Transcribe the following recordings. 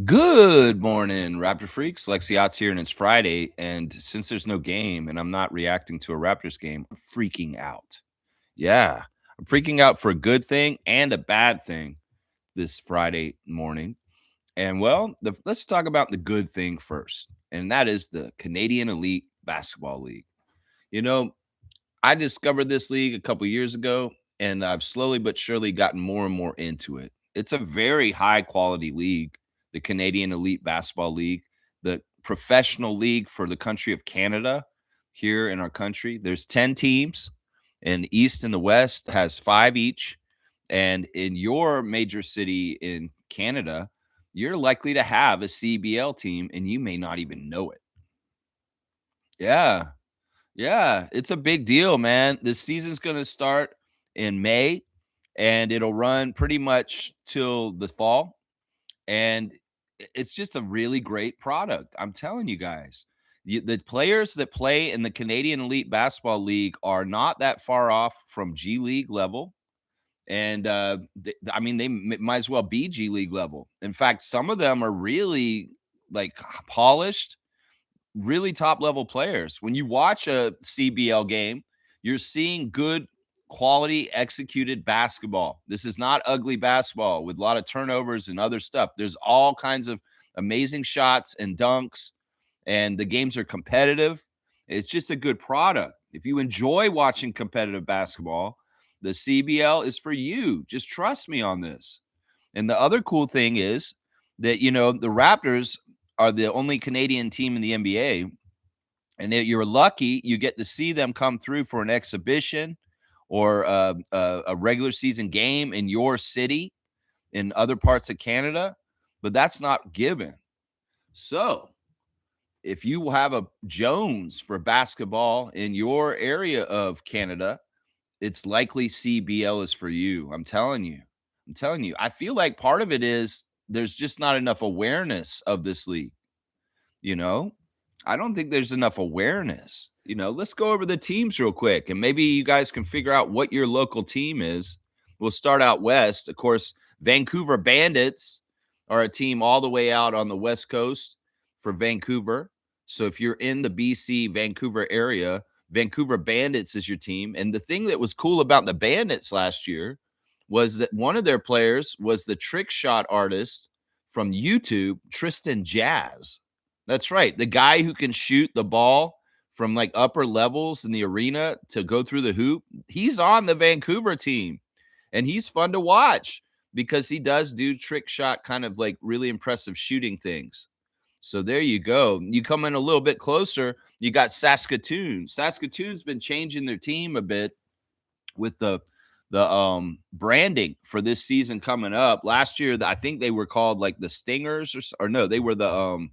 Good morning, Raptor freaks. Lexiot's here, and it's Friday. And since there's no game and I'm not reacting to a Raptors game, I'm freaking out. Yeah, I'm freaking out for a good thing and a bad thing this Friday morning. And well, let's talk about the good thing first, and that is the Canadian Elite Basketball League. You know, I discovered this league a couple years ago, and I've slowly but surely gotten more and more into it. It's a very high quality league, the Canadian Elite Basketball League, the professional league for the country of Canada here in our country. There's 10 teams, and the East and the West has 5 each. And in your major city in Canada, you're likely to have a CBL team, and you may not even know it. Yeah. Yeah, it's a big deal, man. The season's gonna start in May, and it'll run pretty much till the fall, and it's just a really great product. I'm telling you guys. The players that play in the Canadian Elite Basketball League are not that far off from G League level, and, I mean, they might as well be G League level. In fact, some of them are really, like, polished, really top level players. When you watch a CBL game, you're seeing good quality executed basketball. This is not ugly basketball with a lot of turnovers and other stuff. There's all kinds of amazing shots and dunks, and the games are competitive. It's just a good product. If you enjoy watching competitive basketball, the CBL is for you. Just trust me on this. And the other cool thing is that, the Raptors are the only Canadian team in the NBA, and if you're lucky, you get to see them come through for an exhibition or a regular season game in your city in other parts of Canada, but that's not given. So, if you have a Jones for basketball in your area of Canada, it's likely CBL is for you. I'm telling you. I'm telling you. I feel like part of it is there's just not enough awareness of this league, you know? I don't think there's enough awareness. Let's go over the teams real quick, and maybe you guys can figure out what your local team is. We'll start out west. Of course, Vancouver Bandits are a team all the way out on the west coast for Vancouver. So if you're in the BC Vancouver area, Vancouver Bandits is your team. And the thing that was cool about the Bandits last year was that one of their players was the trick shot artist from YouTube, Tristan Jazz. That's right. The guy who can shoot the ball from like upper levels in the arena to go through the hoop, he's on the Vancouver team. And he's fun to watch because he does do trick shot, kind of like really impressive shooting things. So there you go. You come in a little bit closer, you got Saskatoon. Saskatoon's been changing their team a bit with the branding for this season coming up. Last year, I think they were called like the Stingers, or no, they were the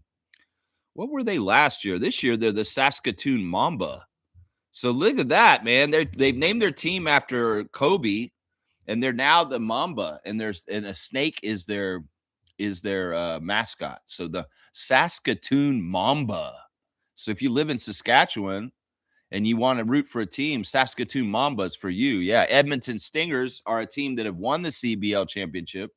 what were they last year? This year, they're the Saskatoon Mamba. So look at that, man. They've named their team after Kobe, and they're now the Mamba, and a snake is their mascot. So the Saskatoon Mamba. So if you live in Saskatchewan and you want to root for a team, Saskatoon Mambas for you. Yeah, Edmonton Stingers are a team that have won the CBL championship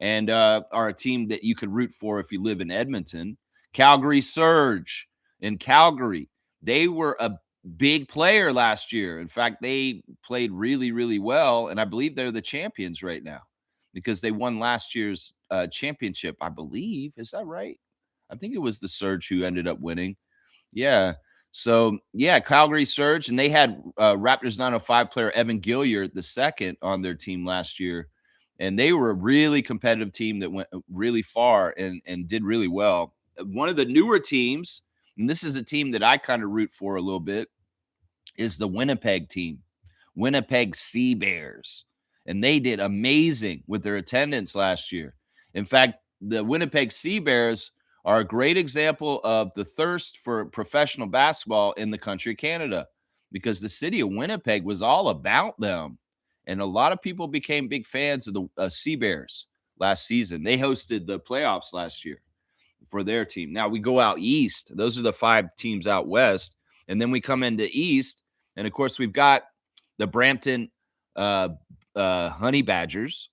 and are a team that you could root for if you live in Edmonton. Calgary Surge in Calgary. They were a big player last year. In fact, they played really, really well, and I believe they're the champions right now because they won last year's championship, I believe. Is that right? I think it was the Surge who ended up winning. Yeah. So, yeah, Calgary Surge, and they had Raptors 905 player Evan Gilliard the second on their team last year, and they were a really competitive team that went really far and did really well. One of the newer teams, and this is a team that I kind of root for a little bit, is the Winnipeg team, Winnipeg Sea Bears. And they did amazing with their attendance last year. In fact, the Winnipeg Sea Bears are a great example of the thirst for professional basketball in the country of Canada because the city of Winnipeg was all about them. And a lot of people became big fans of the Sea Bears last season. They hosted the playoffs last year for their team. Now we go out east. Those are the 5 teams out west. And then we come into east. And of course, we've got the Brampton Honey Badgers.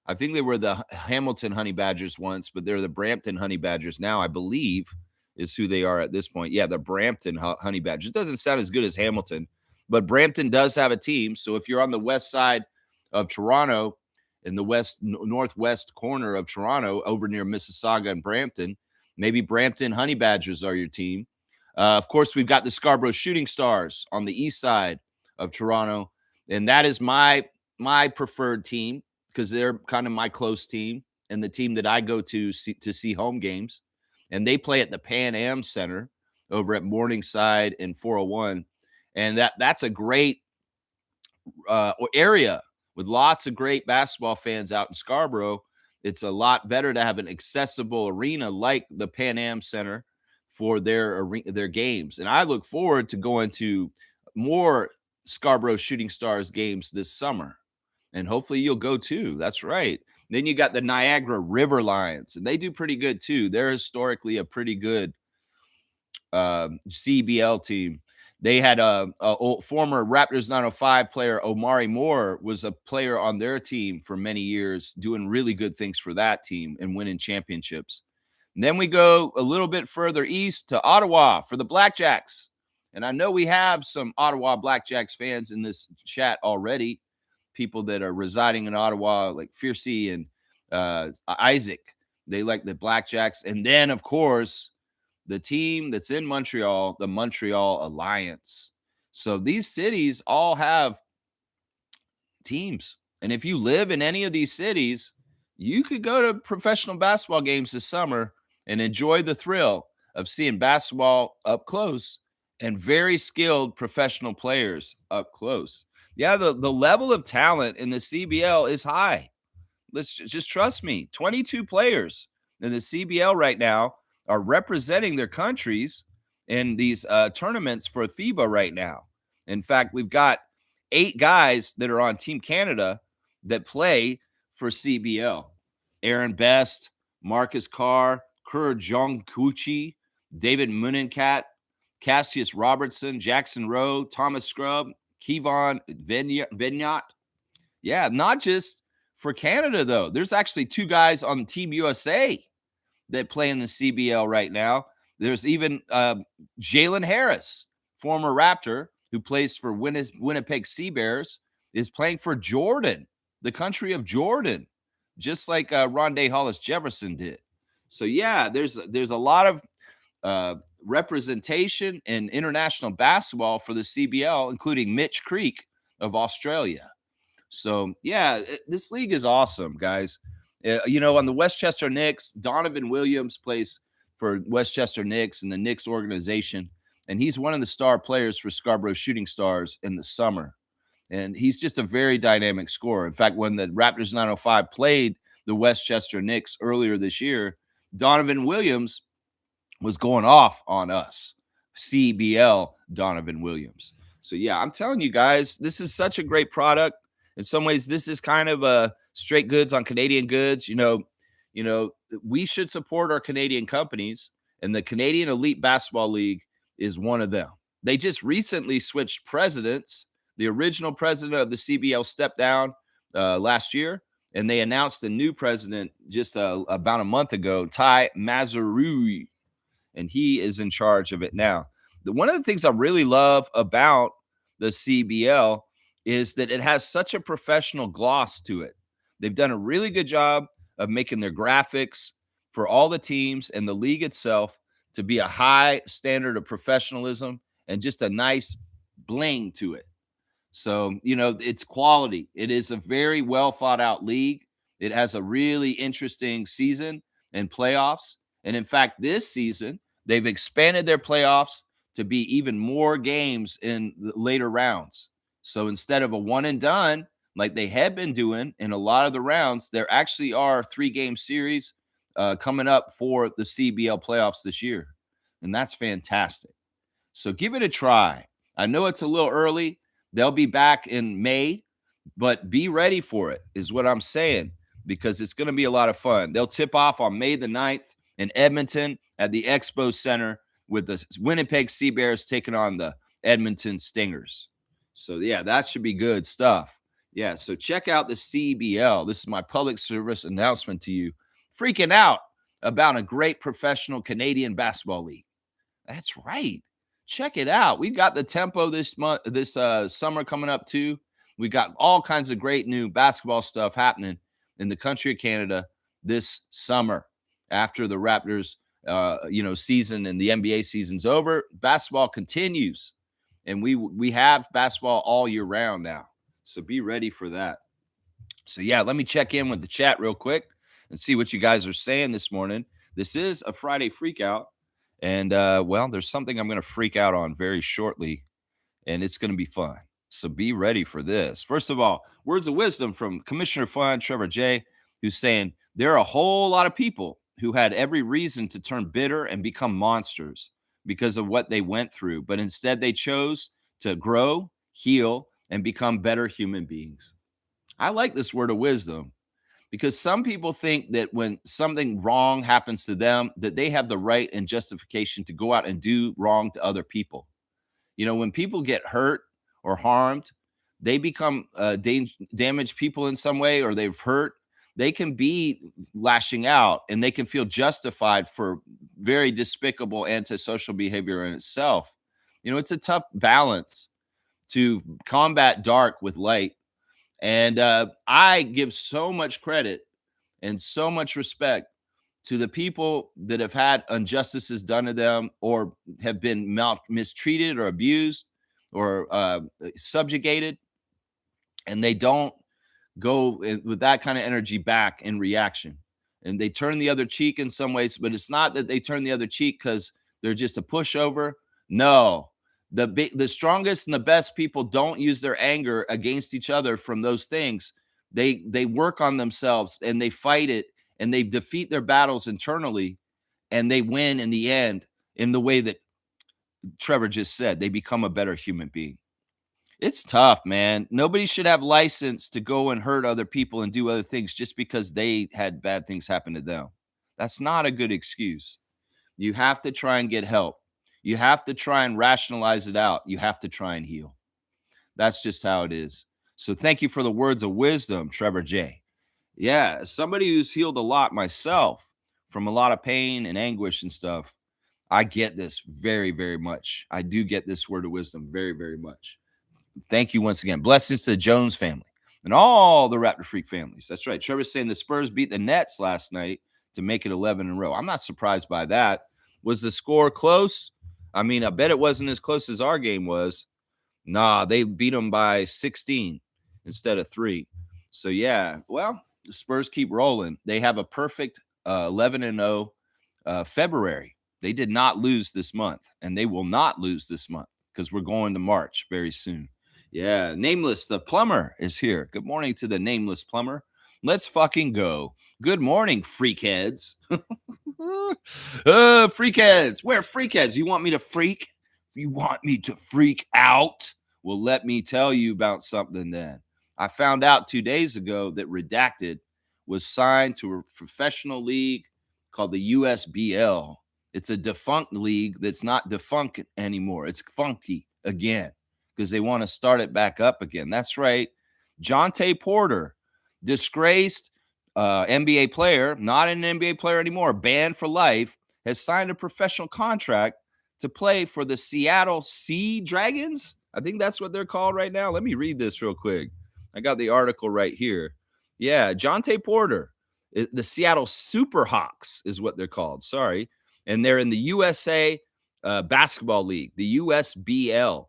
I think they were the Hamilton Honey Badgers once, but they're the Brampton Honey Badgers now, I believe, is who they are at this point. Yeah, the Brampton Honey Badgers. It doesn't sound as good as Hamilton, but Brampton does have a team. So if you're on the west side of Toronto, in the northwest corner of Toronto, over near Mississauga and Brampton, maybe Brampton Honey Badgers are your team. Of course, we've got the Scarborough Shooting Stars on the east side of Toronto, and that is my preferred team because they're kind of my close team and the team that I go to see home games. And they play at the Pan Am Center over at Morningside and 401. And that's a great area with lots of great basketball fans out in Scarborough. It's a lot better to have an accessible arena like the Pan Am Center for their games. And I look forward to going to more Scarborough Shooting Stars games this summer. And hopefully you'll go too. That's right. Then you got the Niagara River Lions, and they do pretty good too. They're historically a pretty good CEBL team. They had a former Raptors 905 player, Omari Moore, was a player on their team for many years, doing really good things for that team and winning championships. And then we go a little bit further east to Ottawa for the Blackjacks. And I know we have some Ottawa Blackjacks fans in this chat already, people that are residing in Ottawa, like Fiercey and Isaac. They like the Blackjacks. And then, of course, the team that's in Montreal, the Montreal Alliance. So these cities all have teams. And if you live in any of these cities, you could go to professional basketball games this summer and enjoy the thrill of seeing basketball up close and very skilled professional players up close. Yeah, the level of talent in the CBL is high. Let's just trust me. 22 players in the CBL right now are representing their countries in these tournaments for FIBA right now. In fact, we've got 8 guys that are on Team Canada that play for CBL. Aaron Best, Marcus Carr, Kerr Jongkuchi, David Munenkat, Cassius Robertson, Jackson Rowe, Thomas Scrub, Kevon Vignot. Yeah, not just for Canada, though. There's actually 2 guys on Team USA that play in the CBL right now. There's even Jalen Harris, former Raptor, who plays for Winnipeg Sea Bears, is playing for Jordan, the country of Jordan, just like Rondé Hollis Jefferson did. So, yeah, there's a lot of representation in international basketball for the CBL, including Mitch Creek of Australia. So, yeah, this league is awesome, guys. On the Westchester Knicks, Donovan Williams plays for Westchester Knicks and the Knicks organization, and he's one of the star players for Scarborough Shooting Stars in the summer. And he's just a very dynamic scorer. In fact, when the Raptors 905 played the Westchester Knicks earlier this year, Donovan Williams was going off on us. CBL Donovan Williams. So, yeah, I'm telling you guys, this is such a great product. In some ways, this is kind of a straight goods on Canadian goods. We should support our Canadian companies, and the Canadian Elite Basketball League is one of them. They just recently switched presidents. The original president of the CBL stepped down last year, and they announced a new president just about a month ago, Ty Mazarui, and he is in charge of it now. One of the things I really love about the CBL is that it has such a professional gloss to it. They've done a really good job of making their graphics for all the teams and the league itself to be a high standard of professionalism and just a nice bling to it. So, it's quality. It is a very well thought out league. It has a really interesting season and playoffs. And in fact, this season, they've expanded their playoffs to be even more games in the later rounds. So instead of a one and done, like they had been doing in a lot of the rounds, there actually are 3-game series coming up for the CBL playoffs this year. And that's fantastic. So give it a try. I know it's a little early. They'll be back in May, but be ready for it is what I'm saying, because it's going to be a lot of fun. They'll tip off on May the 9th in Edmonton at the Expo Center with the Winnipeg Sea Bears taking on the Edmonton Stingers. So, yeah, that should be good stuff. Yeah, so check out the CEBL. This is my public service announcement to you. Freaking out about a great professional Canadian basketball league. That's right. Check it out. We've got the tempo this summer coming up too. We got all kinds of great new basketball stuff happening in the country of Canada this summer after the Raptors season and the NBA season's over. Basketball continues, and we have basketball all year round now. So be ready for that. So yeah, let me check in with the chat real quick and see what you guys are saying this morning. This is a Friday freakout. And well, there's something I'm going to freak out on very shortly, and it's going to be fun. So be ready for this. First of all, words of wisdom from Commissioner Fun Trevor J, who's saying there are a whole lot of people who had every reason to turn bitter and become monsters because of what they went through, but instead they chose to grow, heal, and become better human beings. I like this word of wisdom because some people think that when something wrong happens to them, that they have the right and justification to go out and do wrong to other people. You know, when people get hurt or harmed, they become damaged people in some way, or they've hurt, they can be lashing out and they can feel justified for very despicable antisocial behavior in itself. You know, it's a tough balance to combat dark with light. And I give so much credit and so much respect to the people that have had injustices done to them or have been mistreated or abused or subjugated, and they don't go with that kind of energy back in reaction, and they turn the other cheek in some ways. But it's not that they turn the other cheek because they're just a pushover. No, the strongest and the best people don't use their anger against each other from those things. They work on themselves and they fight it and they defeat their battles internally, and they win in the end in the way that Trevor just said. They become a better human being. It's tough, man. Nobody should have license to go and hurt other people and do other things just because they had bad things happen to them. That's not a good excuse. You have to try and get help. You have to try and rationalize it out. You have to try and heal. That's just how it is. So thank you for the words of wisdom, Trevor J. Yeah, as somebody who's healed a lot myself from a lot of pain and anguish and stuff, I get this very, very much. I do get this word of wisdom very, very much. Thank you once again. Blessings to the Jones family and all the Raptor Freak families. That's right. Trevor's saying the Spurs beat the Nets last night to make it 11 in a row. I'm not surprised by that. Was the score close? I mean, I bet it wasn't as close as our game was. Nah, they beat them by 16 instead of 3. So, yeah, well, the Spurs keep rolling. They have a perfect 11 and 0 February. They did not lose this month, and they will not lose this month because we're going to March very soon. Yeah, Nameless, the plumber, is here. Good morning to the Nameless plumber. Let's fucking go. Good morning, freakheads. Freakheads. We're freakheads. You want me to freak? You want me to freak out? Well, let me tell you about something then. I found out 2 days ago that Redacted was signed to a professional league called the USBL. It's a defunct league that's not defunct anymore. It's funky again because they want to start it back up again. That's right. Jonte Porter, disgraced NBA player, not an NBA player anymore, banned for life, has signed a professional contract to play for the Seattle Sea Dragons. I think that's what they're called right now. Let me read this real quick. I got the article right here. Yeah, Jonte Porter, the Seattle Superhawks is what they're called. Sorry. And they're in the USA Basketball League, the USBL.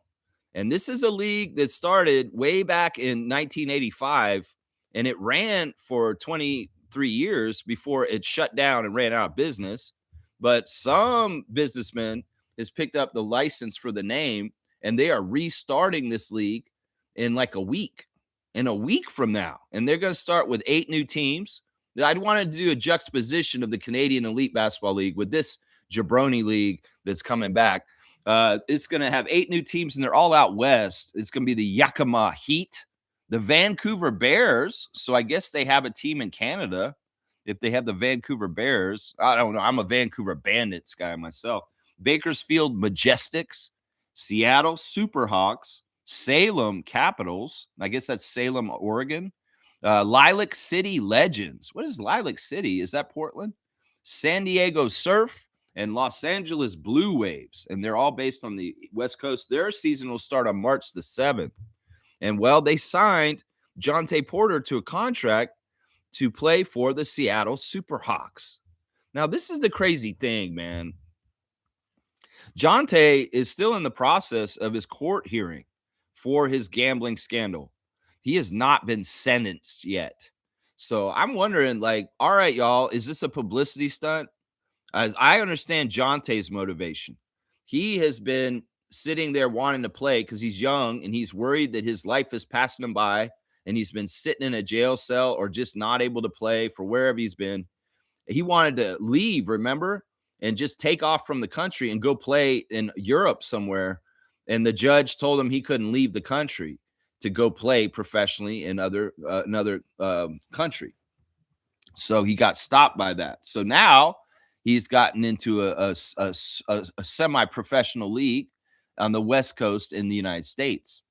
And this is a league that started way back in 1985, and it ran for 23 years before it shut down and ran out of business. But some businessman has picked up the license for the name, and they are restarting this league in like a week from now. And they're going to start with 8 new teams. I'd wanted to do a juxtaposition of the Canadian Elite Basketball League with this jabroni league that's coming back. It's going to have 8 new teams, and they're all out west. It's going to be the Yakima Heat, the Vancouver Bears. So I guess they have a team in Canada. If they have the Vancouver Bears, I don't know. I'm a Vancouver Bandits guy myself. Bakersfield Majestics, Seattle Superhawks, Salem Capitals. I guess that's Salem, Oregon. Lilac City Legends. What is Lilac City? Is that Portland? San Diego Surf and Los Angeles Blue Waves. And they're all based on the West Coast. Their season will start on March the 7th. And well, they signed Jonte Porter to a contract to play for the Seattle Superhawks. Now, this is the crazy thing, man. Jonte is still in the process of his court hearing for his gambling scandal. He has not been sentenced yet. So I'm wondering, like, all right, y'all, is this a publicity stunt? As I understand Jonte's motivation, he has been sitting there wanting to play because he's young and he's worried that his life is passing him by, and he's been sitting in a jail cell or just not able to play for wherever he's been. He wanted to leave, remember, and just take off from the country and go play in Europe somewhere. And the judge told him he couldn't leave the country to go play professionally in another country. So he got stopped by that. So now he's gotten into a semi-professional league on the West Coast in the United States.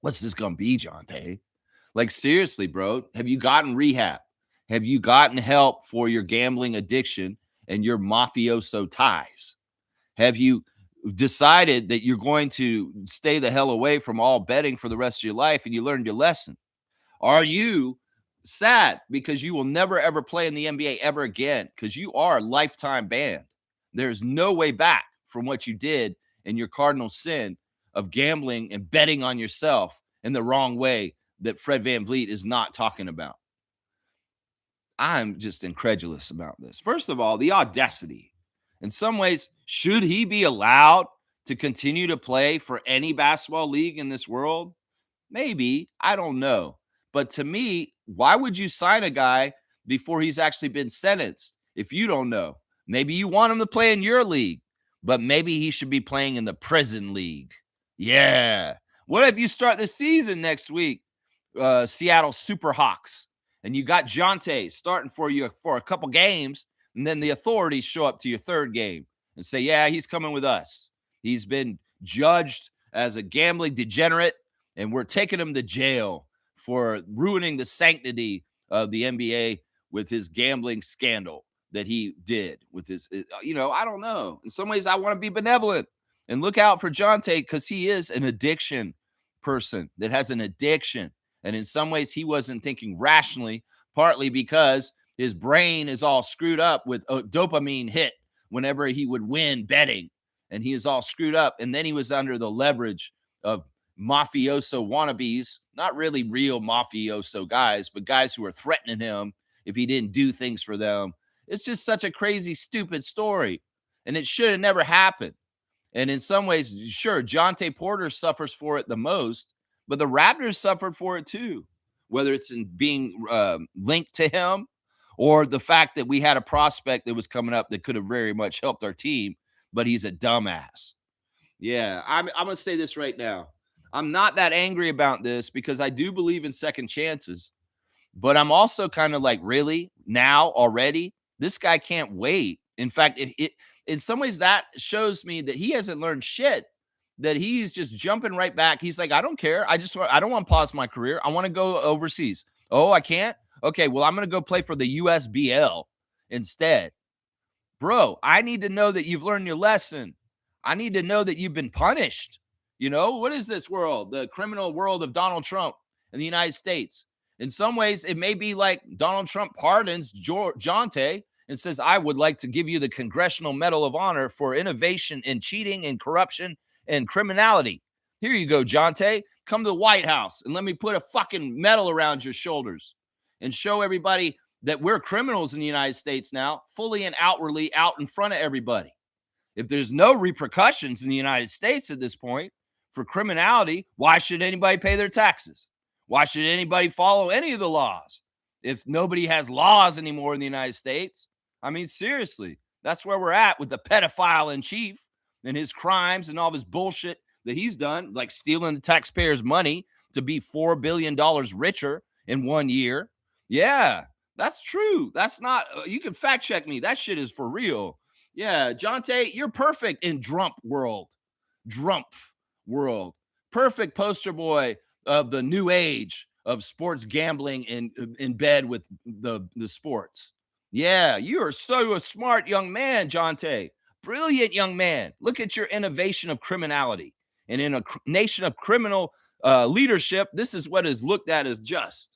What's this gonna be, Jonte? Like, seriously, bro, have you gotten rehab? Have you gotten help for your gambling addiction and your mafioso ties? Have you decided that you're going to stay the hell away from all betting for the rest of your life and you learned your lesson? Are you sad because you will never ever play in the NBA ever again because you are lifetime banned? There's no way back from what you did in your cardinal sin of gambling and betting on yourself in the wrong way that Fred VanVleet is not talking about. I'm just incredulous about this. First of all, the audacity. In some ways, should he be allowed to continue to play for any basketball league in this world? Maybe. I don't know. But to me, why would you sign a guy before he's actually been sentenced if you don't know? Maybe you want him to play in your league, but maybe he should be playing in the prison league. Yeah. What if you start the season next week, Seattle Superhawks, and you got Jonte starting for you for a couple games, and then the authorities show up to your third game and say, yeah, he's coming with us. He's been judged as a gambling degenerate, and we're taking him to jail for ruining the sanctity of the NBA with his gambling scandal that he did with his, I don't know. In some ways, I want to be benevolent and look out for Jonte because he is an addiction person that has an addiction. And in some ways, he wasn't thinking rationally, partly because his brain is all screwed up with a dopamine hit whenever he would win betting. And he is all screwed up. And then he was under the leverage of mafioso wannabes, not really real mafioso guys, but guys who were threatening him if he didn't do things for them. It's just such a crazy, stupid story. And it should have never happened. And in some ways, sure, Jonte Porter suffers for it the most, but the Raptors suffered for it too, whether it's in being linked to him or the fact that we had a prospect that was coming up that could have very much helped our team, but he's a dumbass. Yeah, I'm going to say this right now. I'm not that angry about this because I do believe in second chances, but I'm also kind of like, really? Now already? This guy can't wait. In fact, in some ways that shows me that he hasn't learned shit, that he's just jumping right back. He's like, I don't care. I don't want to pause my career. I want to go overseas. Oh, I can't? Okay, well, I'm going to go play for the USBL instead. Bro, I need to know that you've learned your lesson. I need to know that you've been punished. What is this world? The criminal world of Donald Trump in the United States. In some ways, it may be like Donald Trump pardons Jonte and says, I would like to give you the Congressional Medal of Honor for innovation in cheating and corruption and criminality. Here you go, Jonte. Come to the White House and let me put a fucking medal around your shoulders and show everybody that we're criminals in the United States now, fully and outwardly out in front of everybody. If there's no repercussions in the United States at this point for criminality, why should anybody pay their taxes? Why should anybody follow any of the laws? If nobody has laws anymore in the United States, I mean, seriously, that's where we're at with the pedophile in chief and his crimes and all this bullshit that he's done, like stealing the taxpayers' money to be $4 billion richer in 1 year. Yeah, that's true. That's not, you can fact check me. That shit is for real. Yeah, Jonte, you're perfect in Drump world. Perfect poster boy of the new age of sports gambling in bed with the sports. Yeah, you are so a smart young man, Jonte. Brilliant young man. Look at your innovation of criminality. And in a nation of criminal leadership, this is what is looked at as just.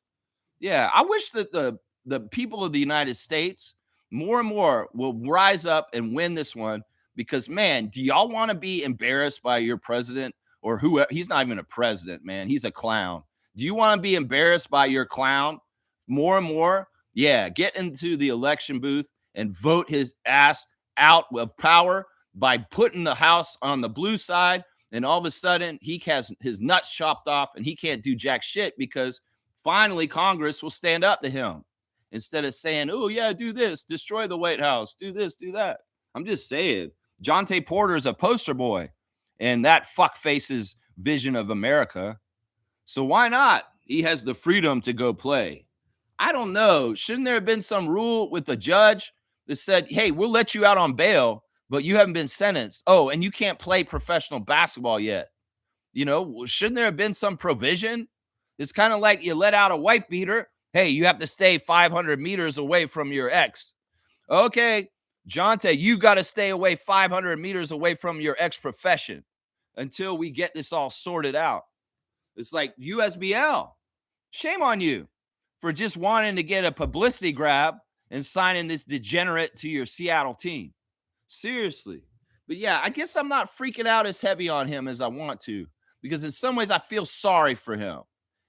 Yeah, I wish that the people of the United States more and more will rise up and win this one because man, do y'all want to be embarrassed by your president or who he's not even a president, man. He's a clown. Do you want to be embarrassed by your clown more and more? Yeah, get into the election booth and vote his ass out of power by putting the house on the blue side and all of a sudden he has his nuts chopped off and he can't do jack shit because finally Congress will stand up to him instead of saying, oh, yeah, do this, destroy the White House, do this, do that. I'm just saying, Jonte Porter is a poster boy and that fuckface's vision of America. So why not? He has the freedom to go play. I don't know. Shouldn't there have been some rule with the judge that said, hey, we'll let you out on bail, but you haven't been sentenced. Oh, and you can't play professional basketball yet. You know, shouldn't there have been some provision? It's kind of like you let out a wife beater. Hey, you have to stay 500 meters away from your ex. Okay, Jonte, you got to stay away 500 meters away from your ex profession until we get this all sorted out. It's like USBL. Shame on you for just wanting to get a publicity grab and signing this degenerate to your Seattle team. Seriously. But yeah, I guess I'm not freaking out as heavy on him as I want to because in some ways I feel sorry for him.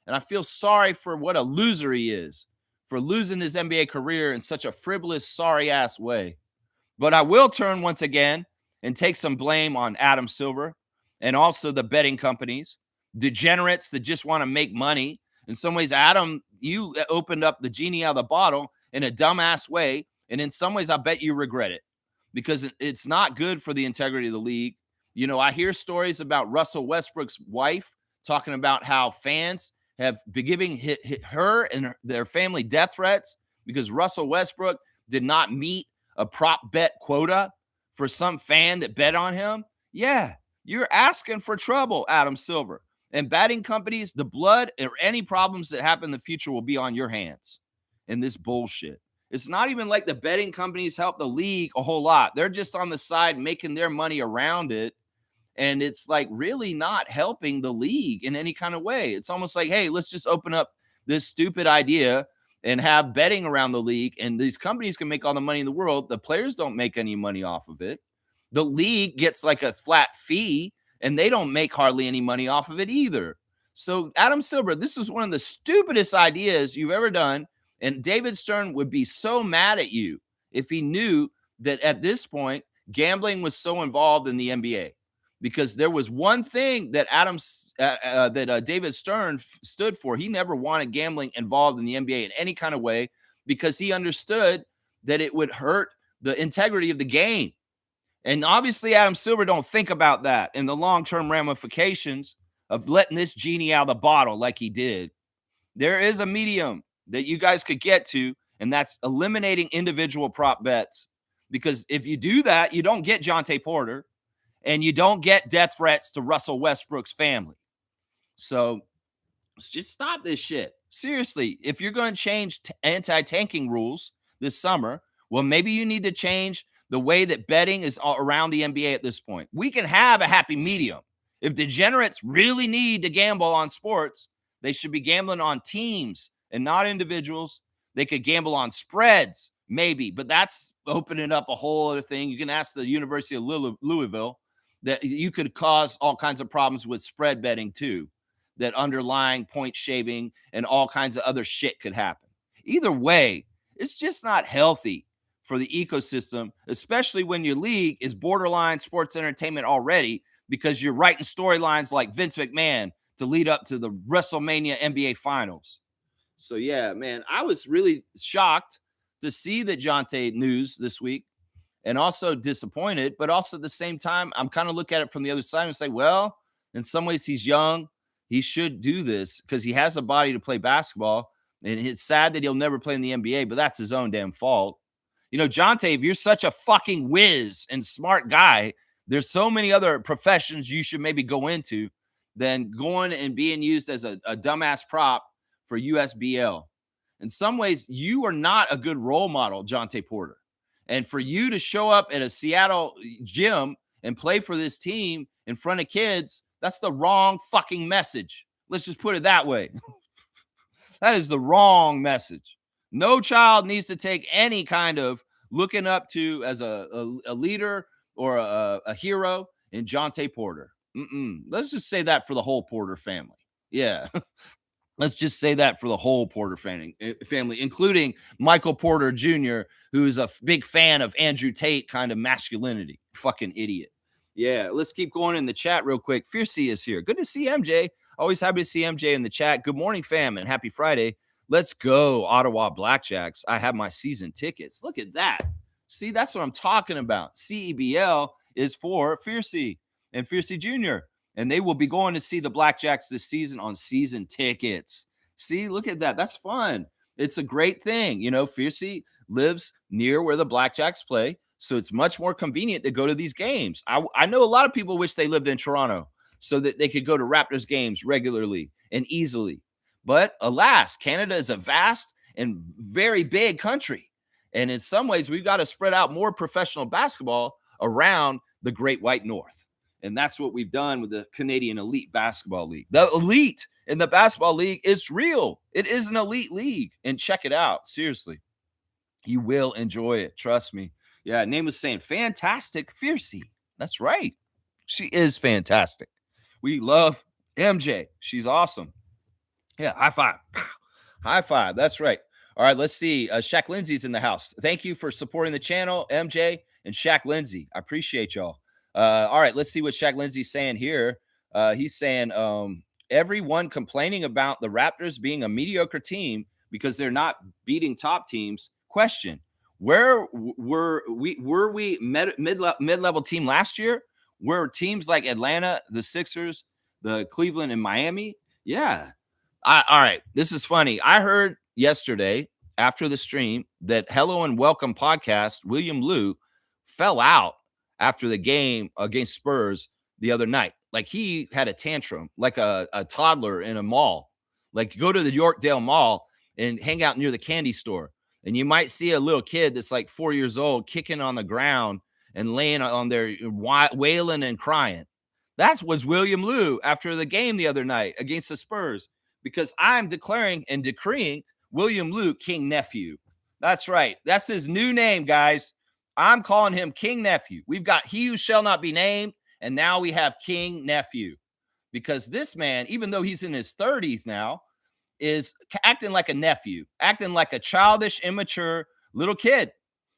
And I feel sorry for what a loser he is for losing his NBA career in such a frivolous, sorry ass way. But I will turn once again and take some blame on Adam Silver and also the betting companies, degenerates that just want to make money. In some ways, Adam, you opened up the genie out of the bottle in a dumbass way. And in some ways, I bet you regret it because it's not good for the integrity of the league. You know, I hear stories about Russell Westbrook's wife talking about how fans have been giving her and their family death threats because Russell Westbrook did not meet a prop bet quota for some fan that bet on him. Yeah, you're asking for trouble, Adam Silver. And betting companies, the blood or any problems that happen in the future will be on your hands in this bullshit. It's not even like the betting companies help the league a whole lot. They're just on the side making their money around it. And it's like really not helping the league in any kind of way. It's almost like, hey, let's just open up this stupid idea and have betting around the league. And these companies can make all the money in the world. The players don't make any money off of it. The league gets like a flat fee and they don't make hardly any money off of it either. So Adam Silver, this is one of the stupidest ideas you've ever done. And David Stern would be so mad at you if he knew that at this point, gambling was so involved in the NBA. Because there was one thing that David Stern stood for. He never wanted gambling involved in the NBA in any kind of way because he understood that it would hurt the integrity of the game. And obviously, Adam Silver don't think about that and the long-term ramifications of letting this genie out of the bottle like he did. There is a medium that you guys could get to, and that's eliminating individual prop bets. Because if you do that, you don't get Jonte Porter. And you don't get death threats to Russell Westbrook's family. So let's just stop this shit. Seriously, if you're going to change anti-tanking rules this summer, well, maybe you need to change the way that betting is around the NBA at this point. We can have a happy medium. If degenerates really need to gamble on sports, they should be gambling on teams and not individuals. They could gamble on spreads, maybe, but that's opening up a whole other thing. You can ask the University of Louisville that you could cause all kinds of problems with spread betting too, that underlying point shaving and all kinds of other shit could happen. Either way, it's just not healthy for the ecosystem, especially when your league is borderline sports entertainment already because you're writing storylines like Vince McMahon to lead up to the WrestleMania NBA Finals. So yeah, man, I was really shocked to see the Jonte news this week. And also disappointed, but also at the same time, I'm kind of look at it from the other side and say, well, in some ways he's young. He should do this because he has a body to play basketball. And it's sad that he'll never play in the NBA, but that's his own damn fault. You know, Jonte, if you're such a fucking whiz and smart guy, there's so many other professions you should maybe go into than going and being used as a dumbass prop for USBL. In some ways, you are not a good role model, Jonte Porter. And for you to show up at a Seattle gym and play for this team in front of kids, that's the wrong fucking message. Let's just put it that way. That is the wrong message. No child needs to take any kind of looking up to as a leader or a hero in Jonte Porter. Let's just say that for the whole Porter family. Yeah. Let's just say that for the whole Porter family, including Michael Porter Jr., who's a big fan of Andrew Tate kind of masculinity. Fucking idiot. Yeah, let's keep going in the chat real quick. Fiercey is here. Good to see MJ. Always happy to see MJ in the chat. Good morning, fam, and happy Friday. Let's go, Ottawa Blackjacks. I have my season tickets. Look at that. See, that's what I'm talking about. CEBL is for Fiercey and Fiercey Jr., and they will be going to see the Blackjacks this season on season tickets. See, look at that. That's fun. It's a great thing. You know, Fiercey lives near where the Blackjacks play, so it's much more convenient to go to these games. I know a lot of people wish they lived in Toronto so that they could go to Raptors games regularly and easily. But alas, Canada is a vast and very big country. And in some ways, we've got to spread out more professional basketball around the Great White North. And that's what we've done with the Canadian Elite Basketball League. The elite in the basketball league is real. It is an elite league. And check it out. Seriously. You will enjoy it. Trust me. Yeah, name was saying fantastic Fiercey. That's right. She is fantastic. We love MJ. She's awesome. Yeah, high five. High five. That's right. All right, let's see. Shaq Lindsay's in the house. Thank you for supporting the channel, MJ and Shaq Lindsay. I appreciate y'all. All right, let's see what Shaq Lindsay's saying here. He's saying everyone complaining about the Raptors being a mediocre team because they're not beating top teams. Question: where were we mid-level team last year? Were teams like Atlanta, the Sixers, the Cleveland, and Miami? Yeah. All right, this is funny. I heard yesterday after the stream that Hello and Welcome podcast, William Liu, fell out after the game against Spurs the other night. Like he had a tantrum, like a toddler in a mall. Like go to the Yorkdale Mall and hang out near the candy store. And you might see a little kid that's like 4 years old kicking on the ground and laying on there wailing and crying. That was William Liu after the game the other night against the Spurs, because I'm declaring and decreeing William Liu King Nephew. That's right. That's his new name, guys. I'm calling him King Nephew. We've got He Who Shall Not Be Named, and now we have King Nephew, because this man, even though he's in his 30s now, is acting like a nephew, acting like a childish, immature little kid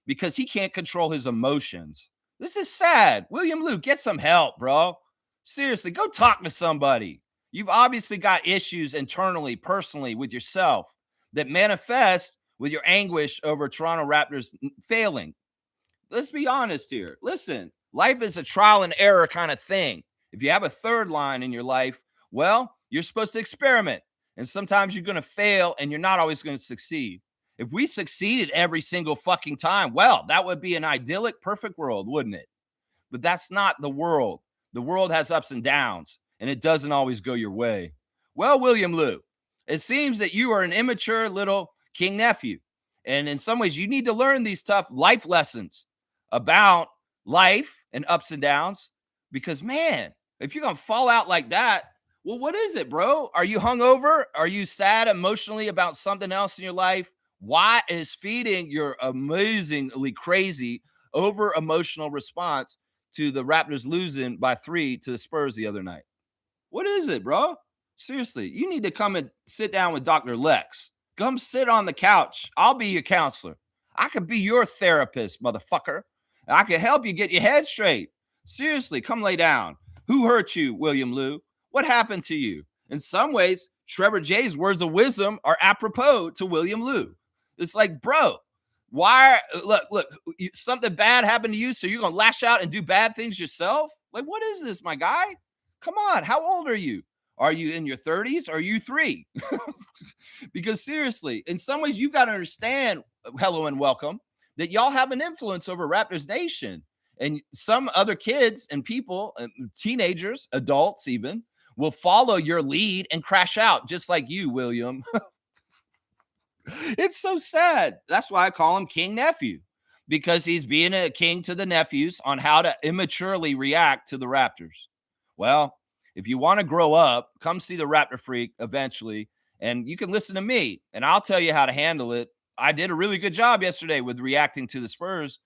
because he can't control his emotions. This is sad. William Liu, get some help, bro. Seriously, go talk to somebody. You've obviously got issues internally, personally with yourself that manifest with your anguish over Toronto Raptors failing. Let's be honest here. Listen, life is a trial and error kind of thing. If you have a third line in your life, well, you're supposed to experiment. And sometimes you're going to fail and you're not always going to succeed. If we succeeded every single fucking time, well, that would be an idyllic, perfect world, wouldn't it? But that's not the world. The world has ups and downs, and it doesn't always go your way. Well, William Liu, it seems that you are an immature little king nephew. And in some ways, you need to learn these tough life lessons about life and ups and downs. Because, man, if you're going to fall out like that, well, what is it, bro? Are you hungover? Are you sad emotionally about something else in your life? Why is feeding your amazingly crazy over emotional response to the Raptors losing by 3 to the Spurs the other night? What is it, bro? Seriously, you need to come and sit down with Dr. Lex. Come sit on the couch. I'll be your counselor. I could be your therapist, motherfucker. I can help you get your head straight. Seriously, come lay down. Who hurt you, William Liu? What happened to you? In some ways, Trevor Jay's words of wisdom are apropos to William Liu. It's like, bro, why? Look, something bad happened to you, so you're going to lash out and do bad things yourself? Like, what is this, my guy? Come on, how old are you? Are you in your 30s? Or are you 3? Because seriously, in some ways, you've got to understand, Hello and Welcome, that y'all have an influence over Raptors Nation. And some other kids and people, teenagers, adults even, will follow your lead and crash out just like you, William. It's so sad. That's why I call him King Nephew, because he's being a king to the nephews on how to immaturely react to the Raptors. Well, if you want to grow up, come see the Raptor Freak eventually, and you can listen to me, and I'll tell you how to handle it. I did a really good job yesterday with reacting to the Spurs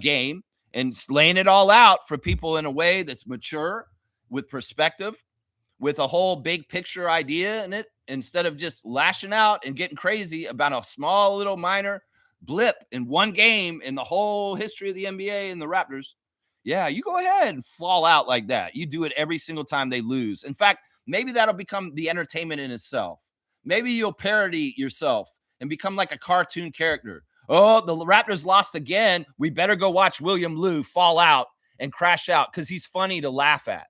game and laying it all out for people in a way that's mature, with perspective, with a whole big picture idea in it, instead of just lashing out and getting crazy about a small little minor blip in one game in the whole history of the NBA and the Raptors. Yeah, you go ahead and fall out like that. You do it every single time they lose. In fact, maybe that'll become the entertainment in itself. Maybe you'll parody yourself and become like a cartoon character. Oh, the Raptors lost again. We better go watch William Lou fall out and crash out because he's funny to laugh at.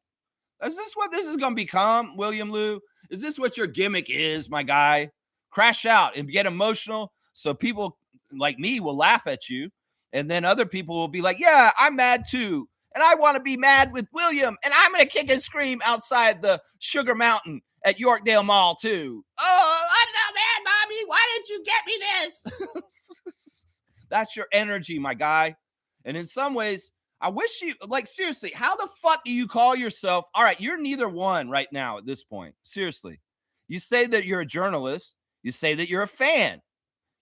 Is this what this is going to become, William Lou? Is this what your gimmick is, my guy? Crash out and get emotional so people like me will laugh at you. And then other people will be like, yeah, I'm mad too. And I want to be mad with William. And I'm going to kick and scream outside the Sugar Mountain at Yorkdale Mall too. Oh, I'm so mad, Bobby. Why didn't you get me this? That's your energy, my guy. And in some ways, I wish you, like, seriously, how the fuck do you call yourself? All right, you're neither one right now at this point. Seriously. You say that you're a journalist. You say that you're a fan.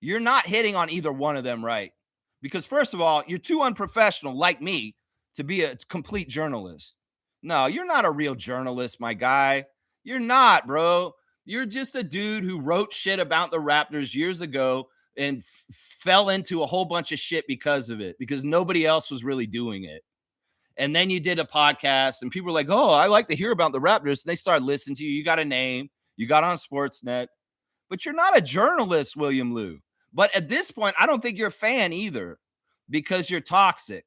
You're not hitting on either one of them right. Because, first of all, you're too unprofessional, like me, to be a complete journalist. No, you're not a real journalist, my guy. You're not, bro. You're just a dude who wrote shit about the Raptors years ago and fell into a whole bunch of shit because of it, because nobody else was really doing it. And then you did a podcast and people were like, oh, I like to hear about the Raptors. And they started listening to you. You got a name. You got on Sportsnet. But you're not a journalist, William Lou. But at this point, I don't think you're a fan either, because you're toxic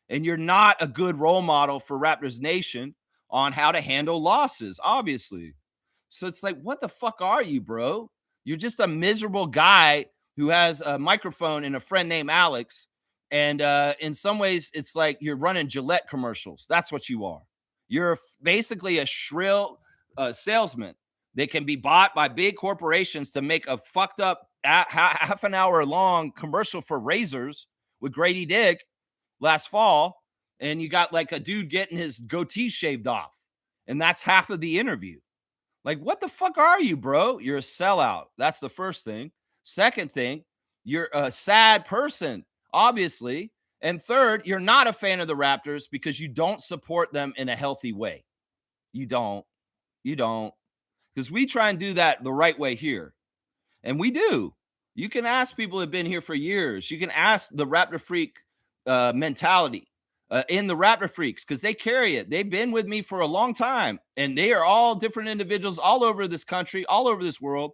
and you're not a good role model for Raptors Nation on how to handle losses, obviously. So it's like, what the fuck are you, bro? You're just a miserable guy who has a microphone and a friend named Alex. And in some ways, it's like you're running Gillette commercials. That's what you are. You're basically a shrill salesman. They can be bought by big corporations to make a fucked up half an hour long commercial for razors with Grady Dick last fall. And you got like a dude getting his goatee shaved off. And that's half of the interview. Like, what the fuck are you, bro? You're a sellout. That's the first thing. Second thing, you're a sad person, obviously. And third, you're not a fan of the Raptors because you don't support them in a healthy way. You don't. You don't. Because we try and do that the right way here. And we do. You can ask people who have been here for years. You can ask the Raptor Freak mentality in the Raptor Freaks, because they carry it. They've been with me for a long time. And they are all different individuals all over this country, all over this world.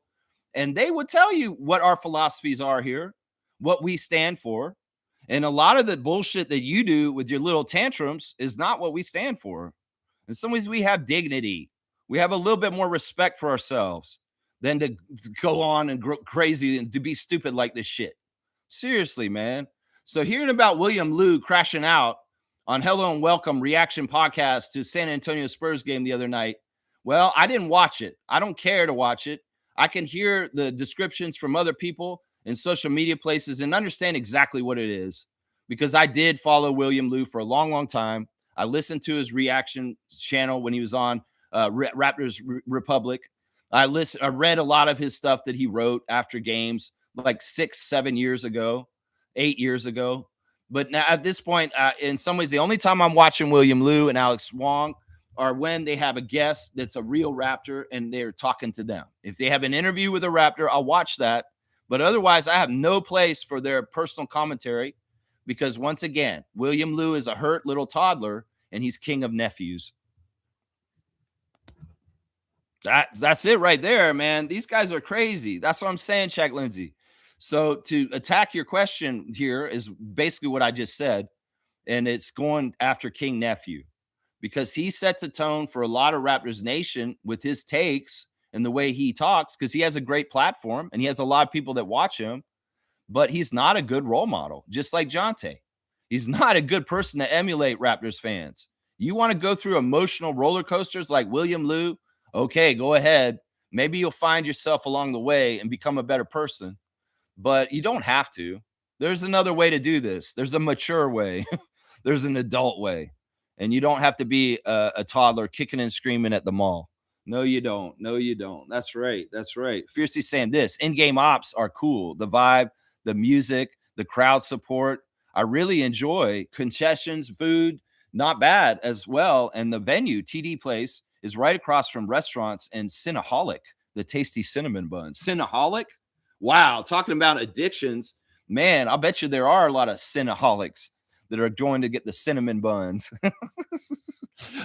And they would tell you what our philosophies are here, what we stand for. And a lot of the bullshit that you do with your little tantrums is not what we stand for. In some ways, we have dignity. We have a little bit more respect for ourselves than to go on and grow crazy and to be stupid like this shit. Seriously, man. So hearing about William Lou crashing out on Hello and Welcome reaction podcast to San Antonio Spurs game the other night, well, I didn't watch it. I don't care to watch it. I can hear the descriptions from other people in social media places and understand exactly what it is, because I did follow William Lou for a long, long time. I listened to his reaction channel when he was on Raptors Republic. I read a lot of his stuff that he wrote after games, like 6, 7 years ago, 8 years ago. But now at this point, in some ways, the only time I'm watching William Lou and Alex Wong are when they have a guest that's a real Raptor and they're talking to them. If they have an interview with a Raptor, I'll watch that. But otherwise, I have no place for their personal commentary, because once again, William Lou is a hurt little toddler and he's king of nephews. That's it right there, man. These guys are crazy. That's what I'm saying, Shaq Lindsay. So to attack your question here is basically what I just said, and it's going after King Nephew, because he sets a tone for a lot of Raptors Nation with his takes and the way he talks, because he has a great platform and he has a lot of people that watch him, but he's not a good role model, just like Jonte. He's not a good person to emulate Raptors fans. You want to go through emotional roller coasters like William Lou? Okay, go ahead. Maybe you'll find yourself along the way and become a better person, but you don't have to. There's another way to do this. There's a mature way. There's an adult way. And you don't have to be a toddler kicking and screaming at the mall. No, you don't. No, you don't. That's right. That's right. Fiercely saying this in-game ops are cool. The vibe, the music, the crowd support. I really enjoy concessions, food, not bad as well. And the venue, TD Place, is right across from restaurants and Cinnaholic, the tasty cinnamon buns. Cinnaholic? Wow, talking about addictions, man, I bet you there are a lot of cinnaholics that are going to get the cinnamon buns.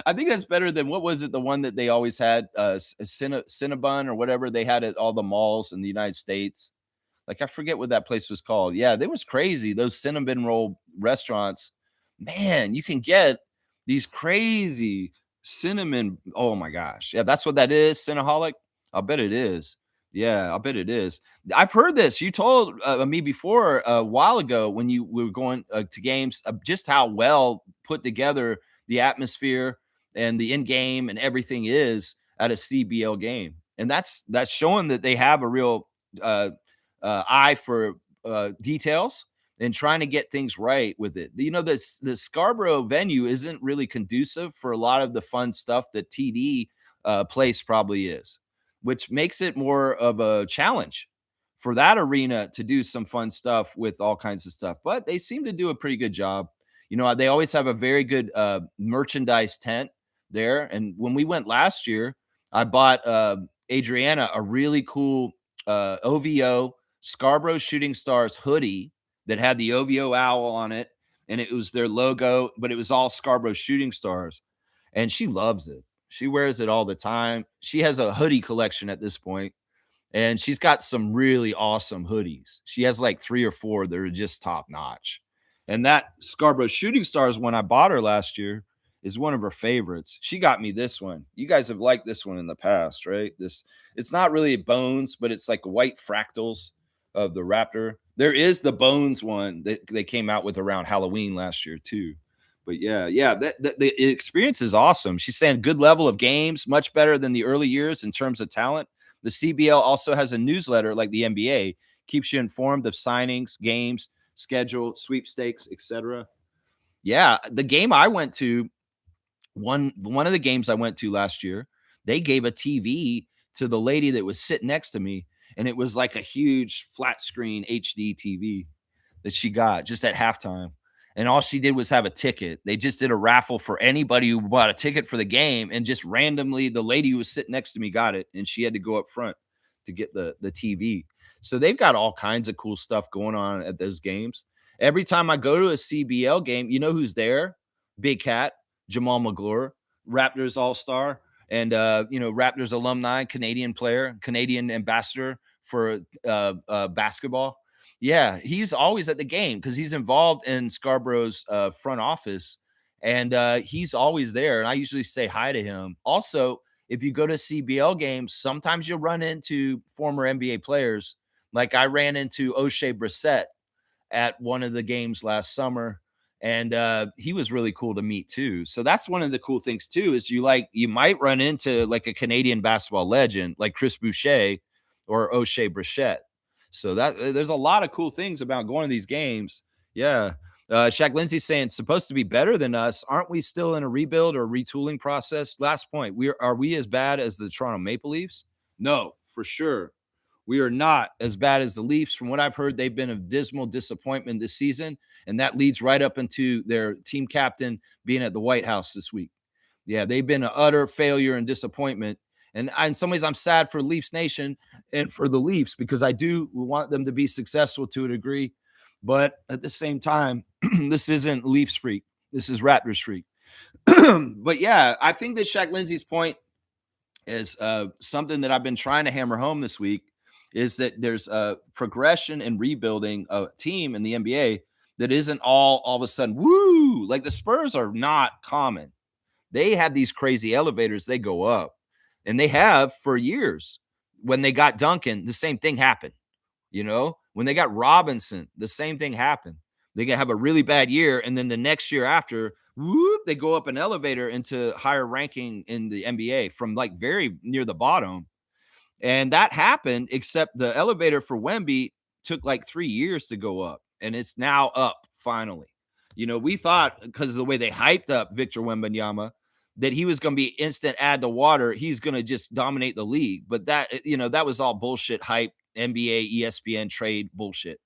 I think that's better than what was it? The one that they always had, Cinnabon or whatever they had at all the malls in the United States. Like I forget what that place was called. Yeah, that was crazy. Those cinnamon roll restaurants, man, you can get these crazy cinnamon. Oh my gosh, yeah, that's what that is. Cinnaholic. I'll bet it is. Yeah, I'll bet it is. I've heard this. You told me before a while ago when you were going to games, just how well put together the atmosphere and the in game and everything is at a CBL game, and that's showing that they have a real eye for details and trying to get things right with it. You know, the Scarborough venue isn't really conducive for a lot of the fun stuff that TD place probably is, which makes it more of a challenge for that arena to do some fun stuff with all kinds of stuff. But they seem to do a pretty good job. You know, they always have a very good merchandise tent there. And when we went last year, I bought Adriana a really cool OVO Scarborough Shooting Stars hoodie that had the OVO owl on it, and it was their logo, but it was all Scarborough Shooting Stars, and she loves it. She wears it all the time. She has a hoodie collection at this point, and she's got some really awesome hoodies. She has like 3 or 4 that are just top notch. And that Scarborough Shooting Stars one I bought her last year is one of her favorites. She got me this one. You guys have liked this one in the past, right? This it's not really bones, but it's like white fractals of the Raptor. There is the bones one that they came out with around Halloween last year too. But yeah, the experience is awesome. She's saying good level of games, much better than the early years in terms of talent. The CBL also has a newsletter like the NBA, keeps you informed of signings, games, schedule, sweepstakes, etc. Yeah, the game I went to, one of the games I went to last year, they gave a TV to the lady that was sitting next to me, and it was like a huge flat screen HD TV that she got just at halftime. And all she did was have a ticket. They just did a raffle for anybody who bought a ticket for the game, and just randomly the lady who was sitting next to me got it, and she had to go up front to get the TV. So they've got all kinds of cool stuff going on at those games. Every time I go to a CBL game, you know who's there? Big Cat, Jamal McGlure, Raptors All-Star, and Raptors alumni, Canadian player, Canadian ambassador for basketball. Yeah, he's always at the game because he's involved in Scarborough's front office, and he's always there. And I usually say hi to him. Also, if you go to CBL games, sometimes you'll run into former NBA players. Like I ran into O'Shea Brissett at one of the games last summer, and he was really cool to meet too. So that's one of the cool things too is you might run into like a Canadian basketball legend like Chris Boucher or O'Shea Brissett. So that there's a lot of cool things about going to these games. Yeah. Shaq Lindsay saying supposed to be better than us. Aren't we still in a rebuild or retooling process? Last point. Are we as bad as the Toronto Maple Leafs? No, for sure. We are not as bad as the Leafs. From what I've heard, they've been a dismal disappointment this season, and that leads right up into their team captain being at the White House this week. Yeah, they've been an utter failure and disappointment. And in some ways, I'm sad for Leafs Nation and for the Leafs because I do want them to be successful to a degree. But at the same time, this isn't Leafs freak. This is Raptors freak. But yeah, I think that Shaq Lindsay's point is something that I've been trying to hammer home this week is that there's a progression and rebuilding a team in the NBA that isn't all of a sudden, woo, like the Spurs are not common. They have these crazy elevators, they go up. And they have for years. When they got Duncan, the same thing happened. You know, when they got Robinson, the same thing happened. They can have a really bad year, and then the next year after, whoop, they go up an elevator into higher ranking in the NBA from like very near the bottom. And that happened, except the elevator for Wemby took like 3 years to go up, and it's now up finally. We thought because of the way they hyped up Victor Wembanyama that he was going to be instant add to water. He's going to just dominate the league. But that was all bullshit hype, NBA, ESPN trade bullshit.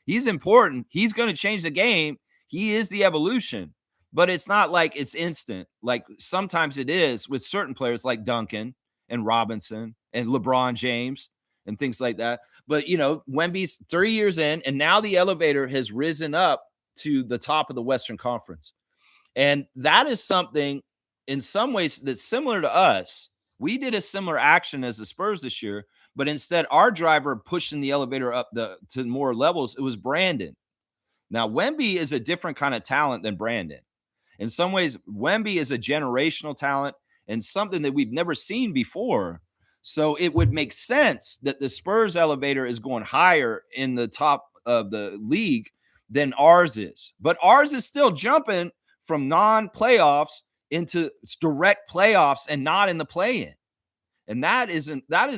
He's important. He's going to change the game. He is the evolution, but it's not like it's instant. Like sometimes it is with certain players like Duncan and Robinson and LeBron James and things like that. But, Wemby's 3 years in, and now the elevator has risen up to the top of the Western Conference. And that is something in some ways that's similar to us. We did a similar action as the Spurs this year, but instead our driver pushing the elevator up to more levels, it was Brandon. Now, Wemby is a different kind of talent than Brandon. In some ways, Wemby is a generational talent and something that we've never seen before. So it would make sense that the Spurs elevator is going higher in the top of the league than ours is. But ours is still jumping from non-playoffs into direct playoffs and not in the play-in. And that is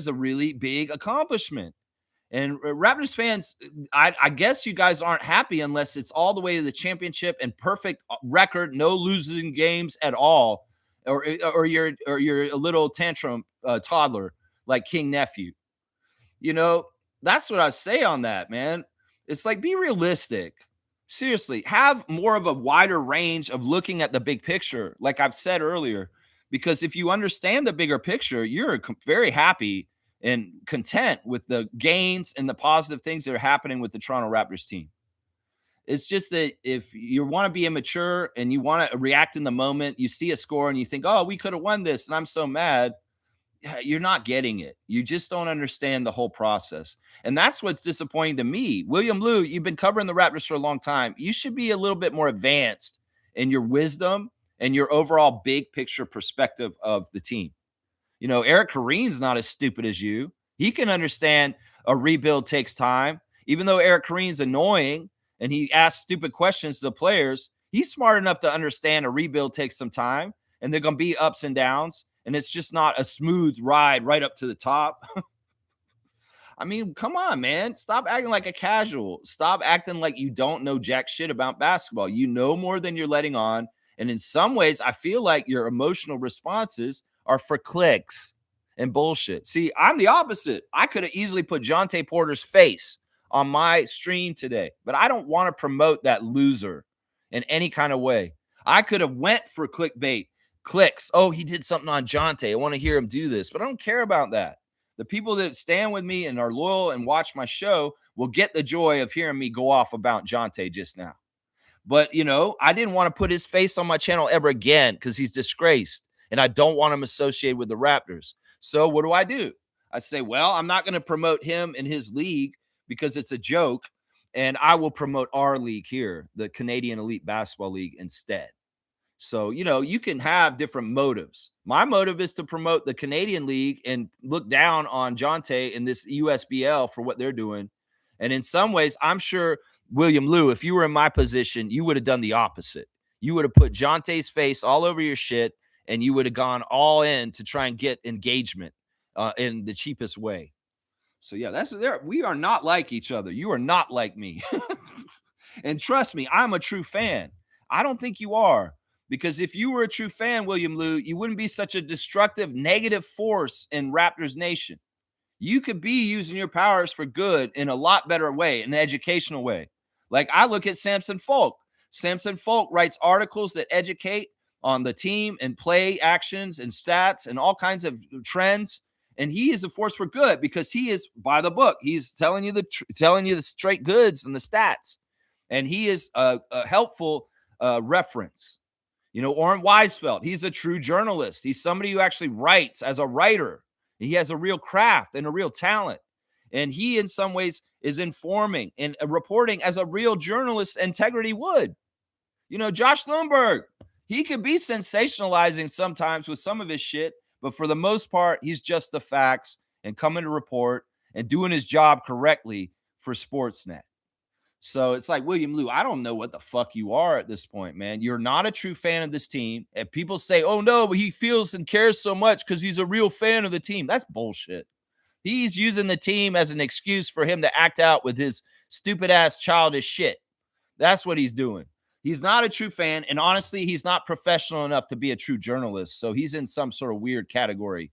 a really big accomplishment. And Raptors fans, I guess you guys aren't happy unless it's all the way to the championship and perfect record, no losing games at all, or you're a little tantrum toddler like King Nephew. That's what I say on that, man. It's like, be realistic. Seriously, have more of a wider range of looking at the big picture, like I've said earlier, because if you understand the bigger picture, you're very happy and content with the gains and the positive things that are happening with the Toronto Raptors team. It's just that if you want to be immature and you want to react in the moment, you see a score and you think, oh, we could have won this and I'm so mad. You're not getting it. You just don't understand the whole process. And that's what's disappointing to me. William Liu, you've been covering the Raptors for a long time. You should be a little bit more advanced in your wisdom and your overall big picture perspective of the team. Eric Kareem's not as stupid as you. He can understand a rebuild takes time. Even though Eric Kareem's annoying and he asks stupid questions to the players, he's smart enough to understand a rebuild takes some time and they're going to be ups and downs. And it's just not a smooth ride right up to the top. I mean, come on, man. Stop acting like a casual. Stop acting like you don't know jack shit about basketball. You know more than you're letting on. And in some ways, I feel like your emotional responses are for clicks and bullshit. See, I'm the opposite. I could have easily put Jonte Porter's face on my stream today, but I don't want to promote that loser in any kind of way. I could have went for clickbait. Clicks. Oh, he did something on Jonte. I want to hear him do this, but I don't care about that. The people that stand with me and are loyal and watch my show will get the joy of hearing me go off about Jonte just now. But, I didn't want to put his face on my channel ever again because he's disgraced and I don't want him associated with the Raptors. So what do? I say, well, I'm not going to promote him and his league because it's a joke, and I will promote our league here, the Canadian Elite Basketball League, instead. So, you can have different motives. My motive is to promote the Canadian League and look down on Jonte and this USBL for what they're doing. And in some ways, I'm sure, William Liu, if you were in my position, you would have done the opposite. You would have put Jonte's face all over your shit, and you would have gone all in to try and get engagement in the cheapest way. So, yeah, that's there. We are not like each other. You are not like me. And trust me, I'm a true fan. I don't think you are. Because if you were a true fan, William Liu, you wouldn't be such a destructive, negative force in Raptors Nation. You could be using your powers for good in a lot better way, an educational way. Like I look at Samson Folk. Samson Folk writes articles that educate on the team and play actions and stats and all kinds of trends. And he is a force for good because he is by the book. He's telling you the straight goods and the stats. And he is a helpful reference. Orrin Weisfeld, he's a true journalist. He's somebody who actually writes as a writer. He has a real craft and a real talent. And he, in some ways, is informing and reporting as a real journalist integrity would. Josh Lundberg, he could be sensationalizing sometimes with some of his shit, but for the most part, he's just the facts and coming to report and doing his job correctly for Sportsnet. So it's like, William Lou, I don't know what the fuck you are at this point, man. You're not a true fan of this team. And people say, oh no, but he feels and cares so much because he's a real fan of the team. That's bullshit. He's using the team as an excuse for him to act out with his stupid ass childish shit. That's what he's doing. He's not a true fan. And honestly, he's not professional enough to be a true journalist. So he's in some sort of weird category.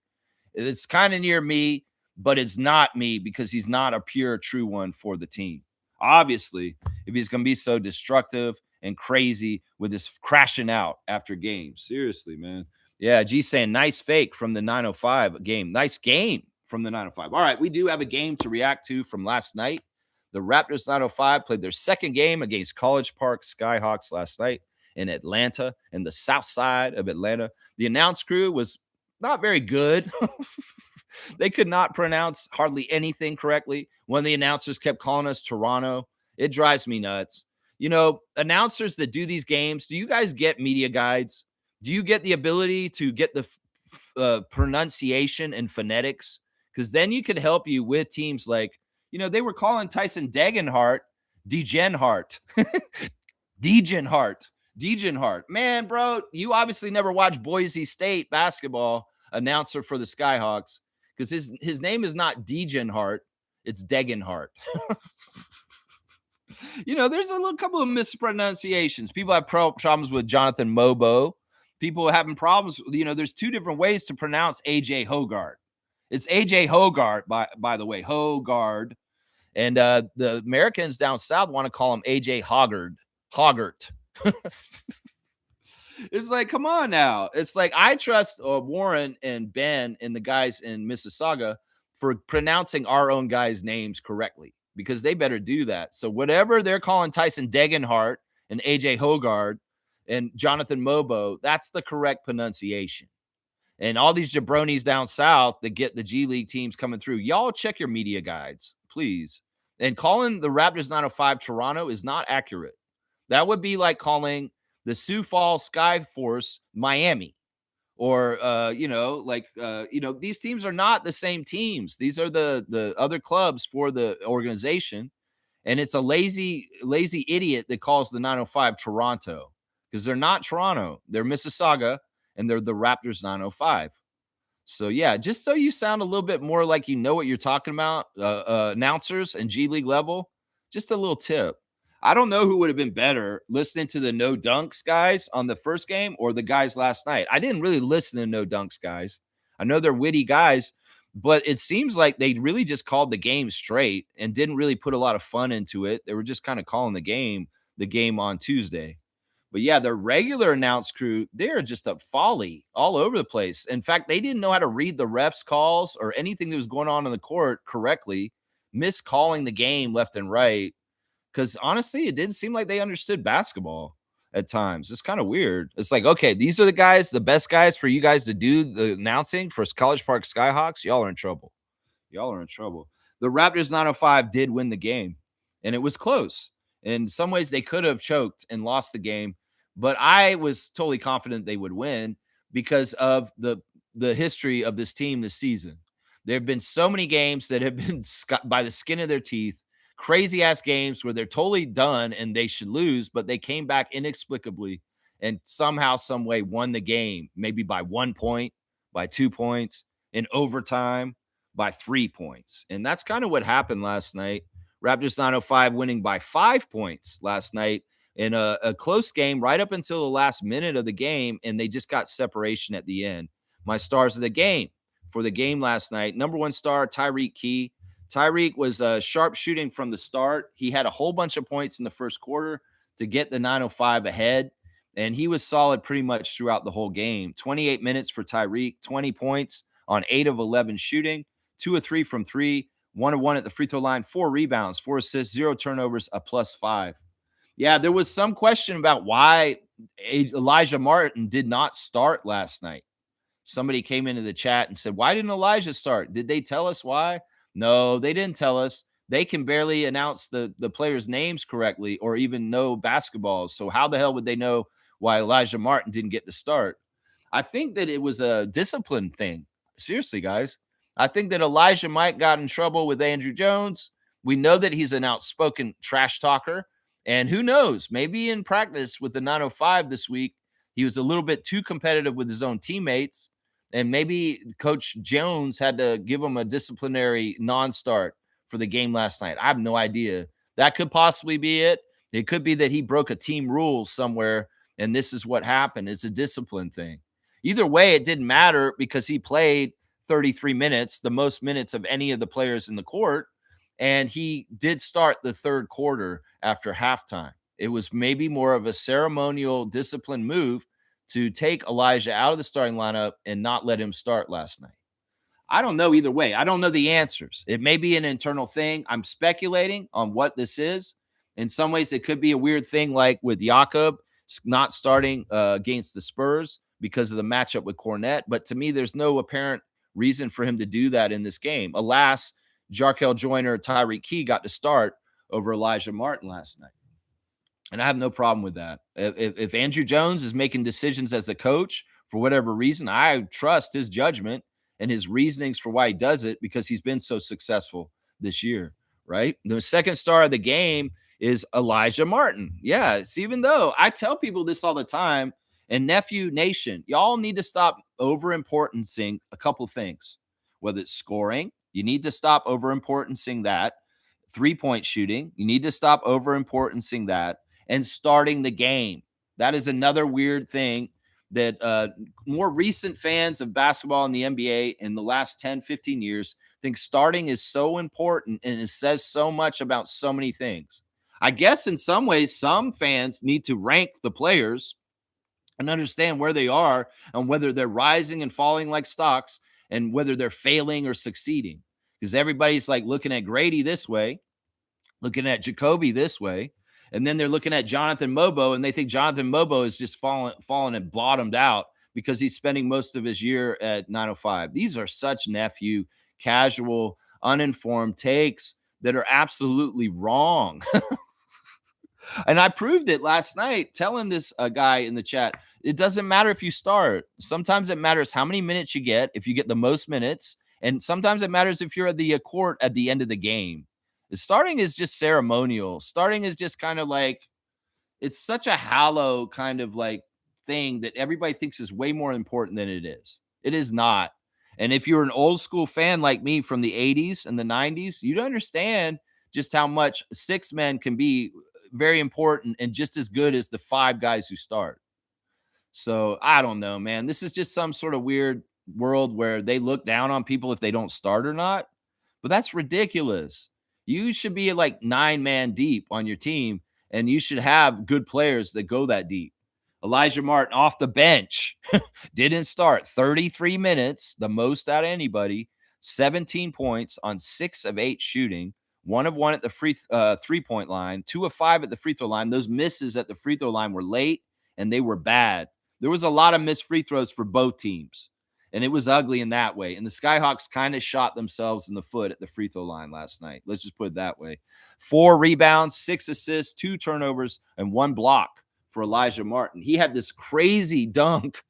It's kind of near me, but it's not me because he's not a pure, true one for the team. Obviously, if he's going to be so destructive and crazy with his crashing out after games. Seriously, man. Yeah, G saying nice fake from the 905 game. Nice game from the 905. All right, we do have a game to react to from last night. The Raptors 905 played their second game against College Park Skyhawks last night in Atlanta, in the south side of Atlanta. The announce crew was not very good. They could not pronounce hardly anything correctly. One of the announcers kept calling us Toronto. It drives me nuts. You know, announcers that do these games, do you guys get media guides? Do you get the ability to get the pronunciation and phonetics? Because then you could help you with teams like, you know, they were calling Tyson Degenhart Degenhart. Degenhart. Degenhart. Man, bro, you obviously never watched Boise State basketball announcer for the Skyhawks because his name is not Degenhart, it's Degenhart. You know, there's a little couple of mispronunciations. People have problems with Jonathan Mobo. People are having problems. You know, there's two different ways to pronounce AJ Hogard. It's AJ Hogard, by the way, Hogard. And the Americans down south want to call him AJ Hoggart. It's like, come on now. It's like I trust Warren and Ben and the guys in Mississauga for pronouncing our own guys' names correctly because they better do that. So whatever they're calling Tyson Degenhart and AJ Hogard and Jonathan Mobo, that's the correct pronunciation. And all these jabronis down south that get the G League teams coming through, y'all check your media guides, please. And calling the Raptors 905 Toronto is not accurate. That would be like calling the Sioux Falls Sky Force Miami, or these teams are not the same teams. These are the other clubs for the organization, and it's a lazy idiot that calls the 905 Toronto because they're not Toronto. They're Mississauga, and they're the Raptors 905. So yeah, just so you sound a little bit more like you know what you're talking about, announcers and G League level, just a little tip. I don't know who would have been better listening to the No Dunks guys on the first game or the guys last night. I didn't really listen to No Dunks guys. I know they're witty guys, but it seems like they really just called the game straight and didn't really put a lot of fun into it. They were just kind of calling the game on Tuesday. But yeah, the regular announce crew, they're just a folly all over the place. In fact, they didn't know how to read the refs' calls or anything that was going on in the court correctly, miscalling the game left and right. Because honestly, it didn't seem like they understood basketball at times. It's kind of weird. It's like, okay, these are the guys, the best guys for you guys to do the announcing for College Park Skyhawks. Y'all are in trouble. Y'all are in trouble. The Raptors 905 did win the game, and it was close. In some ways, they could have choked and lost the game, but I was totally confident they would win because of the history of this team this season. There have been so many games that have been by the skin of their teeth, crazy ass games where they're totally done and they should lose, but they came back inexplicably and somehow, some way won the game, maybe by 1 point, by 2 points, in overtime, by 3 points. And that's kind of what happened last night. Raptors 905 winning by 5 points last night in a close game right up until the last minute of the game, and they just got separation at the end. My stars of the game for the game last night, number one star, Tyreek Key. Tyreek was sharp shooting from the start. He had a whole bunch of points in the first quarter to get the 905 ahead, and he was solid pretty much throughout the whole game. 28 minutes for Tyreek, 20 points on 8 of 11 shooting, 2 of 3 from 3, 1 of 1 at the free throw line, 4 rebounds, 4 assists, 0 turnovers, a +5. Yeah, there was some question about why Elijah Martin did not start last night. Somebody came into the chat and said, why didn't Elijah start? Did they tell us why? No, they didn't tell us. They can barely announce the players' names correctly or even know basketball. So how the hell would they know why Elijah Martin didn't get to start? I think that it was a discipline thing. Seriously, guys. I think that Elijah Mike got in trouble with Andrew Jones. We know that he's an outspoken trash talker. And who knows, maybe in practice with the 905 this week, he was a little bit too competitive with his own teammates. And maybe Coach Jones had to give him a disciplinary non start for the game last night. I have no idea. That could possibly be it. It could be that he broke a team rule somewhere and this is what happened. It's a discipline thing. Either way, it didn't matter because he played 33 minutes, the most minutes of any of the players in the court. And he did start the third quarter after halftime. It was maybe more of a ceremonial discipline move to take Elijah out of the starting lineup and not let him start last night. I don't know either way. I don't know the answers. It may be an internal thing. I'm speculating on what this is. In some ways, it could be a weird thing like with Jakob not starting against the Spurs because of the matchup with Cornette. But to me, there's no apparent reason for him to do that in this game. Alas, Jarkel Joyner, Tyreek Key got to start over Elijah Martin last night. And I have no problem with that. If Andrew Jones is making decisions as the coach for whatever reason, I trust his judgment and his reasonings for why he does it because he's been so successful this year, right? The second star of the game is Elijah Martin. Yeah, it's even though I tell people this all the time, and Nephew Nation, y'all need to stop over-importancing a couple things, whether it's scoring, you need to stop over-importancing that, three-point shooting, you need to stop over-importancing that, and starting the game. That is another weird thing that more recent fans of basketball in the NBA in the last 10, 15 years think starting is so important and it says so much about so many things. I guess in some ways, some fans need to rank the players and understand where they are and whether they're rising and falling like stocks and whether they're failing or succeeding. Because everybody's like looking at Grady this way, looking at Jacoby this way, and then they're looking at Jonathan Mobo and they think Jonathan Mobo is just fallen and bottomed out because he's spending most of his year at 905. These are such nephew, casual, uninformed takes that are absolutely wrong. And I proved it last night telling this guy in the chat, it doesn't matter if you start. Sometimes it matters how many minutes you get, if you get the most minutes. And sometimes it matters if you're at the court at the end of the game. Starting is just ceremonial. Starting is just kind of like, it's such a hollow kind of like thing that everybody thinks is way more important than it is. It is not. And if you're an old school fan like me from the 80s and the 90s, you'd understand just how much six men can be very important and just as good as the five guys who start. So I don't know, man. This is just some sort of weird world where they look down on people if they don't start or not. But that's ridiculous. You should be like 9-man deep on your team, and you should have good players that go that deep. Elijah Martin off the bench didn't start 33 minutes, the most out of anybody, 17 points on 6 of 8 shooting, 1 of 1 at the three-point line, 2 of 5 at the free throw line. Those misses at the free throw line were late and they were bad. There was a lot of missed free throws for both teams, and it was ugly in that way. And the Skyhawks kind of shot themselves in the foot at the free throw line last night. Let's just put it that way. 4 rebounds, 6 assists, 2 turnovers, and 1 block for Elijah Martin. He had this crazy dunk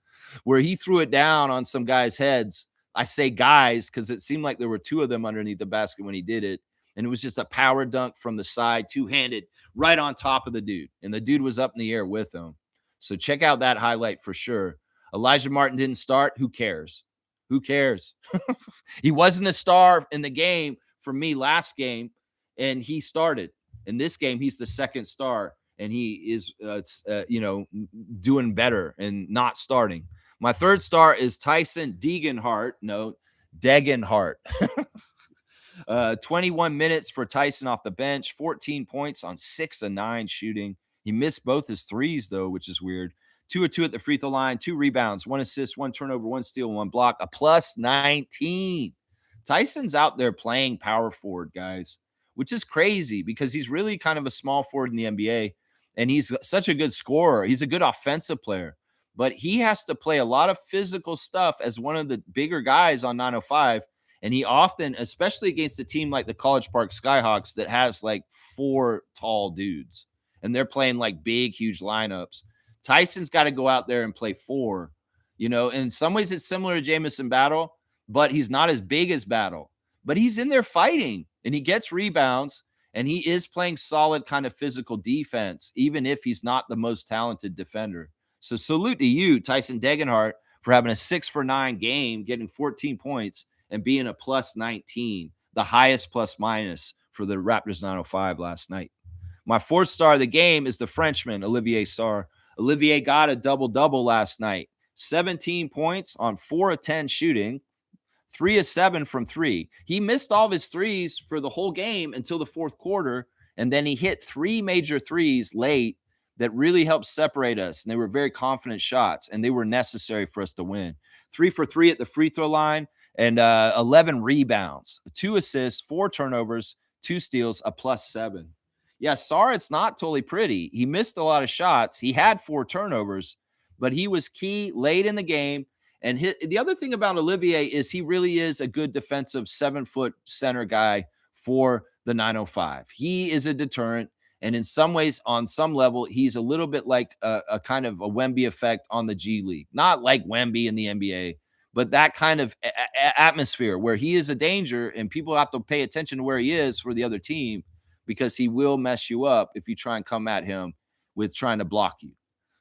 where he threw it down on some guys' heads. I say guys because it seemed like there were 2 of them underneath the basket when he did it. And it was just a power dunk from the side, two-handed, right on top of the dude. And the dude was up in the air with him. So check out that highlight for sure. Elijah Martin didn't start. Who cares? Who cares? He wasn't a star in the game for me last game, and he started. In this game, he's the second star, and he is, doing better and not starting. My third star is Tyson Degenhart. No, Degenhart. 21 minutes for Tyson off the bench, 14 points on 6 of 9 shooting. He missed both his threes, though, which is weird. 2 of 2 at the free throw line, 2 rebounds, 1 assist, 1 turnover, 1 steal, 1 block, a plus 19. Tyson's out there playing power forward, guys, which is crazy because he's really kind of a small forward in the NBA, and he's such a good scorer. He's a good offensive player, but he has to play a lot of physical stuff as one of the bigger guys on 905. And he often, especially against a team like the College Park Skyhawks that has like 4 tall dudes, and they're playing like big, huge lineups. Tyson's got to go out there and play 4. In some ways it's similar to Jamison Battle, but he's not as big as Battle. But he's in there fighting. and he gets rebounds, and he is playing solid kind of physical defense, even if he's not the most talented defender. So salute to you, Tyson Degenhart, for having a 6-for-9 game, getting 14 points, and being a plus 19, the highest plus minus for the Raptors 905 last night. My fourth star of the game is the Frenchman, Olivier Sarr. Olivier got a double-double last night. 17 points on 4 of 10 shooting, 3 of 7 from 3. He missed all of his threes for the whole game until the fourth quarter, and then he hit 3 major threes late that really helped separate us. And they were very confident shots, and they were necessary for us to win. 3 for 3 at the free throw line, and 11 rebounds, 2 assists, 4 turnovers, 2 steals, a plus 7. Yeah, Sarr, it's not totally pretty. He missed a lot of shots. He had 4 turnovers, but he was key late in the game. And the other thing about Olivier is he really is a good defensive 7-foot center guy for the 905. He is a deterrent. And in some ways, on some level, he's a little bit like a kind of a Wemby effect on the G League. Not like Wemby in the NBA, but that kind of atmosphere where he is a danger and people have to pay attention to where he is for the other team, because he will mess you up if you try and come at him with trying to block you.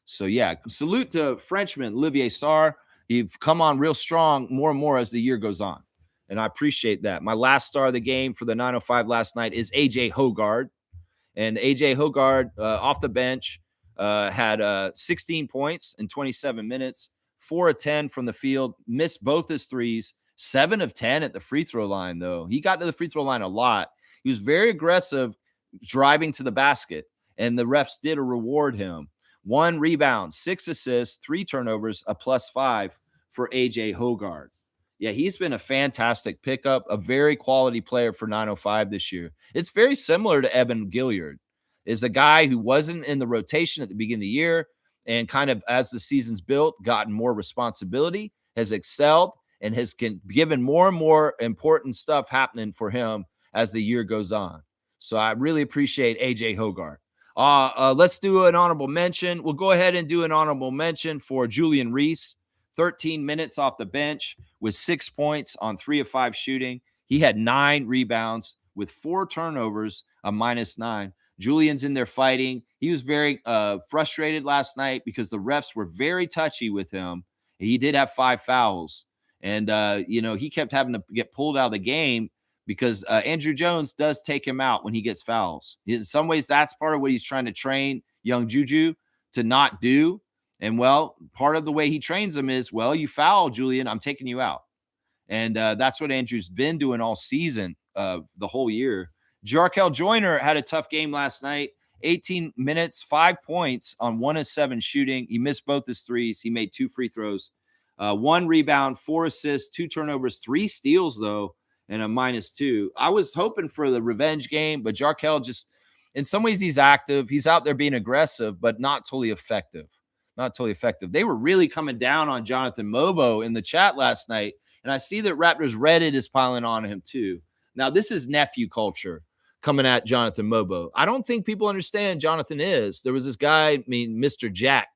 So, yeah, salute to Frenchman Olivier Sarr. You've come on real strong more and more as the year goes on, and I appreciate that. My last star of the game for the 905 last night is A.J. Hoggard. And A.J. Hoggard, off the bench, had 16 points in 27 minutes, 4 of 10 from the field, missed both his threes, 7 of 10 at the free throw line, though. He got to the free throw line a lot. He was very aggressive driving to the basket, and the refs did reward him. 1 rebound, 6 assists, 3 turnovers, a plus 5 for A.J. Hoggard. Yeah, he's been a fantastic pickup, a very quality player for 905 this year. It's very similar to Evan Gilliard, is a guy who wasn't in the rotation at the beginning of the year, and kind of as the season's built, gotten more responsibility, has excelled, and has given more and more important stuff happening for him as the year goes on. So I really appreciate A.J. Hoggard. Let's do an honorable mention. We'll go ahead and do an honorable mention for Julian Reese. 13 minutes off the bench with 6 points on 3 of 5 shooting. He had 9 rebounds with 4 turnovers, a -9. Julian's in there fighting. He was very frustrated last night because the refs were very touchy with him. He did have 5 fouls. And, he kept having to get pulled out of the game because Andrew Jones does take him out when he gets fouls. In some ways, that's part of what he's trying to train young Juju to not do. And, well, part of the way he trains them is, well, you foul, Julian, I'm taking you out. And that's what Andrew's been doing all season, the whole year. Jarkel Joyner had a tough game last night. 18 minutes, 5 points on 1 of 7 shooting. He missed both his threes. He made 2 free throws, 1 rebound, 4 assists, 2 turnovers, 3 steals, though, and a -2. I was hoping for the revenge game, but Jarkel just, in some ways, he's active. He's out there being aggressive, but not totally effective. Not totally effective. They were really coming down on Jonathan Mobo in the chat last night, and I see that Raptors Reddit is piling on him too. Now, this is nephew culture coming at Jonathan Mobo. I don't think people understand Jonathan is. There was this guy, Mr. Jack,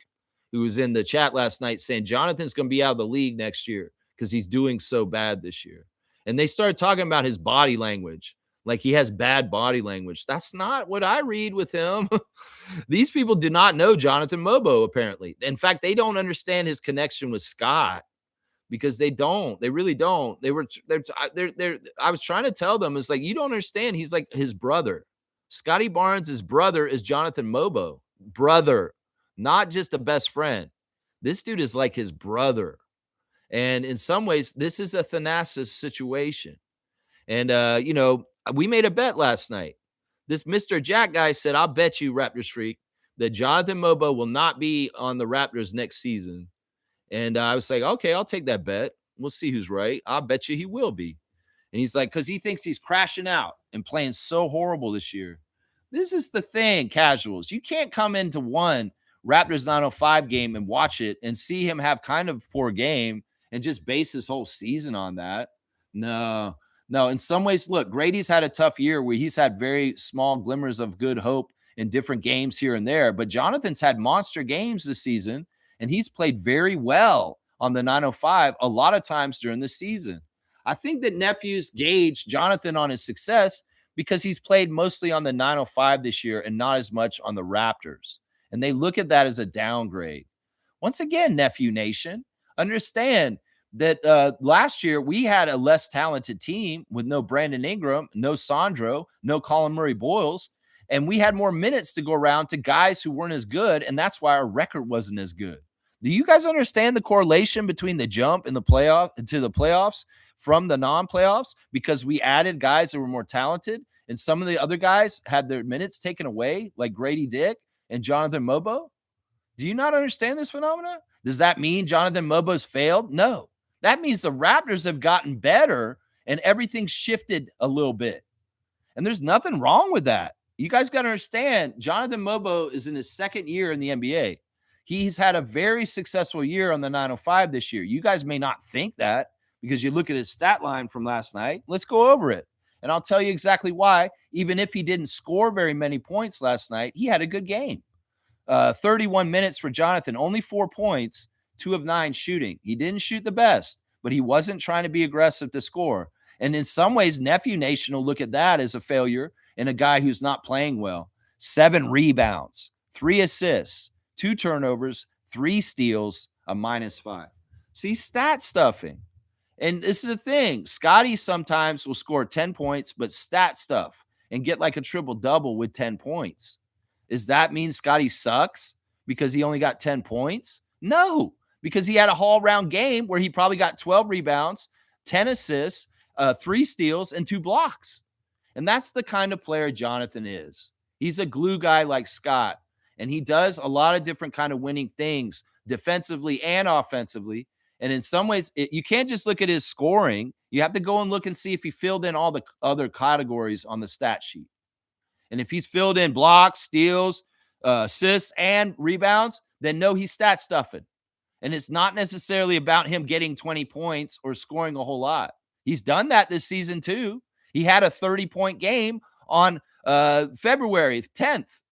who was in the chat last night saying Jonathan's going to be out of the league next year because he's doing so bad this year. And they started talking about his body language, like he has bad body language. That's not what I read with him. These people do not know Jonathan Mobo, apparently. In fact, they don't understand his connection with Scott, because they don't. They really don't. I was trying to tell them, it's like, you don't understand. He's like his brother. Scotty Barnes' brother is Jonathan Mobo. Brother, not just a best friend. This dude is like his brother. And in some ways, this is a Thanasis situation. And, we made a bet last night. This Mr. Jack guy said, I'll bet you, Raptors Freak, that Jonathan Mobo will not be on the Raptors next season. And I was like, okay, I'll take that bet. We'll see who's right. I'll bet you he will be. And he's like, because he thinks he's crashing out and playing so horrible this year. This is the thing, casuals. You can't come into one Raptors 905 game and watch it and see him have kind of poor game and just base his whole season on that. No. In some ways, look, Grady's had a tough year where he's had very small glimmers of good hope in different games here and there. But Jonathan's had monster games this season, and he's played very well on the 905 a lot of times during the season. I think that nephews gauge Jonathan on his success because he's played mostly on the 905 this year and not as much on the Raptors. And they look at that as a downgrade. Once again, Nephew Nation, understand that last year we had a less talented team with no Brandon Ingram, no Sandro, no Colin Murray-Boyles, and we had more minutes to go around to guys who weren't as good, and that's why our record wasn't as good. Do you guys understand the correlation between the jump in the playoff to the playoffs from the non-playoffs? Because we added guys that were more talented, and some of the other guys had their minutes taken away, like Grady Dick and Jonathan Mobo. Do you not understand this phenomena? Does that mean Jonathan Mobo's failed? No. That means the Raptors have gotten better and everything's shifted a little bit. And there's nothing wrong with that. You guys got to understand, Jonathan Mobo is in his second year in the NBA. He's had a very successful year on the 905 this year. You guys may not think that because you look at his stat line from last night. Let's go over it. And I'll tell you exactly why. Even if he didn't score very many points last night, he had a good game. 31 minutes for Jonathan, only 4 points, 2 of 9 shooting. He didn't shoot the best, but he wasn't trying to be aggressive to score. And in some ways, Nephew Nation will look at that as a failure in a guy who's not playing well. 7 rebounds, 3 assists, 2 turnovers, 3 steals, a -5. See, stat stuffing. And this is the thing. Scotty sometimes will score 10 points, but stat stuff and get like a triple-double with 10 points. Does that mean Scotty sucks because he only got 10 points? No, because he had a all-round game where he probably got 12 rebounds, 10 assists, 3 steals, and 2 blocks. And that's the kind of player Jonathan is. He's a glue guy like Scott, and he does a lot of different kind of winning things defensively and offensively. And in some ways, you can't just look at his scoring. You have to go and look and see if he filled in all the other categories on the stat sheet. And if he's filled in blocks, steals, assists, and rebounds, then no, he's stat stuffing. And it's not necessarily about him getting 20 points or scoring a whole lot. He's done that this season too. He had a 30-point game on February 10th,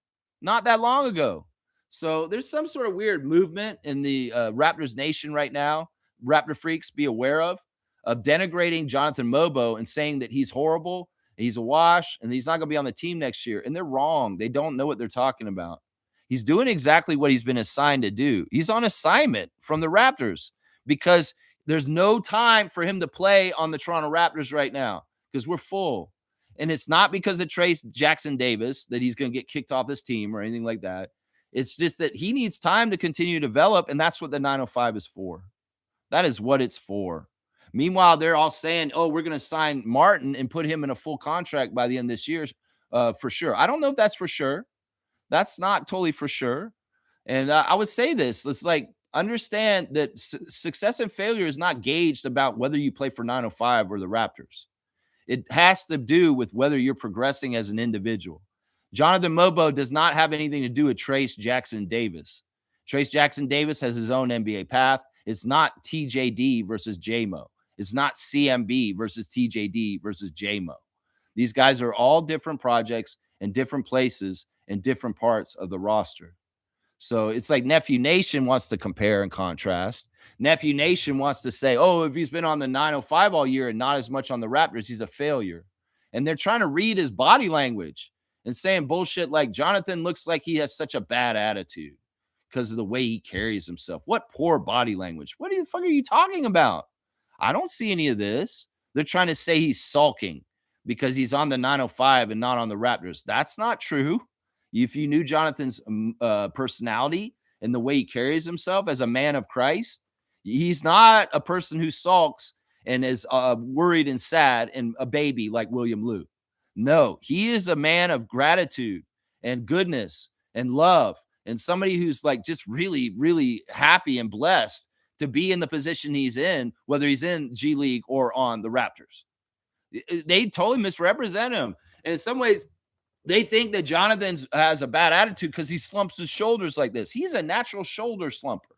not that long ago. So there's some sort of weird movement in the Raptors nation right now. Raptor freaks, be aware of denigrating Jonathan Mobo and saying that he's horrible, he's a wash, and he's not going to be on the team next year. And they're wrong. They don't know what they're talking about. He's doing exactly what he's been assigned to do. He's on assignment from the Raptors because there's no time for him to play on the Toronto Raptors right now because we're full. And it's not because of Trace Jackson Davis that he's going to get kicked off this team or anything like that. It's just that he needs time to continue to develop, and that's what the 905 is for. That is what it's for. Meanwhile, they're all saying, oh, we're going to sign Martin and put him in a full contract by the end of this year for sure. I don't know if that's for sure. That's not totally for sure. And I would say this. Let's understand that success and failure is not gauged about whether you play for 905 or the Raptors. It has to do with whether you're progressing as an individual. Jonathan Mobo does not have anything to do with Trace Jackson Davis. Trace Jackson Davis has his own NBA path. It's not TJD versus JMO. It's not CMB versus TJD versus JMO. These guys are all different projects in different places in different parts of the roster. So it's like Nephew Nation wants to compare and contrast. Nephew Nation wants to say, oh, if he's been on the 905 all year and not as much on the Raptors, he's a failure. And they're trying to read his body language and saying bullshit like Jonathan looks like he has such a bad attitude because of the way he carries himself. What poor body language. What the fuck are you talking about? I don't see any of this. They're trying to say he's sulking because he's on the 905 and not on the Raptors. That's not true. If you knew Jonathan's personality and the way he carries himself as a man of Christ, he's not a person who sulks and is worried and sad and a baby like William Lou. No, he is a man of gratitude and goodness and love and somebody who's like just really, really happy and blessed to be in the position he's in, whether he's in G League or on the Raptors. They totally misrepresent him. And in some ways, they think that Jonathan has a bad attitude because he slumps his shoulders like this. He's a natural shoulder slumper.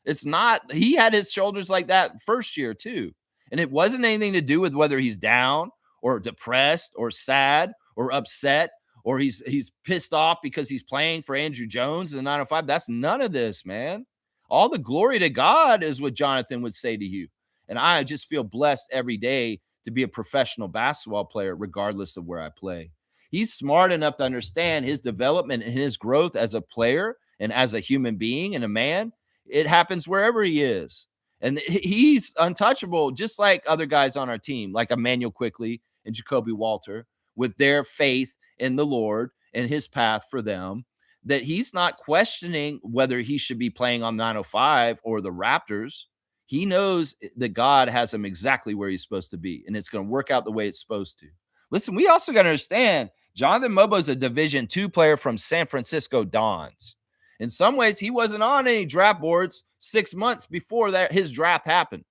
It's not, he had his shoulders like that first year too. And it wasn't anything to do with whether he's down or depressed or sad or upset or he's pissed off because he's playing for Andrew Jones in the 905. That's none of this, man. All the glory to God is what Jonathan would say to you. And I just feel blessed every day to be a professional basketball player, regardless of where I play. He's smart enough to understand his development and his growth as a player and as a human being and a man. It happens wherever he is. And he's untouchable, just like other guys on our team, like Emmanuel Quickly and Jacoby Walter, with their faith in the Lord and his path for them, that he's not questioning whether he should be playing on 905 or the Raptors. He knows that God has him exactly where he's supposed to be, and it's going to work out the way it's supposed to. Listen, we also got to understand Jonathan Mobo is a Division II player from San Francisco Dons. In some ways, he wasn't on any draft boards 6 months before that his draft happened.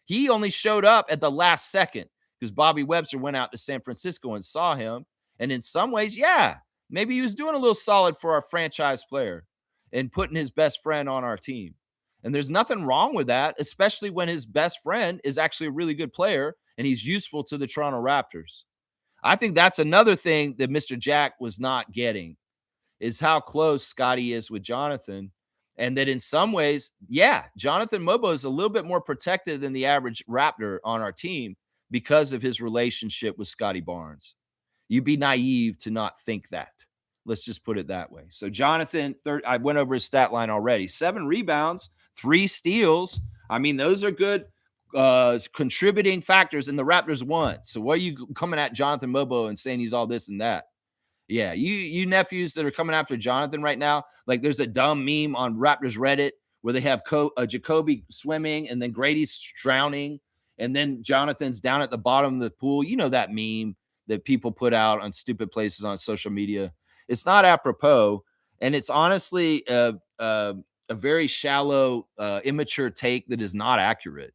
He only showed up at the last second because Bobby Webster went out to San Francisco and saw him. And in some ways, yeah, maybe he was doing a little solid for our franchise player and putting his best friend on our team. And there's nothing wrong with that, especially when his best friend is actually a really good player and he's useful to the Toronto Raptors. I think that's another thing that Mr. Jack was not getting, is how close Scotty is with Jonathan. And that in some ways, yeah, Jonathan Mobo is a little bit more protected than the average Raptor on our team because of his relationship with Scotty Barnes. You'd be naive to not think that. Let's just put it that way. So Jonathan, I went over his stat line already. 7 rebounds, 3 steals. I mean, those are good contributing factors, and the Raptors won. So what are you coming at Jonathan Mobo and saying he's all this and that? Yeah, you nephews that are coming after Jonathan right now, like there's a dumb meme on Raptors Reddit where they have Jacoby swimming and then Grady's drowning and then Jonathan's down at the bottom of the pool. You know that meme that people put out on stupid places on social media. It's not apropos, and it's honestly a very shallow, immature take that is not accurate.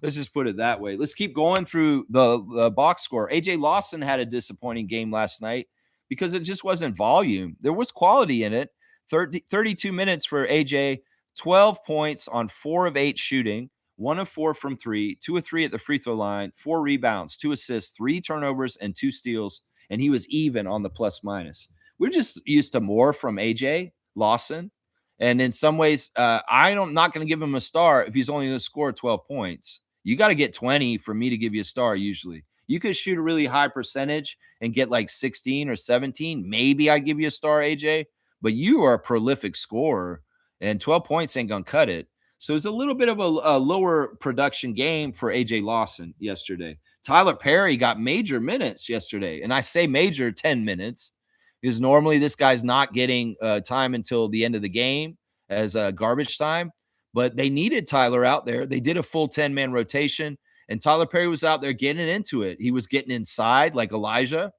Let's just put it that way. Let's keep going through the box score. AJ Lawson had a disappointing game last night because it just wasn't volume. There was quality in it. 32 minutes for AJ, 12 points on 4 of 8 shooting, 1 of 4 from 3, 2 of 3 at the free throw line, 4 rebounds, 2 assists, 3 turnovers, and 2 steals, and he was even on the plus minus. We're just used to more from AJ Lawson. And in some ways, I'm not going to give him a star if he's only going to score 12 points. You got to get 20 for me to give you a star usually. You could shoot a really high percentage and get like 16 or 17. Maybe I give you a star, AJ, but you are a prolific scorer, and 12 points ain't going to cut it. So it's a little bit of a lower production game for AJ Lawson yesterday. Tyler Perry got major minutes yesterday, and I say major 10 minutes. Because normally this guy's not getting time until the end of the game as garbage time. But they needed Tyler out there. They did a full 10-man rotation, and Tyler Perry was out there getting into it. He was getting inside like Elijah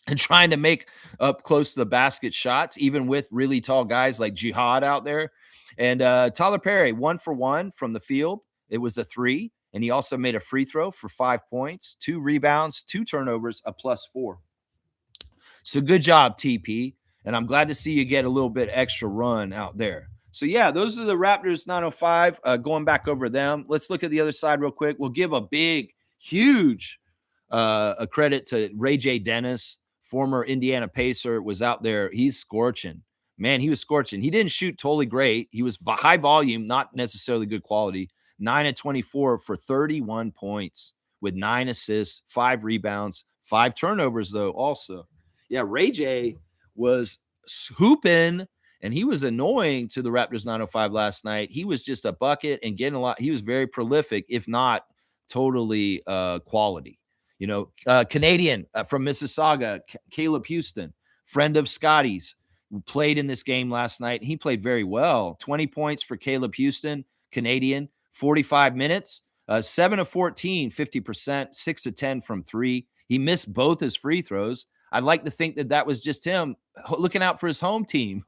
and trying to make up close to the basket shots, even with really tall guys like Jihad out there. And Tyler Perry, 1 for 1 from the field. It was a 3, and he also made a free throw for 5 points, 2 rebounds, 2 turnovers, a +4. So good job, TP. And I'm glad to see you get a little bit extra run out there. So, yeah, those are the Raptors 905. Going back over them. Let's look at the other side real quick. We'll give a big, huge a credit to Ray J. Dennis, former Indiana Pacer, was out there. He's scorching. Man, he was scorching. He didn't shoot totally great. He was high volume, not necessarily good quality. 9 of 24 for 31 points with 9 assists, 5 rebounds, 5 turnovers, though, also. Yeah, Ray J was hooping, and he was annoying to the Raptors 905 last night. He was just a bucket and getting a lot. He was very prolific, if not totally quality. You know, Canadian from Mississauga, Caleb Houston, friend of Scotty's, played in this game last night. He played very well. 20 points for Caleb Houston, Canadian, 45 minutes, 7 of 14, 50%, 6 of 10 from 3. He missed both his free throws. I'd like to think that that was just him looking out for his home team.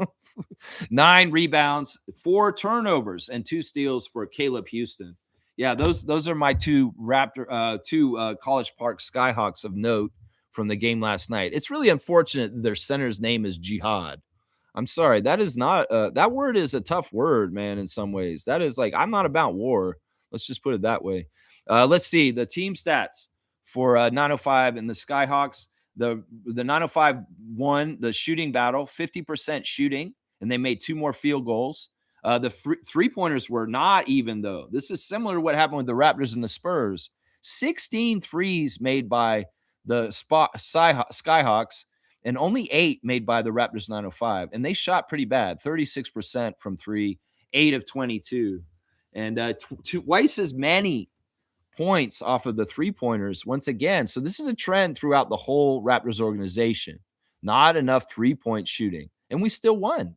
9 rebounds, 4 turnovers, and 2 steals for Caleb Houston. Yeah, those are my two College Park Skyhawks of note from the game last night. It's really unfortunate that their center's name is Jihad. I'm sorry, that is not that word is a tough word, man. In some ways, that is like, I'm not about war. Let's just put it that way. Let's see the team stats for 905 and the Skyhawks. The 905 won the shooting battle, 50% shooting, and they made 2 more field goals. The 3-pointers were not even, though. This is similar to what happened with the Raptors and the Spurs. 16 threes made by the Skyhawks and only 8 made by the Raptors 905. And they shot pretty bad, 36% from three, 8 of 22. And twice as many points off of the three-pointers once again. So this is a trend throughout the whole Raptors organization. Not enough three-point shooting. And we still won.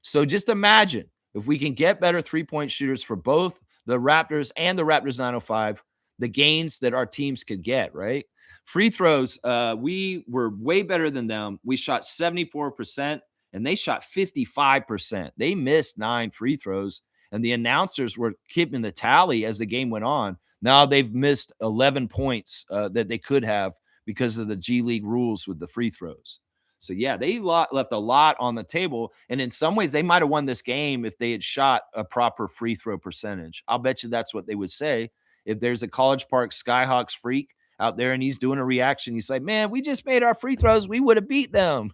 So just imagine if we can get better three-point shooters for both the Raptors and the Raptors 905, the gains that our teams could get, right? Free throws, we were way better than them. We shot 74% and they shot 55%. They missed 9 free throws, and the announcers were keeping the tally as the game went on. Now they've missed 11 points that they could have because of the G League rules with the free throws. So, yeah, they left a lot on the table. And in some ways, they might have won this game if they had shot a proper free throw percentage. I'll bet you that's what they would say. If there's a College Park Skyhawks freak out there and he's doing a reaction, he's like, man, we just made our free throws. We would have beat them.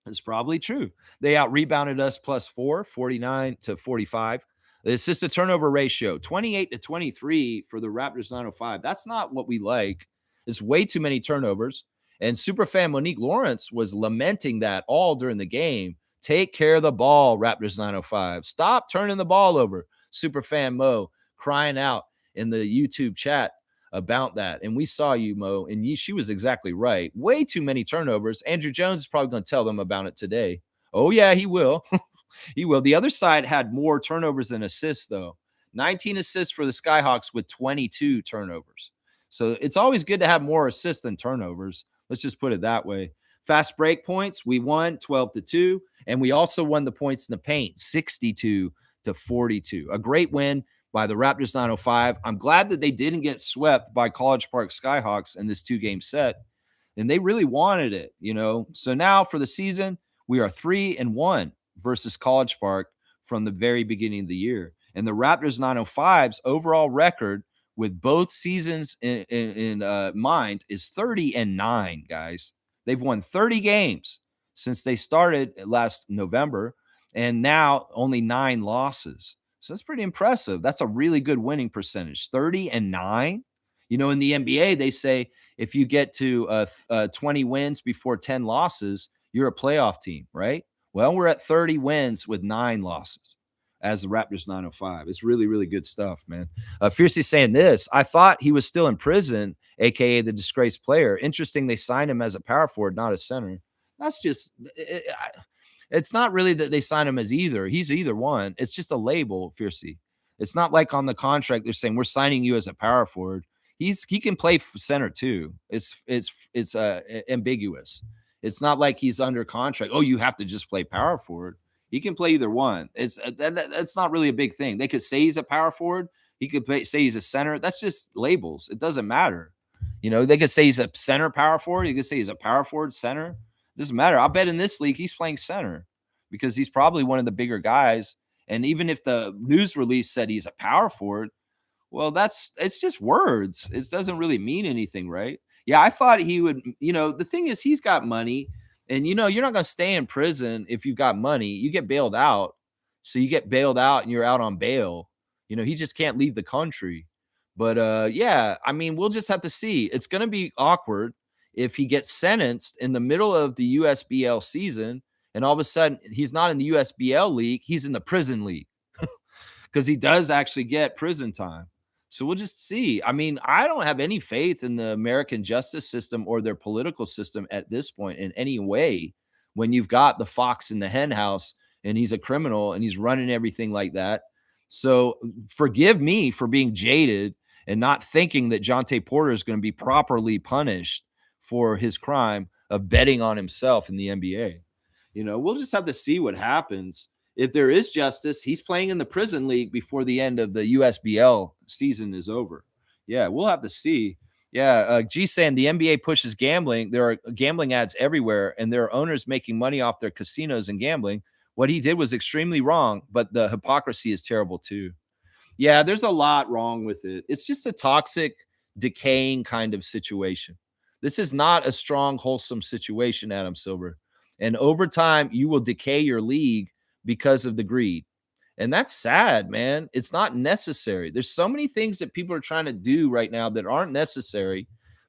It's probably true. They out rebounded us +4, 49-45. The assist to turnover ratio, 28-23 for the Raptors 905. That's not what we like. It's way too many turnovers. And superfan Monique Lawrence was lamenting that all during the game. Take care of the ball, Raptors 905. Stop turning the ball over. Superfan Mo crying out in the YouTube chat about that. And we saw you, Mo, and she was exactly right. Way too many turnovers. Andrew Jones is probably going to tell them about it today. Oh, yeah, he will. He will. The other side had more turnovers than assists, though. 19 assists for the Skyhawks with 22 turnovers. So it's always good to have more assists than turnovers. Let's just put it that way. Fast break points, we won 12-2, and we also won the points in the paint, 62-42. A great win by the Raptors 905. I'm glad that they didn't get swept by College Park Skyhawks in this 2-game set, and they really wanted it, you know. So now for the season, we are 3-1 versus College Park from the very beginning of the year. And the Raptors 905's overall record with both seasons in mind is 30-9, guys. They've won 30 games since they started last November, and now only 9 losses. So that's pretty impressive. That's a really good winning percentage, 30-9. You know, in the NBA, they say if you get to 20 wins before 10 losses, you're a playoff team, right? Well, we're at 30 wins with 9 losses as the Raptors 905. It's really, really good stuff, man. Fiercely saying this, I thought he was still in prison, a.k.a. the disgraced player. Interesting they signed him as a power forward, not a center. That's just it's not really that they signed him as either. He's either one. It's just a label, Fiercey. It's not like on the contract they're saying we're signing you as a power forward. He can play center too. It's ambiguous. It's not like he's under contract. Oh, you have to just play power forward. He can play either one. That's not really a big thing. They could say he's a power forward. He could say he's a center. That's just labels. It doesn't matter. You know, they could say he's a center power forward. You could say he's a power forward center. It doesn't matter. I'll bet in this league he's playing center because he's probably one of the bigger guys. And even if the news release said he's a power forward, well, it's just words. It doesn't really mean anything, right? Yeah, I thought he would, you know, the thing is he's got money, and you know, you're not going to stay in prison if you've got money. You get bailed out. So you get bailed out and you're out on bail. You know, he just can't leave the country. But yeah, I mean, we'll just have to see. It's going to be awkward if he gets sentenced in the middle of the USBL season and all of a sudden he's not in the USBL league, he's in the prison league because he does actually get prison time. So we'll just see. I mean, I don't have any faith in the American justice system or their political system at this point in any way when you've got the fox in the hen house and he's a criminal and he's running everything like that. So forgive me for being jaded and not thinking that Jonte Porter is going to be properly punished for his crime of betting on himself in the NBA. You know, we'll just have to see what happens. If there is justice, he's playing in the prison league before the end of the USBL season is over. Yeah, we'll have to see. Yeah, G saying the NBA pushes gambling. There are gambling ads everywhere, and there are owners making money off their casinos and gambling. What he did was extremely wrong, but the hypocrisy is terrible too. Yeah, there's a lot wrong with it. It's just a toxic, decaying kind of situation. This is not a strong, wholesome situation, Adam Silver. And over time, you will decay your league because of the greed. And that's sad, man. It's not necessary. There's so many things that people are trying to do right now that aren't necessary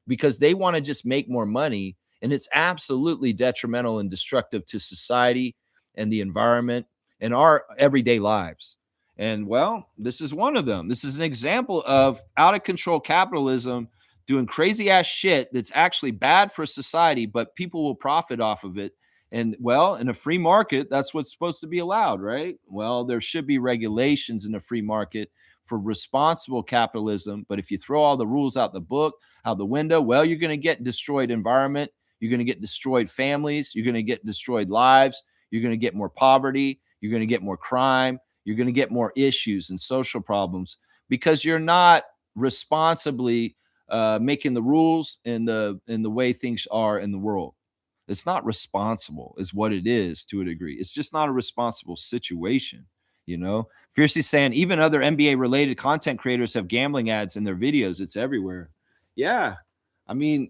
because they want to just make more money. And it's absolutely detrimental and destructive to society and the environment and our everyday lives. And well, this is one of them. This is an example of out of control capitalism doing crazy ass shit that's actually bad for society, but people will profit off of it. And well, in a free market, that's what's supposed to be allowed, right? Well, there should be regulations in a free market for responsible capitalism. But if you throw all the rules out the book, out the window, well, you're going to get destroyed environment. You're going to get destroyed families. You're going to get destroyed lives. You're going to get more poverty. You're going to get more crime. You're going to get more issues and social problems because you're not responsibly making the rules in the way things are in the world. It's not responsible, is what it is to a degree. It's just not a responsible situation, you know. Fiercely saying even other NBA related content creators have gambling ads in their videos. It's everywhere. Yeah, I mean,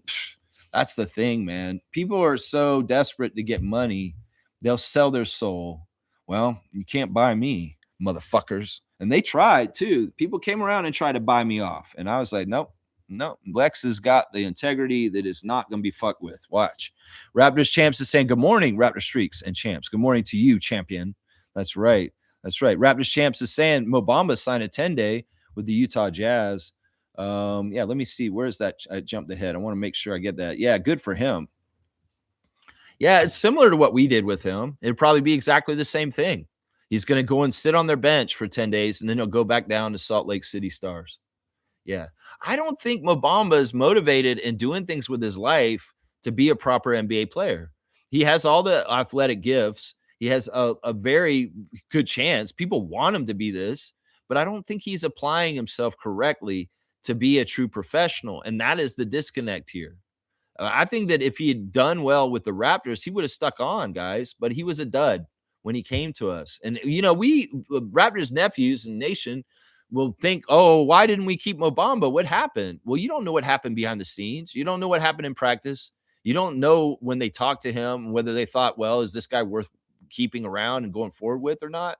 that's the thing, man. People are so desperate to get money, they'll sell their soul. Well, you can't buy me, motherfuckers. And they tried too. People came around and tried to buy me off, and I was like, nope. No, Lex has got the integrity that is not going to be fucked with. Watch. Raptors Champs is saying, good morning, Raptors Streaks and Champs. Good morning to you, champion. That's right. That's right. Raptors Champs is saying Mo Bamba signed a 10-day with the Utah Jazz. Yeah, let me see. Where's that? I jumped ahead. I want to make sure I get that. Yeah, good for him. Yeah, it's similar to what we did with him. It'd probably be exactly the same thing. He's going to go and sit on their bench for 10 days, and then he'll go back down to Salt Lake City Stars. Yeah. I don't think Mo Bamba is motivated in doing things with his life to be a proper NBA player. He has all the athletic gifts. He has a very good chance. People want him to be this, but I don't think he's applying himself correctly to be a true professional. And that is the disconnect here. I think that if he had done well with the Raptors, he would have stuck on, guys, but he was a dud when he came to us. And, you know, we Raptors nephews and nation will think, oh, why didn't we keep Mo Bamba? What happened? Well, you don't know what happened behind the scenes. You don't know what happened in practice. You don't know when they talked to him, whether they thought, well, is this guy worth keeping around and going forward with or not?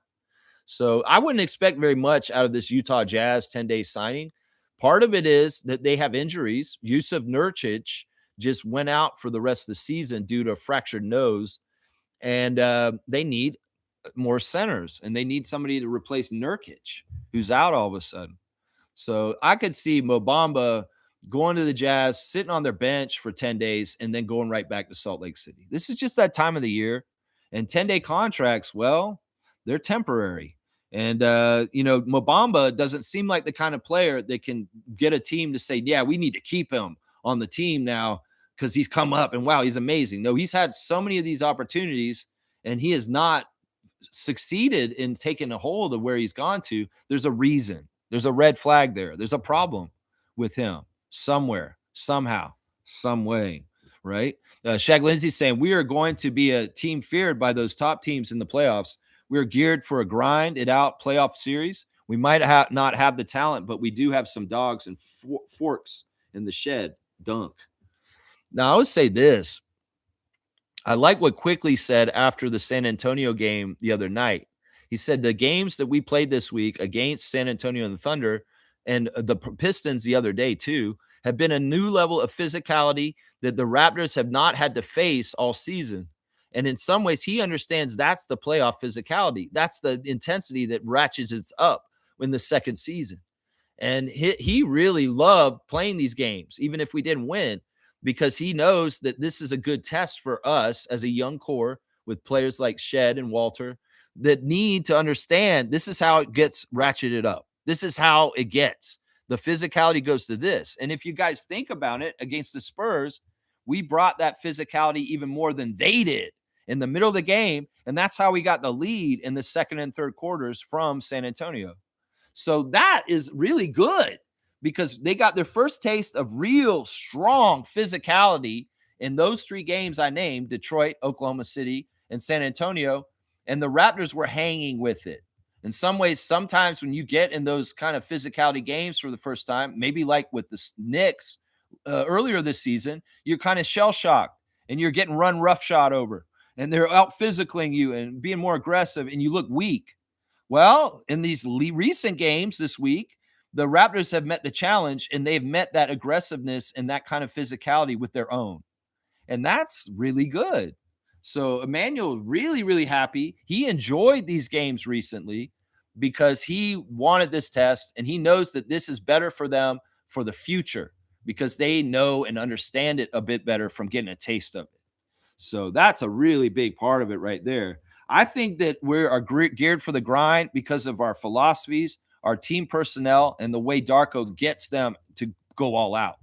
So I wouldn't expect very much out of this Utah Jazz 10-day signing. Part of it is that they have injuries. Yusuf Nurkic just went out for the rest of the season due to a fractured nose, and they need more centers, and they need somebody to replace Nurkic, who's out all of a sudden. So I could see Mo Bamba going to the Jazz, sitting on their bench for 10 days, and then going right back to Salt Lake City. This is just that time of the year. And 10-day contracts, well, they're temporary. And, you know, Mo Bamba doesn't seem like the kind of player that can get a team to say, yeah, we need to keep him on the team now because he's come up and, wow, he's amazing. No, he's had so many of these opportunities, and he has not succeeded in taking a hold of where he's gone to. There's a reason. There's a red flag there. There's a problem with him somewhere, somehow, some way, right? Shag Lindsay saying, we are going to be a team feared by those top teams in the playoffs. We're geared for a grind it out playoff series. We might not have the talent, but we do have some dogs and forks in the shed. Dunk. Now, I would say this. I like what Quickly said after the San Antonio game the other night. He said the games that we played this week against San Antonio and the Thunder and the Pistons the other day too have been a new level of physicality that the Raptors have not had to face all season. And in some ways, he understands that's the playoff physicality. That's the intensity that ratchets it up in the second season. And he really loved playing these games, even if we didn't win, because he knows that this is a good test for us as a young core with players like Shed and Walter that need to understand this is how it gets ratcheted up. This is how it gets. The physicality goes to this. And if you guys think about it, against the Spurs, we brought that physicality even more than they did in the middle of the game. And that's how we got the lead in the second and third quarters from San Antonio. So that is really good because they got their first taste of real strong physicality in those three games I named: Detroit, Oklahoma City, and San Antonio. And the Raptors were hanging with it. In some ways, sometimes when you get in those kind of physicality games for the first time, maybe like with the Knicks earlier this season, you're kind of shell-shocked and you're getting run roughshod over and they're out physicaling you and being more aggressive and you look weak. Well, in these recent games this week, the Raptors have met the challenge and they've met that aggressiveness and that kind of physicality with their own. And that's really good. So Emmanuel really, really happy. He enjoyed these games recently because he wanted this test and he knows that this is better for them for the future because they know and understand it a bit better from getting a taste of it. So that's a really big part of it right there. I think that we are geared for the grind because of our philosophies, our team personnel, and the way Darko gets them to go all out.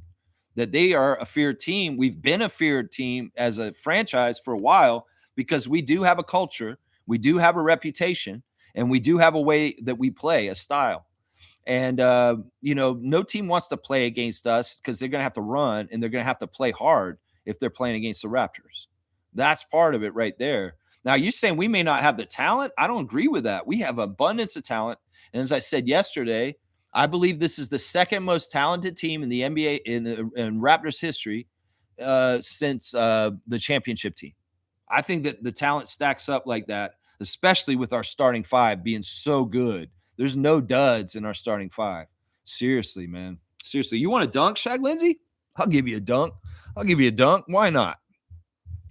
That they are a feared team. We've been a feared team as a franchise for a while because we do have a culture, we do have a reputation, and we do have a way that we play, a style. And no team wants to play against us because they're going to have to run and they're going to have to play hard if they're playing against the Raptors. That's part of it right there. Now, you're saying we may not have the talent. I don't agree with that. We have abundance of talent. And as I said yesterday, I believe this is the second most talented team in the NBA in Raptors history since the championship team. I think that the talent stacks up like that, especially with our starting five being so good. There's no duds in our starting five. Seriously, man. Seriously. You want a dunk, Shaq Lindsay? I'll give you a dunk. I'll give you a dunk. Why not?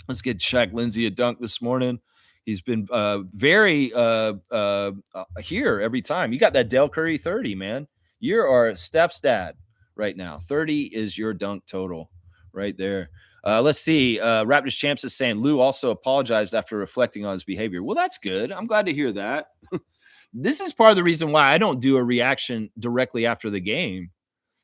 Let's get Shaq Lindsay a dunk this morning. He's been very here every time. You got that Del Curry 30, man. You are Steph's dad right now. 30 is your dunk total right there. Let's see. Raptors Champs is saying Lou also apologized after reflecting on his behavior. Well, that's good. I'm glad to hear that. This is part of the reason why I don't do a reaction directly after the game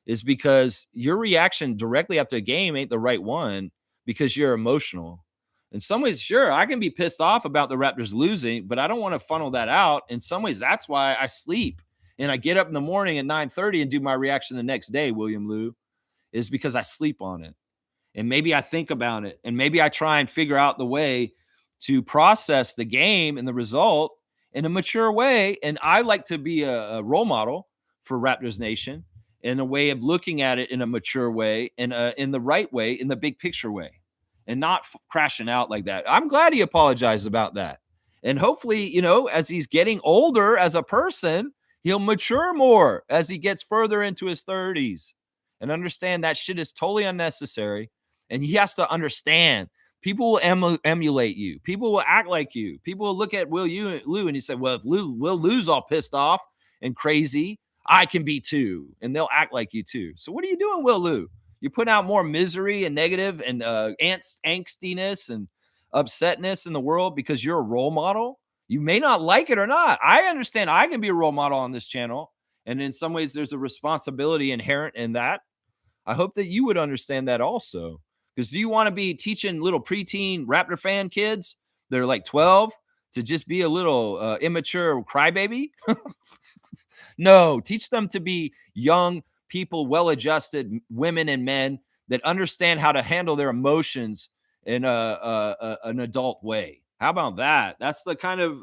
is because your reaction directly after the game ain't the right one because you're emotional. In some ways, sure, I can be pissed off about the Raptors losing, but I don't want to funnel that out. In some ways, that's why I sleep and I get up in the morning at 9:30 and do my reaction the next day, William Lou, is because I sleep on it. And maybe I think about it and maybe I try and figure out the way to process the game and the result in a mature way. And I like to be a role model for Raptors Nation in a way of looking at it in a mature way and in the right way, in the big picture way, and not crashing out like that. I'm glad he apologized about that. And hopefully, as he's getting older as a person, he'll mature more as he gets further into his 30s and understand that shit is totally unnecessary. And he has to understand people will emulate you. People will act like you. People will look at Lou and he said, well, if Will Lou's all pissed off and crazy, I can be too. And they'll act like you too. So what are you doing, Will Lou? You put out more misery and negative and angstiness and upsetness in the world because you're a role model. You may not like it or not. I understand I can be a role model on this channel. And in some ways, there's a responsibility inherent in that. I hope that you would understand that also. Because do you want to be teaching little preteen Raptor fan kids that are like 12 to just be a little immature crybaby? No, teach them to be young people, well-adjusted women and men that understand how to handle their emotions in an adult way. How about that? That's the kind of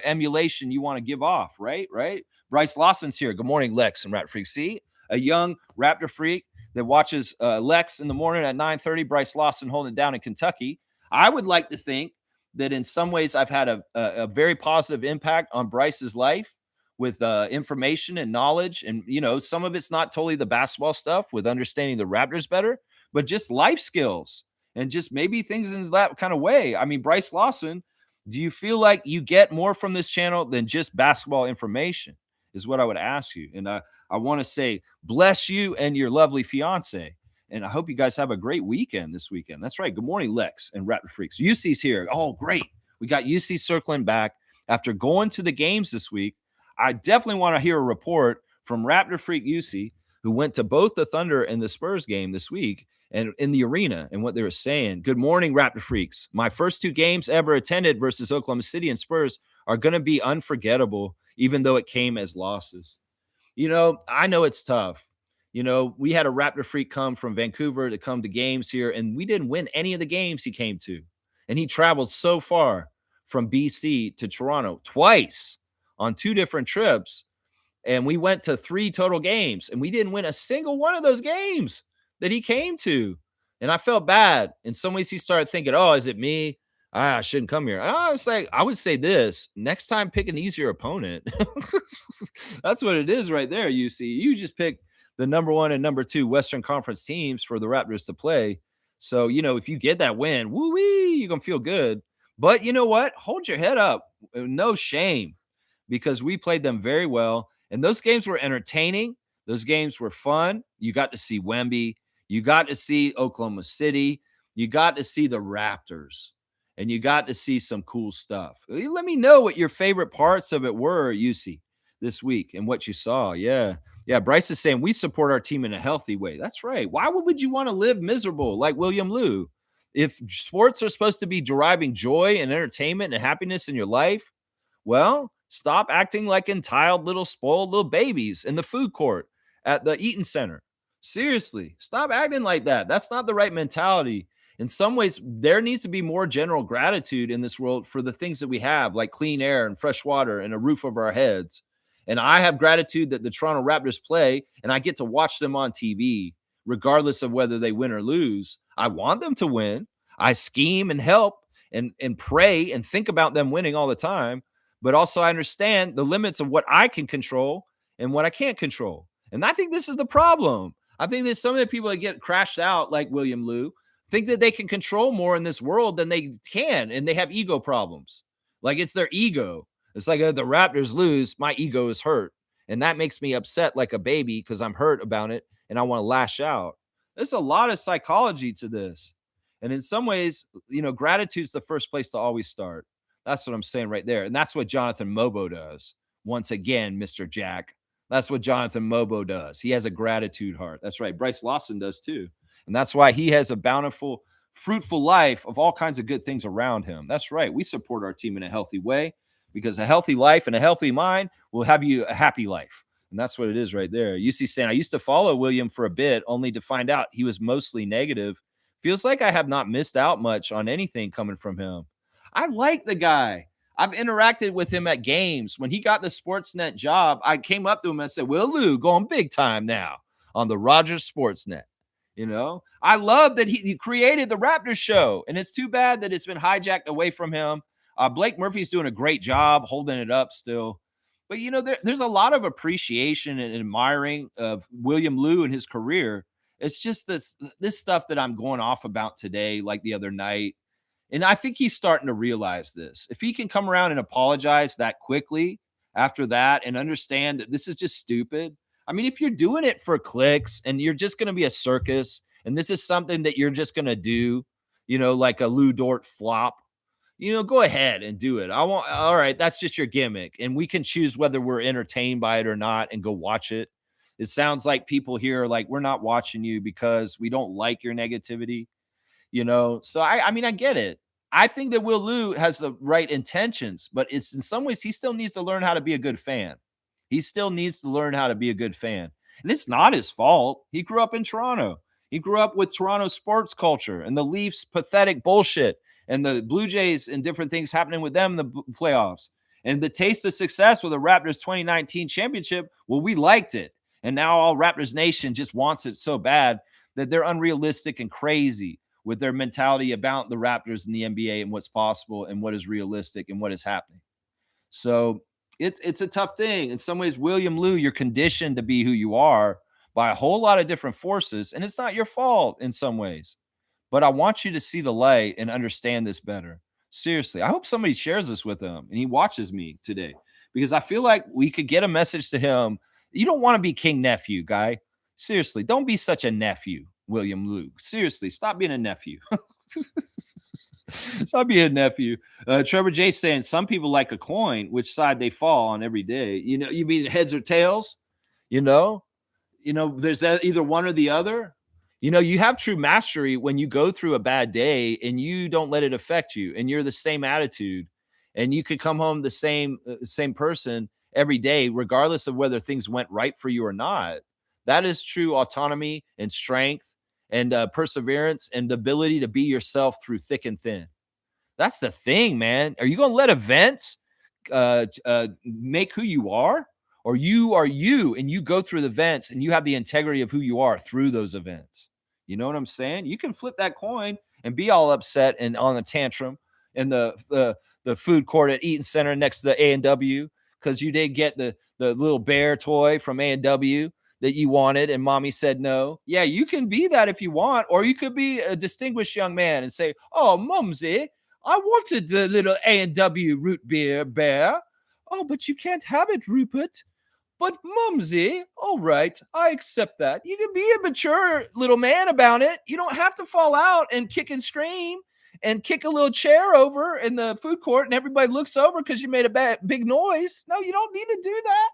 emulation you want to give off, right? Right. Bryce Lawson's here. Good morning, Lex and Raptor Freak. See, a young Raptor freak that watches Lex in the morning at 9:30. Bryce Lawson holding it down in Kentucky. I would like to think that in some ways I've had a very positive impact on Bryce's life with information and knowledge. And, some of it's not totally the basketball stuff with understanding the Raptors better, but just life skills and just maybe things in that kind of way. I mean, Bryce Lawson, do you feel like you get more from this channel than just basketball information is what I would ask you. And I want to say, bless you and your lovely fiance. And I hope you guys have a great weekend this weekend. That's right. Good morning, Lex and Raptor Freaks. UC's here. Oh, great. We got UC circling back after going to the games this week. I definitely want to hear a report from Raptor Freak UC, who went to both the Thunder and the Spurs game this week and in the arena and what they were saying. Good morning, Raptor Freaks. My first two games ever attended versus Oklahoma City and Spurs are going to be unforgettable, even though it came as losses. I know it's tough. We had a Raptor Freak come from Vancouver to come to games here, and we didn't win any of the games he came to. And he traveled so far from BC to Toronto twice on two different trips. And we went to 3 total games, and we didn't win a single one of those games that he came to. And I felt bad. In some ways, he started thinking, oh, is it me? I shouldn't come here. I would say this next time, pick an easier opponent. That's what it is right there. You see, you just pick the number one and number two Western Conference teams for the Raptors to play. So, if you get that win, woo wee, you're going to feel good. But you know what? Hold your head up. No shame because we played them very well. And those games were entertaining. Those games were fun. You got to see Wemby. You got to see Oklahoma City. You got to see the Raptors and you got to see some cool stuff. Let me know what your favorite parts of it were, UC, this week and what you saw. Yeah. Yeah. Bryce is saying we support our team in a healthy way. That's right. Why would you want to live miserable like William Liu? If sports are supposed to be deriving joy and entertainment and happiness in your life, well, stop acting like entitled little spoiled little babies in the food court at the Eaton Center. Seriously, stop acting like that. That's not the right mentality. In some ways, there needs to be more general gratitude in this world for the things that we have, like clean air and fresh water and a roof over our heads. And I have gratitude that the Toronto Raptors play and I get to watch them on TV, regardless of whether they win or lose. I want them to win. I scheme and help and pray and think about them winning all the time. But also, I understand the limits of what I can control and what I can't control. And I think this is the problem. I think that some of the people that get crashed out, like William Liu, think that they can control more in this world than they can, and they have ego problems. Like it's their ego. It's like the Raptors lose, my ego is hurt, and that makes me upset like a baby because I'm hurt about it and I want to lash out. There's a lot of psychology to this, and in some ways, gratitude's the first place to always start. That's what I'm saying right there, and that's what Jonathan Mobo does. Once again, Mr. Jack, that's what Jonathan Mobo does. He has a gratitude heart. That's right. Bryce Lawson does too. And that's why he has a bountiful, fruitful life of all kinds of good things around him. That's right. We support our team in a healthy way because a healthy life and a healthy mind will have you a happy life. And that's what it is right there. UC saying, I used to follow William for a bit only to find out he was mostly negative. Feels like I have not missed out much on anything coming from him. I like the guy. I've interacted with him at games. When he got the Sportsnet job, I came up to him and said, Will Lou going big time now on the Rogers Sportsnet. I love that he created the Raptors show, and it's too bad that it's been hijacked away from him. Blake Murphy's doing a great job holding it up still. But, there's a lot of appreciation and admiring of William Liu and his career. It's just this stuff that I'm going off about today, like the other night. And I think he's starting to realize this. If he can come around and apologize that quickly after that and understand that this is just stupid. I mean, if you're doing it for clicks and you're just going to be a circus and this is something that you're just going to do, like a Lou Dort flop, go ahead and do it. All right, that's just your gimmick. And we can choose whether we're entertained by it or not and go watch it. It sounds like people here are like, we're not watching you because we don't like your negativity. So I mean, I get it. I think that Will Liu has the right intentions, but it's in some ways he still needs to learn how to be a good fan. He still needs to learn how to be a good fan. And it's not his fault. He grew up in Toronto. He grew up with Toronto sports culture and the Leafs pathetic bullshit and the Blue Jays and different things happening with them in the playoffs. And the taste of success with the Raptors 2019 championship, well, we liked it. And now all Raptors Nation just wants it so bad that they're unrealistic and crazy with their mentality about the Raptors and the NBA and what's possible and what is realistic and what is happening. So it's a tough thing. In some ways, William Liu, you're conditioned to be who you are by a whole lot of different forces, and it's not your fault in some ways. But I want you to see the light and understand this better. Seriously, I hope somebody shares this with him and he watches me today because I feel like we could get a message to him. You don't want to be king nephew, guy. Seriously, don't be such a nephew. William Liu. Seriously, stop being a nephew. Stop being a nephew. Trevor J saying some people like a coin, which side they fall on every day. You mean heads or tails? There's either one or the other. You have true mastery when you go through a bad day and you don't let it affect you, and you're the same attitude, and you could come home the same person every day, regardless of whether things went right for you or not. That is true autonomy and strength and perseverance and the ability to be yourself through thick and thin. That's the thing, man. Are you going to let events make who you are? Or you are you and you go through the events and you have the integrity of who you are through those events? You know what I'm saying? You can flip that coin and be all upset and on a tantrum in the food court at Eaton Center next to the A&W because you did get the little bear toy from A&W that you wanted and mommy said no. Yeah, you can be that if you want, or you could be a distinguished young man and say, "Oh, Mumsy, I wanted the little A&W root beer bear." "Oh, but you can't have it, Rupert." "But Mumsy, all right, I accept that." You can be a mature little man about it. You don't have to fall out and kick and scream and kick a little chair over in the food court and everybody looks over because you made a big noise. No, you don't need to do that.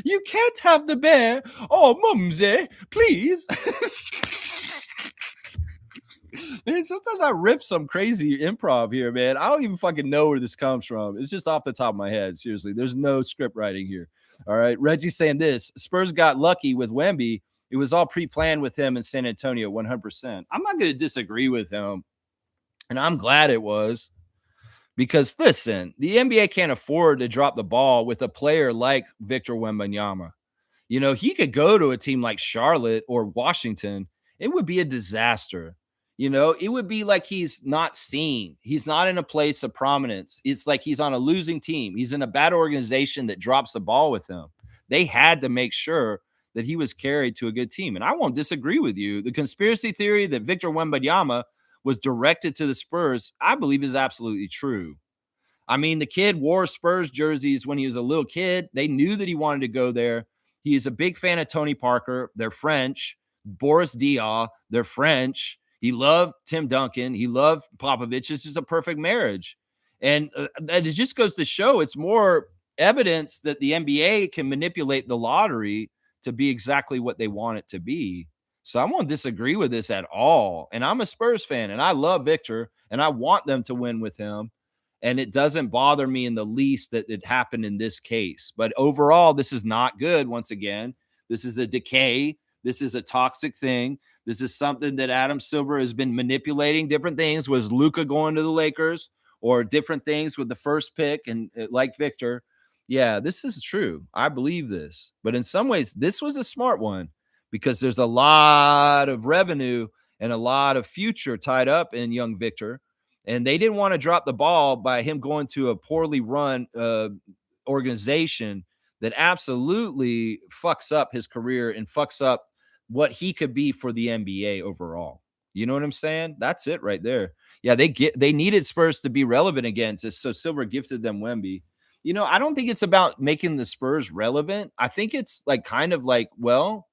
You can't have the bear. "Oh, Mumsy, please." Man, sometimes I rip some crazy improv here, man. I don't even fucking know where this comes from. It's just off the top of my head. Seriously, there's no script writing here. All right. Reggie's saying this Spurs got lucky with Wemby. It was all pre planned with him in San Antonio, 100%. I'm not going to disagree with him. And I'm glad it was because, listen, the NBA can't afford to drop the ball with a player like Victor Wembanyama. You know, he could go to a team like Charlotte or Washington. It would be a disaster. You know, it would be like he's not seen. He's not in a place of prominence. It's like he's on a losing team. He's in a bad organization that drops the ball with him. They had to make sure that he was carried to a good team. And I won't disagree with you. The conspiracy theory that Victor Wembanyama was directed to the Spurs, I believe is absolutely true. I mean, the kid wore Spurs jerseys when he was a little kid. They knew that he wanted to go there. He is a big fan of Tony Parker. They're French. Boris Diaw, they're French. He loved Tim Duncan. He loved Popovich. It's just a perfect marriage. And it just goes to show it's more evidence that the NBA can manipulate the lottery to be exactly what they want it to be. So I won't disagree with this at all. And I'm a Spurs fan and I love Victor and I want them to win with him. And it doesn't bother me in the least that it happened in this case. But overall, this is not good. Once again, this is a decay. This is a toxic thing. This is something that Adam Silver has been manipulating different things. Was Luka going to the Lakers or different things with the first pick and like Victor? Yeah, this is true. I believe this. But in some ways, this was a smart one because there's a lot of revenue and a lot of future tied up in young Victor. And they didn't want to drop the ball by him going to a poorly run organization that absolutely fucks up his career and fucks up what he could be for the NBA overall. You know what I'm saying? That's it right there. Yeah, they needed Spurs to be relevant again. So Silver gifted them Wemby. You know, I don't think it's about making the Spurs relevant. I think it's like kind of like, well,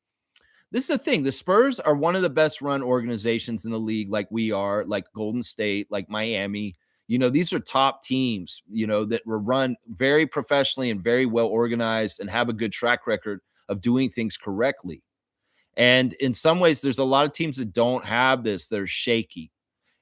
this is the thing. The Spurs are one of the best run organizations in the league, like we are, like Golden State, like Miami. You know, these are top teams, you know, that were run very professionally and very well organized and have a good track record of doing things correctly. And in some ways, there's a lot of teams that don't have this. They're shaky.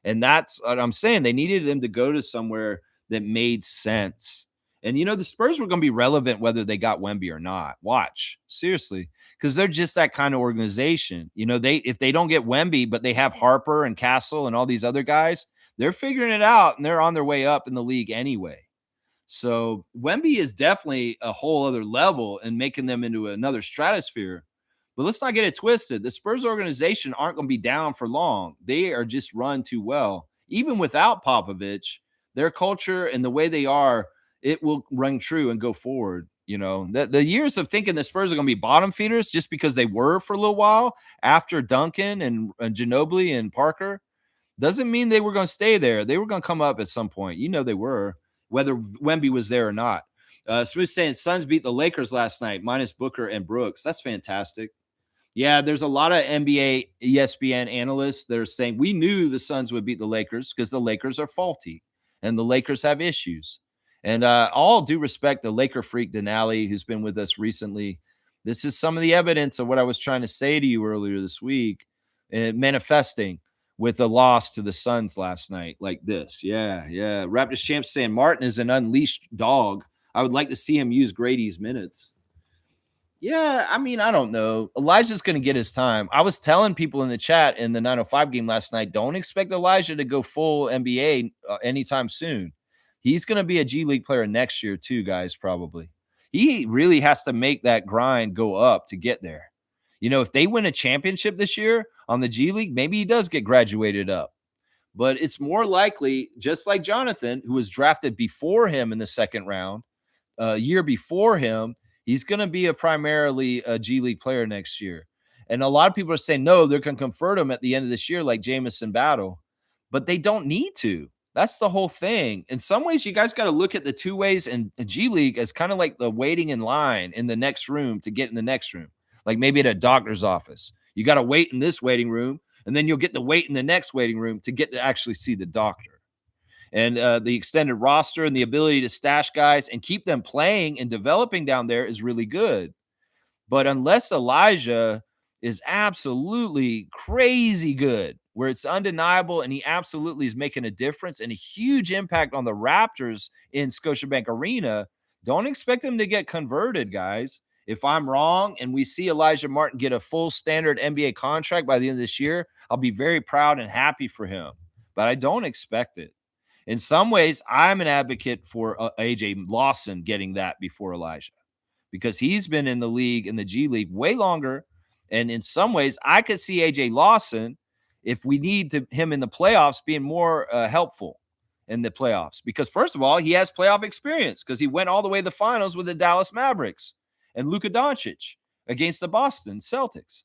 And that's what I'm saying. They needed him to go to somewhere that made sense. And, you know, the Spurs were going to be relevant whether they got Wemby or not. Watch. Seriously. Because they're just that kind of organization. You know, if they don't get Wemby, but they have Harper and Castle and all these other guys, they're figuring it out and they're on their way up in the league anyway. So Wemby is definitely a whole other level and making them into another stratosphere. But let's not get it twisted. The Spurs organization aren't going to be down for long. They are just run too well. Even without Popovich, their culture and the way they are, it will ring true and go forward. You know, the years of thinking the Spurs are going to be bottom feeders just because they were for a little while after Duncan and Ginobili and Parker doesn't mean they were going to stay there. They were going to come up at some point. You know, they were, whether Wemby was there or not. Smooth saying Suns beat the Lakers last night, minus Booker and Brooks. That's fantastic. Yeah, there's a lot of NBA ESPN analysts that are saying we knew the Suns would beat the Lakers because the Lakers are faulty and the Lakers have issues. And all due respect to Laker freak Denali, who's been with us recently, this is some of the evidence of what I was trying to say to you earlier this week, manifesting with the loss to the Suns last night like this. Yeah. Raptors champ saying Martin is an unleashed dog. I would like to see him use Grady's minutes. Yeah, I mean, I don't know. Elijah's going to get his time. I was telling people in the chat in the 905 game last night, don't expect Elijah to go full NBA anytime soon. He's going to be a G League player next year too, guys, probably. He really has to make that grind go up to get there. You know, if they win a championship this year on the G League, maybe he does get graduated up. but it's more likely, just like Jonathan, who was drafted before him in the second round, a year before him, he's going to be a primarily a G League player next year. And a lot of people are saying, no, they're going to convert him at the end of this year, like Jamison Battle, but they don't need to. That's the whole thing. In some ways, you guys got to look at the two ways in G League as kind of like the waiting in line in the next room to get in the next room, like maybe at a doctor's office. You got to wait in this waiting room, and then you'll get to wait in the next waiting room to get to actually see the doctor. And the extended roster and the ability to stash guys and keep them playing and developing down there is really good. But unless Elijah is absolutely crazy good, where it's undeniable and he absolutely is making a difference and a huge impact on the Raptors in Scotiabank Arena, don't expect him to get converted, guys. If I'm wrong and we see Elijah Martin get a full standard NBA contract by the end of this year, I'll be very proud and happy for him. But I don't expect it. In some ways, I'm an advocate for AJ Lawson getting that before Elijah, because he's been in the league, in the G League, way longer. And in some ways, I could see AJ Lawson, if we need him in the playoffs, being more helpful in the playoffs. Because first of all, he has playoff experience because he went all the way to the finals with the Dallas Mavericks and Luka Doncic against the Boston Celtics.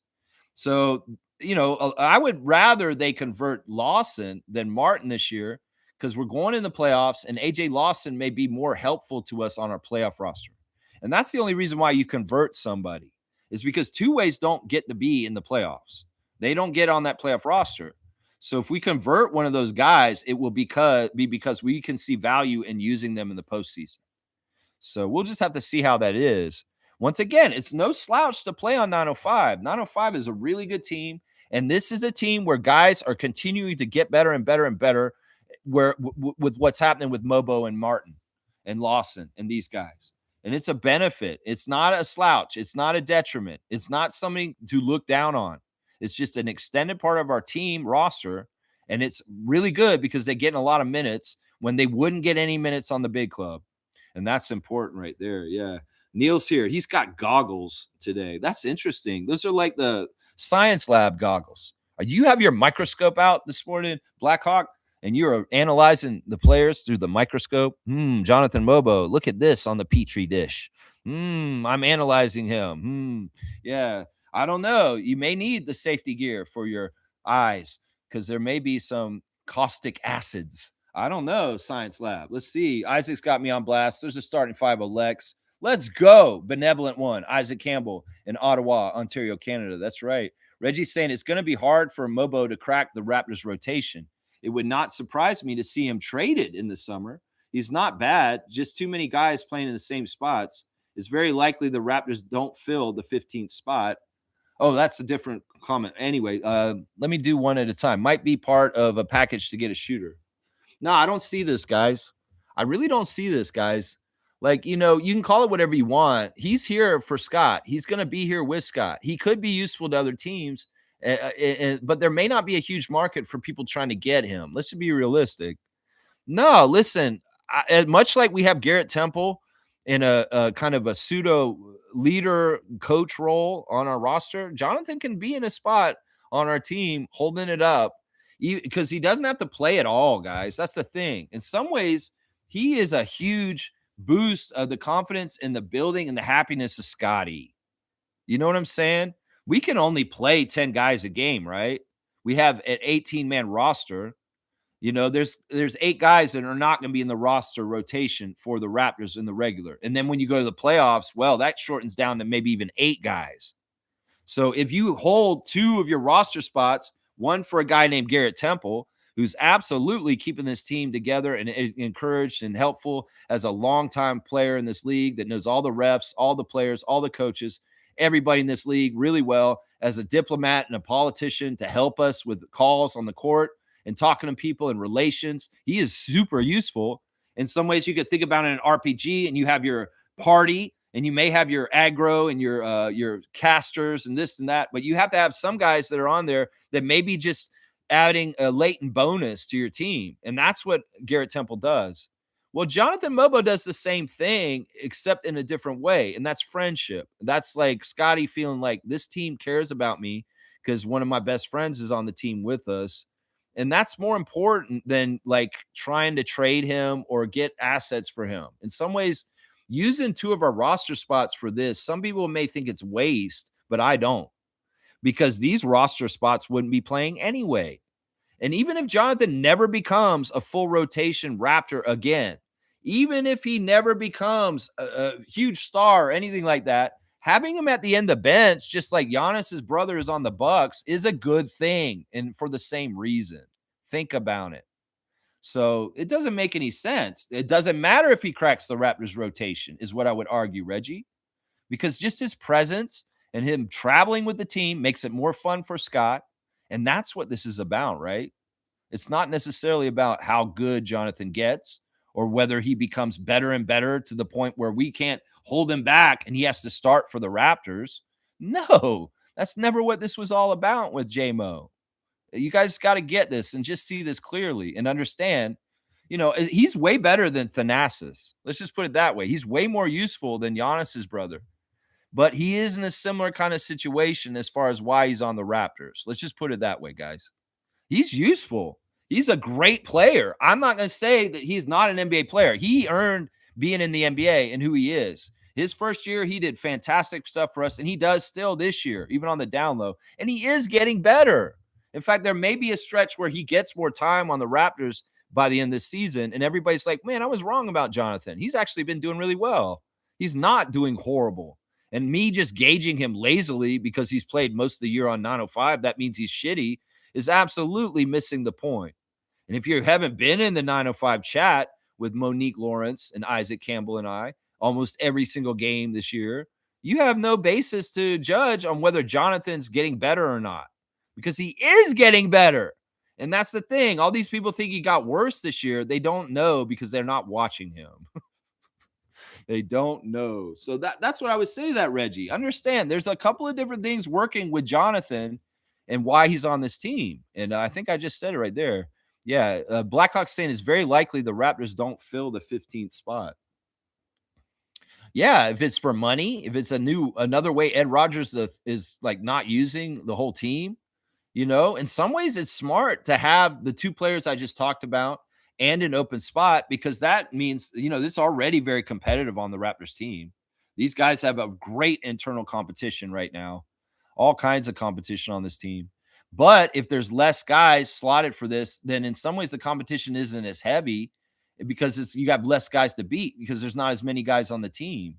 So, I would rather they convert Lawson than Martin this year, because we're going in the playoffs and AJ Lawson may be more helpful to us on our playoff roster. And that's the only reason why you convert somebody, is because two ways don't get to be in the playoffs. They don't get on that playoff roster. So if we convert one of those guys, it will be because we can see value in using them in the postseason. So we'll just have to see how that is. Once again, it's no slouch to play on 905. 905 is a really good team. And this is a team where guys are continuing to get better and better and better, with what's happening with Mobo and Martin and Lawson and these guys. And it's a benefit. It's not a slouch. It's not a detriment. It's not something to look down on. It's just an extended part of our team roster. And it's really good because they're getting a lot of minutes when they wouldn't get any minutes on the big club. And that's important right there. Yeah. Neil's here. He's got goggles today. That's interesting. Those are like the science lab goggles. You have your microscope out this morning, Blackhawk, and you're analyzing the players through the microscope. Jonathan Mobo, look at this on the Petri dish. I'm analyzing him. Yeah, I don't know. You may need the safety gear for your eyes because there may be some caustic acids. I don't know, science lab. Let's see. Isaac's got me on blast. There's a starting five of Lex. Let's go. Benevolent one, Isaac Campbell in Ottawa, Ontario, Canada. That's right. Reggie's saying it's going to be hard for Mobo to crack the Raptors rotation. It would not surprise me to see him traded in the summer. He's not bad, just too many guys playing in the same spots. It's very likely the Raptors don't fill the 15th spot. Oh, that's a different comment. Anyway, let me do one at a time. Might be part of a package to get a shooter. No, I don't see this, guys. I really don't see this, guys. Like, you can call it whatever you want. He's here for Scott. He's going to be here with Scott. He could be useful to other teams, but there may not be a huge market for people trying to get him. Let's be realistic. No, listen, much like we have Garrett Temple in a kind of a pseudo leader coach role on our roster, Jonathan can be in a spot on our team holding it up because he doesn't have to play at all, guys. That's the thing. In some ways, he is a huge boost of the confidence in the building and the happiness of Scotty. You know what I'm saying? We can only play 10 guys a game, right? We have an 18-man roster. There's 8 guys that are not going to be in the roster rotation for the Raptors in the regular. And then when you go to the playoffs, well, that shortens down to maybe even 8 guys. So if you hold 2 of your roster spots, one for a guy named Garrett Temple, who's absolutely keeping this team together and encouraged and helpful as a longtime player in this league that knows all the refs, all the players, all the coaches, everybody in this league really well, as a diplomat and a politician to help us with calls on the court and talking to people and relations. He is super useful. In some ways, you could think about it in an RPG, and you have your party, and you may have your aggro and your casters and this and that, but you have to have some guys that are on there that maybe just adding a latent bonus to your team. And that's what Garrett Temple does. Well, Jonathan Mobo does the same thing, except in a different way. And that's friendship. That's like Scotty feeling like this team cares about me because one of my best friends is on the team with us. And that's more important than like trying to trade him or get assets for him. In some ways, using two of our roster spots for this, some people may think it's waste, but I don't, because these roster spots wouldn't be playing anyway. And even if Jonathan never becomes a full rotation Raptor again, even if he never becomes a huge star or anything like that, having him at the end of the bench, just like Giannis's brother is on the Bucks, is a good thing. And for the same reason, think about it. So it doesn't make any sense. It doesn't matter if he cracks the Raptors rotation, is what I would argue, Reggie, because just his presence and him traveling with the team makes it more fun for Scott. And that's what this is about, right? It's not necessarily about how good Jonathan gets or whether he becomes better and better to the point where we can't hold him back and he has to start for the Raptors. No, that's never what this was all about with JMO. You guys got to get this and just see this clearly and understand, he's way better than Thanasis. Let's just put it that way. He's way more useful than Giannis's brother, but he is in a similar kind of situation as far as why he's on the Raptors. Let's just put it that way, guys. He's useful. He's a great player. I'm not going to say that he's not an NBA player. He earned being in the NBA and who he is. His first year, he did fantastic stuff for us, and he does still this year, even on the down low. And he is getting better. In fact, there may be a stretch where he gets more time on the Raptors by the end of the season, and everybody's like, man, I was wrong about Jonathan. He's actually been doing really well. He's not doing horrible. And me just gauging him lazily because he's played most of the year on 905, that means he's shitty, is absolutely missing the point. And if you haven't been in the 905 chat with Monique Lawrence and Isaac Campbell and I almost every single game this year, you have no basis to judge on whether Jonathan's getting better or not, because he is getting better. And that's the thing. All these people think he got worse this year. They don't know because they're not watching him. They don't know. So that's what I would say to that, Reggie. Understand, there's a couple of different things working with Jonathan and why he's on this team. And I think I just said it right there. Yeah, Blackhawks saying it's very likely the Raptors don't fill the 15th spot. Yeah, if it's for money, if it's another way Ed Rogers is like not using the whole team, in some ways it's smart to have the two players I just talked about and an open spot, because that means, it's already very competitive on the Raptors team. These guys have a great internal competition right now, all kinds of competition on this team. But if there's less guys slotted for this, then in some ways the competition isn't as heavy because you have less guys to beat because there's not as many guys on the team.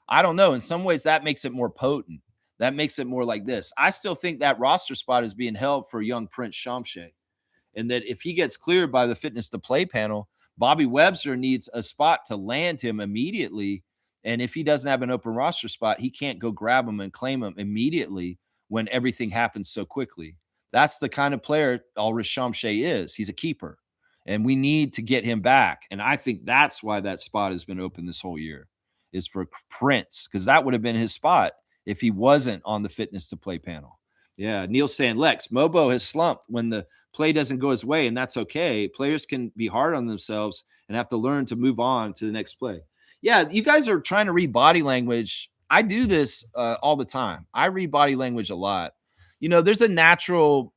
I don't know. In some ways that makes it more potent. That makes it more like this. I still think that roster spot is being held for young Prince Shamshay, and that if he gets cleared by the fitness to play panel, Bobby Webster needs a spot to land him immediately. And if he doesn't have an open roster spot, he can't go grab him and claim him immediately when everything happens so quickly. That's the kind of player Ulrich Shamshay is. He's a keeper, and we need to get him back. And I think that's why that spot has been open this whole year, is for Prince, because that would have been his spot if he wasn't on the fitness to play panel. Yeah, Neil saying, Lex, Mobo has slumped when the play doesn't go his way, and that's okay. Players can be hard on themselves and have to learn to move on to the next play. Yeah, you guys are trying to read body language. I do this all the time. I read body language a lot. There's a natural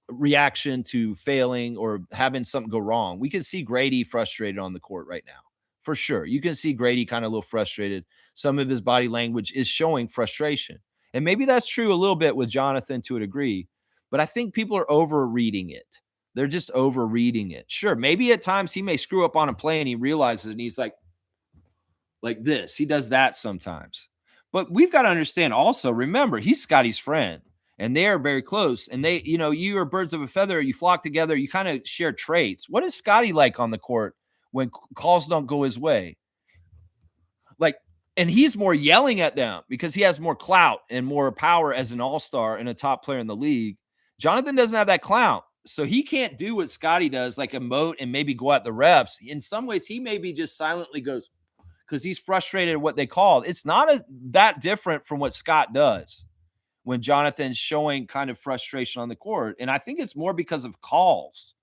reaction to failing or having something go wrong. We can see Grady frustrated on the court right now, for sure. You can see Grady kind of a little frustrated. Some of his body language is showing frustration. And maybe that's true a little bit with Jonathan to a degree, but I think people are overreading it. They're just overreading it. Sure, maybe at times he may screw up on a play and he realizes it and he's like this. He does that sometimes. But we've got to understand also, remember, he's Scotty's friend and they are very close. And they, you are birds of a feather. You flock together. You kind of share traits. What is Scotty like on the court when calls don't go his way? And he's more yelling at them because he has more clout and more power as an all-star and a top player in the league. Jonathan doesn't have that clout, so he can't do what Scotty does, like emote and maybe go at the refs. In some ways, he maybe just silently goes because he's frustrated at what they called. It's not that different from what Scott does when Jonathan's showing kind of frustration on the court. And I think it's more because of calls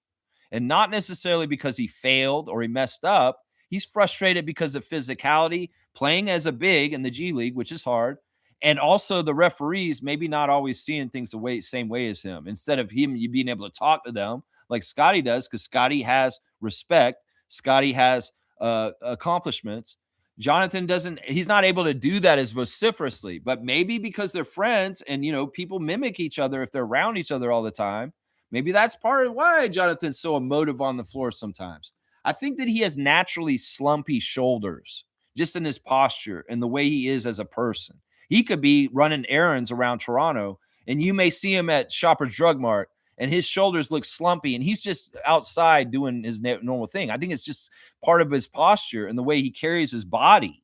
and not necessarily because he failed or he messed up. He's frustrated because of physicality, playing as a big in the G League, which is hard, and also the referees maybe not always seeing things the same way as him. Instead of him being able to talk to them like Scotty does, because Scotty has respect. Scotty has accomplishments. Jonathan doesn't, he's not able to do that as vociferously, but maybe because they're friends and, people mimic each other if they're around each other all the time. Maybe that's part of why Jonathan's so emotive on the floor sometimes. I think that he has naturally slumpy shoulders just in his posture and the way he is as a person. He could be running errands around Toronto and you may see him at Shoppers Drug Mart and his shoulders look slumpy and he's just outside doing his normal thing. I think it's just part of his posture and the way he carries his body.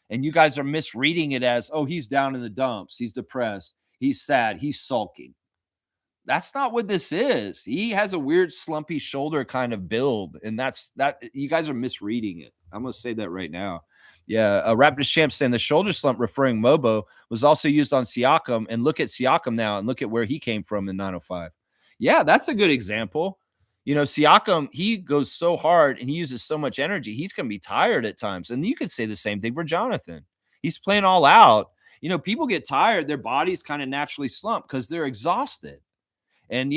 And you guys are misreading it as, oh, he's down in the dumps. He's depressed. He's sad. He's sulking. That's not what this is. He has a weird slumpy shoulder kind of build. And that's that. You guys are misreading it. I'm going to say that right now. Yeah. Raptors champ saying the shoulder slump referring Mobo was also used on Siakam. And look at Siakam now and look at where he came from in 905. Yeah, that's a good example. Siakam, he goes so hard and he uses so much energy. He's going to be tired at times. And you could say the same thing for Jonathan. He's playing all out. People get tired. Their bodies kind of naturally slump because they're exhausted. And,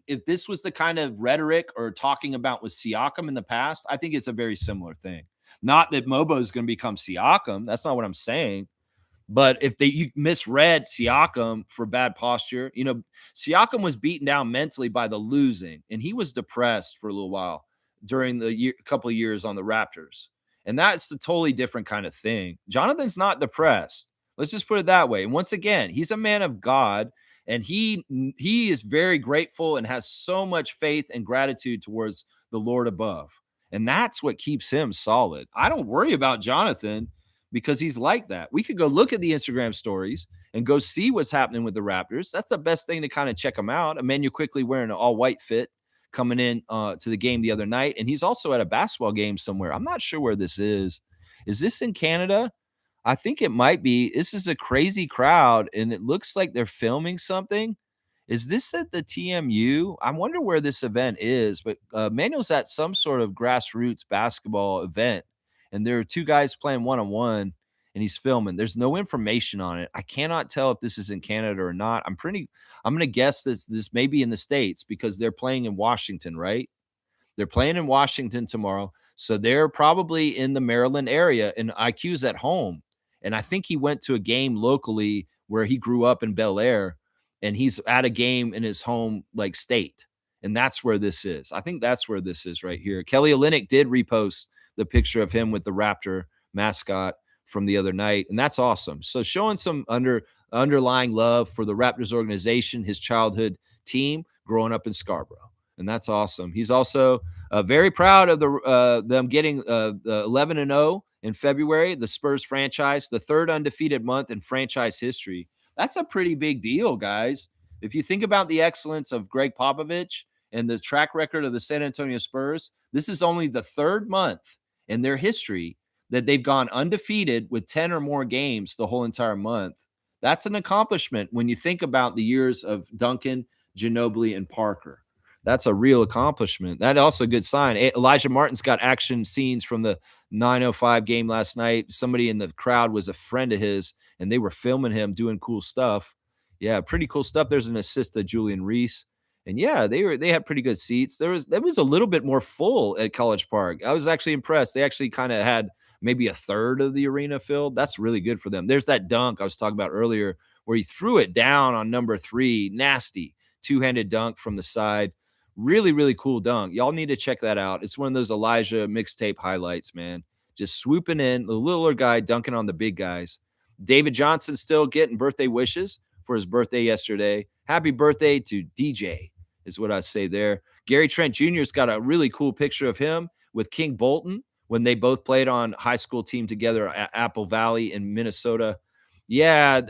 if this was the kind of rhetoric or talking about with Siakam in the past, I think it's a very similar thing. Not that Mobo is going to become Siakam. That's not what I'm saying. But if you misread Siakam for bad posture, Siakam was beaten down mentally by the losing, and he was depressed for a little while during the couple of years on the Raptors. And that's a totally different kind of thing. Jonathan's not depressed. Let's just put it that way. And once again, he's a man of God, and he is very grateful and has so much faith and gratitude towards the Lord above. And that's what keeps him solid. I don't worry about Jonathan because he's like that. We could go look at the Instagram stories and go see what's happening with the Raptors. That's the best thing to kind of check them out. Emmanuel quickly wearing an all-white fit coming in to the game the other night. And he's also at a basketball game somewhere. I'm not sure where this is. Is this in Canada? I think it might be. This is a crazy crowd, and it looks like they're filming something. Is this at the TMU? I wonder where this event is, but Manuel's at some sort of grassroots basketball event, and there are two guys playing one-on-one, and he's filming. There's no information on it. I cannot tell if this is in Canada or not. I'm going to guess this may be in the States because they're playing in Washington, right? They're playing in Washington tomorrow, so they're probably in the Maryland area, and IQ's at home. And I think he went to a game locally where he grew up in Bel Air, and he's at a game in his home state. And that's where this is. I think that's where this is right here. Kelly Olynyk did repost the picture of him with the Raptor mascot from the other night, and that's awesome. So showing some underlying love for the Raptors organization, his childhood team growing up in Scarborough. And that's awesome. He's also very proud of them getting the 11-0 in February, the Spurs franchise, the third undefeated month in franchise history. That's a pretty big deal, guys. If you think about the excellence of Greg Popovich and the track record of the San Antonio Spurs, this is only the third month in their history that they've gone undefeated with 10 or more games the whole entire month. That's an accomplishment when you think about the years of Duncan, Ginobili, and Parker. That's a real accomplishment. That's also a good sign. Elijah Martin's got action scenes from the 905 game last night. Somebody in the crowd was a friend of his, and they were filming him doing cool stuff. Yeah, pretty cool stuff. There's an assist to Julian Reese. And yeah, they had pretty good seats. There was a little bit more full at College Park. I was actually impressed. They actually kind of had maybe a third of the arena filled. That's really good for them. There's that dunk I was talking about earlier where he threw it down on number 3. Nasty two-handed dunk from the side. Really, really cool dunk. Y'all need to check that out. It's one of those Elijah mixtape highlights, man. Just swooping in, the littler guy dunking on the big guys. David Johnson still getting birthday wishes for his birthday yesterday. Happy birthday to DJ is what I say there. Gary Trent Jr.'s got a really cool picture of him with King Bolton when they both played on high school team together at Apple Valley in Minnesota. Yeah,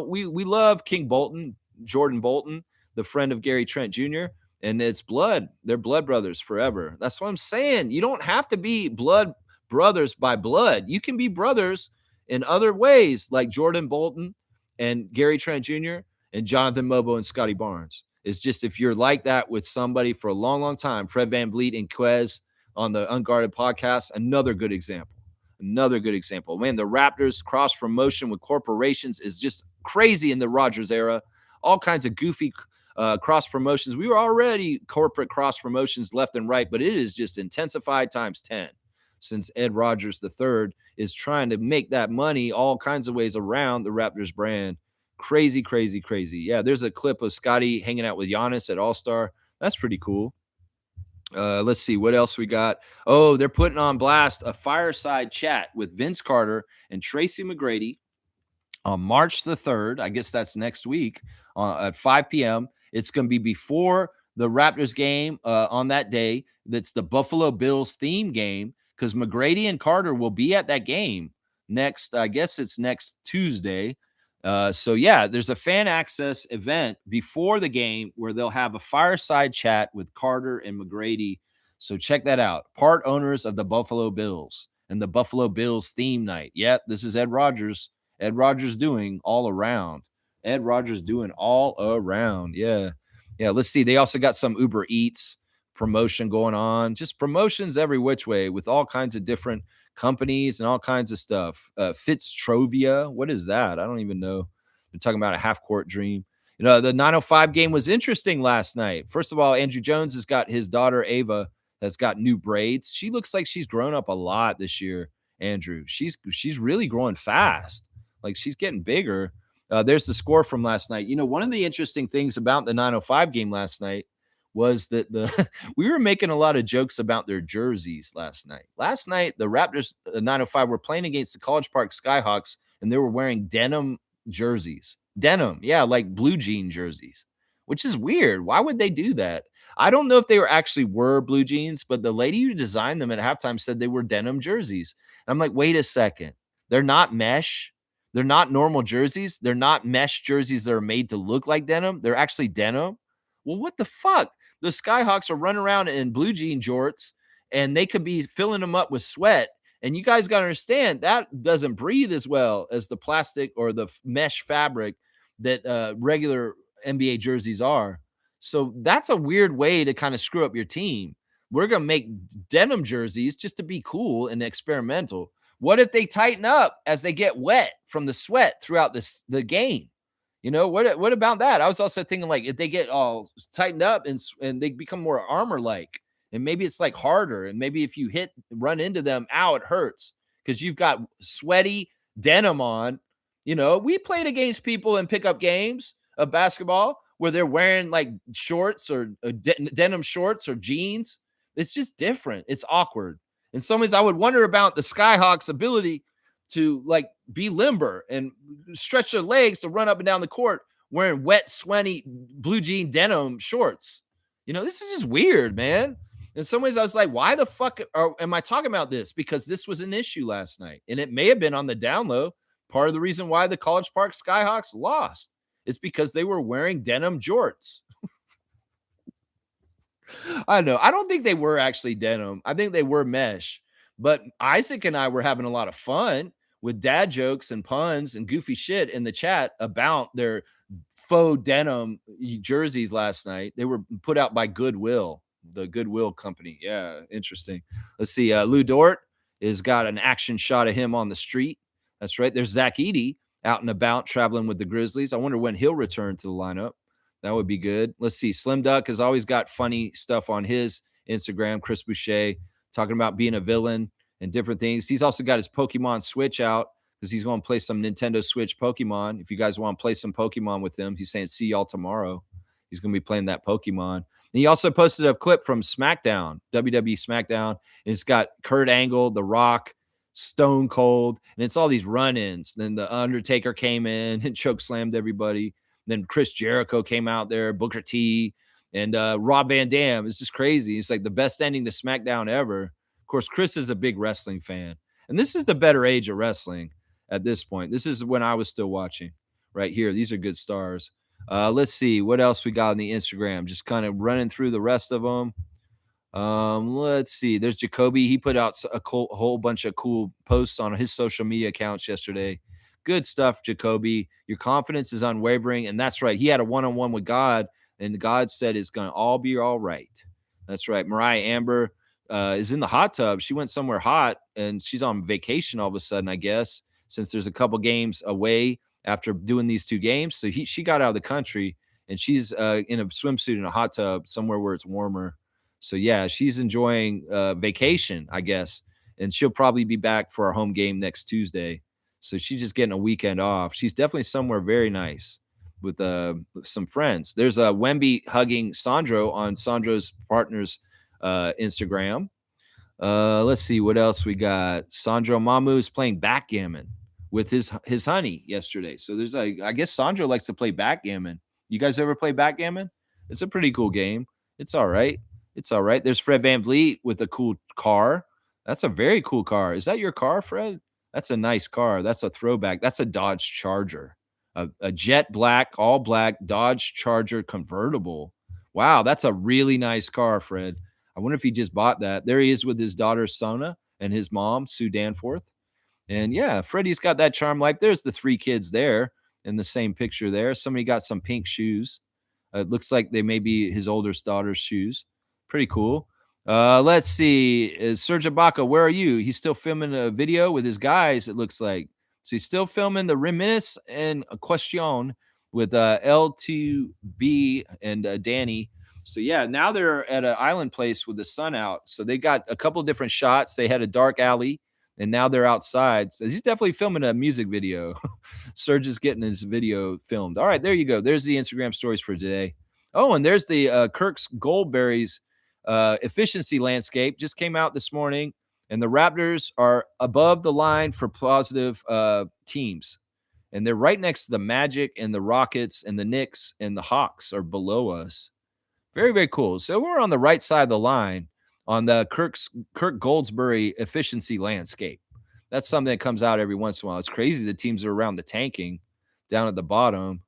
we love King Bolton, Jordan Bolton, the friend of Gary Trent Jr., and it's blood. They're blood brothers forever. That's what I'm saying. You don't have to be blood brothers by blood. You can be brothers in other ways, like Jordan Bolton and Gary Trent Jr. and Jonathan Mobo and Scotty Barnes. It's just if you're like that with somebody for a long, long time, Fred VanVleet and Quez on the Unguarded podcast, another good example. Another good example. Man, the Raptors cross-promotion with corporations is just crazy in the Rodgers era. All kinds of goofy cross promotions. We were already corporate cross promotions left and right, but it is just intensified times 10 since Ed Rogers III is trying to make that money all kinds of ways around the Raptors brand. Crazy, crazy, crazy. Yeah, there's a clip of Scotty hanging out with Giannis at All Star. That's pretty cool. Let's see what else we got. Oh, they're putting on blast a fireside chat with Vince Carter and Tracy McGrady on March the 3rd. I guess that's next week at 5 p.m. It's going to be before the Raptors game on that day. That's the Buffalo Bills theme game because McGrady and Carter will be at that game next. I guess it's next Tuesday. So, yeah, there's a fan access event before the game where they'll have a fireside chat with Carter and McGrady. So check that out. Part owners of the Buffalo Bills and the Buffalo Bills theme night. Yep, this is Ed Rogers. Ed Rogers doing all around. Ed Rogers doing all around. Yeah. Yeah. Let's see. They also got some Uber Eats promotion going on. Just promotions every which way with all kinds of different companies and all kinds of stuff. Fitztrovia. What is that? I don't even know. They're talking about a half court dream. You know, the 905 game was interesting last night. First of all, Andrew Jones has got his daughter, Ava, has got new braids. She looks like she's grown up a lot this year, Andrew. She's really growing fast. Like she's getting bigger. There's the score from last night. You know, one of the interesting things about the 905 game last night was that the we were making a lot of jokes about their jerseys last night. Last night, the Raptors 905 were playing against the College Park Skyhawks, and they were wearing denim jerseys. Denim, yeah, like blue jean jerseys, which is weird. Why would they do that? I don't know if they were blue jeans, but the lady who designed them at halftime said they were denim jerseys. And I'm like, wait a second, they're not mesh. They're not normal jerseys. They're not mesh jerseys that are made to look like denim. They're actually denim. Well, what the fuck? The Skyhawks are running around in blue jean jorts and they could be filling them up with sweat. And you guys got to understand that doesn't breathe as well as the plastic or the mesh fabric that regular NBA jerseys are. So that's a weird way to kind of screw up your team. We're going to make denim jerseys just to be cool and experimental. What if they tighten up as they get wet from the sweat throughout the game? You know, what about that? I was also thinking like if they get all tightened up and they become more armor like, and maybe it's like harder, and maybe if you run into them, ow, it hurts because you've got sweaty denim on. You know, we played against people in pickup games of basketball where they're wearing like shorts or denim shorts or jeans. It's just different. It's awkward. In some ways, I would wonder about the Skyhawks' ability to like be limber and stretch their legs to run up and down the court wearing wet, sweaty blue jean denim shorts. You know, this is just weird, man. In some ways, I was like, why the fuck am I talking about this? Because this was an issue last night, and it may have been on the down low. Part of the reason why the College Park Skyhawks lost is because they were wearing denim jorts. I know. I don't think they were actually denim. I think they were mesh. But Isaac and I were having a lot of fun with dad jokes and puns and goofy shit in the chat about their faux denim jerseys last night. They were put out by Goodwill, the Goodwill company. Yeah, interesting. Let's see. Lou Dort has got an action shot of him on the street. That's right. There's Zach Edey out and about traveling with the Grizzlies. I wonder when he'll return to the lineup. That would be good. Let's see. Slim Duck has always got funny stuff on his Instagram. Chris Boucher talking about being a villain and different things. He's also got his Pokemon Switch out because he's going to play some Nintendo Switch Pokemon. If you guys want to play some Pokemon with him, he's saying, see y'all tomorrow. He's going to be playing that Pokemon. And he also posted a clip from SmackDown, WWE SmackDown. And it's got Kurt Angle, The Rock, Stone Cold, and it's all these run-ins. Then the Undertaker came in and choke slammed everybody. Then Chris Jericho came out there, Booker T, and Rob Van Dam. It's just crazy. It's like the best ending to SmackDown ever. Of course, Chris is a big wrestling fan. And this is the better age of wrestling at this point. This is when I was still watching right here. These are good stars. Let's see what else we got on the Instagram. Just kind of running through the rest of them. Let's see. There's Jacoby. He put out a whole bunch of cool posts on his social media accounts yesterday. Good stuff, Jacoby. Your confidence is unwavering. And that's right. He had a one-on-one with God, and God said it's going to all be all right. That's right. Mariah Amber is in the hot tub. She went somewhere hot, and she's on vacation all of a sudden, I guess, since there's a couple games away after doing these two games. So she got out of the country, and she's in a swimsuit in a hot tub somewhere where it's warmer. So yeah, she's enjoying vacation, I guess, and she'll probably be back for our home game next Tuesday. So she's just getting a weekend off. She's definitely somewhere very nice with some friends. There's a Wemby hugging Sandro on Sandro's partner's Instagram. Let's see what else we got. Sandro Mamu is playing backgammon with his honey yesterday. So there's I guess Sandro likes to play backgammon. You guys ever play backgammon? It's a pretty cool game. It's all right. It's all right. There's Fred VanVleet with a cool car. That's a very cool car. Is that your car, Fred? That's a nice car. That's a throwback. That's a Dodge Charger. A jet black, all black Dodge Charger convertible. Wow, that's a really nice car, Fred. I wonder if he just bought that. There he is with his daughter Sona and his mom Sue Danforth. And yeah, Freddie's got that charm life. There's the three kids there in the same picture there. Somebody got some pink shoes. It looks like they may be his oldest daughter's shoes. Pretty cool. Let's see. Serge Ibaka, where are you? He's still filming a video with his guys, it looks like. So he's still filming the Reminisce and a Question with L2B and Danny. So yeah, now they're at an island place with the sun out. So they got a couple different shots. They had a dark alley, and now they're outside. So he's definitely filming a music video. Serge is getting his video filmed. All right, there you go. There's the Instagram stories for today. Oh, and there's the Kirk's Goldberries efficiency landscape. Just came out this morning, and the Raptors are above the line for positive teams. And they're right next to the Magic and the Rockets and the Knicks, and the Hawks are below us. Very, very cool. So we're on the right side of the line on the Kirk Goldsberry efficiency landscape. That's something that comes out every once in a while. It's crazy the teams are around the tanking down at the bottom.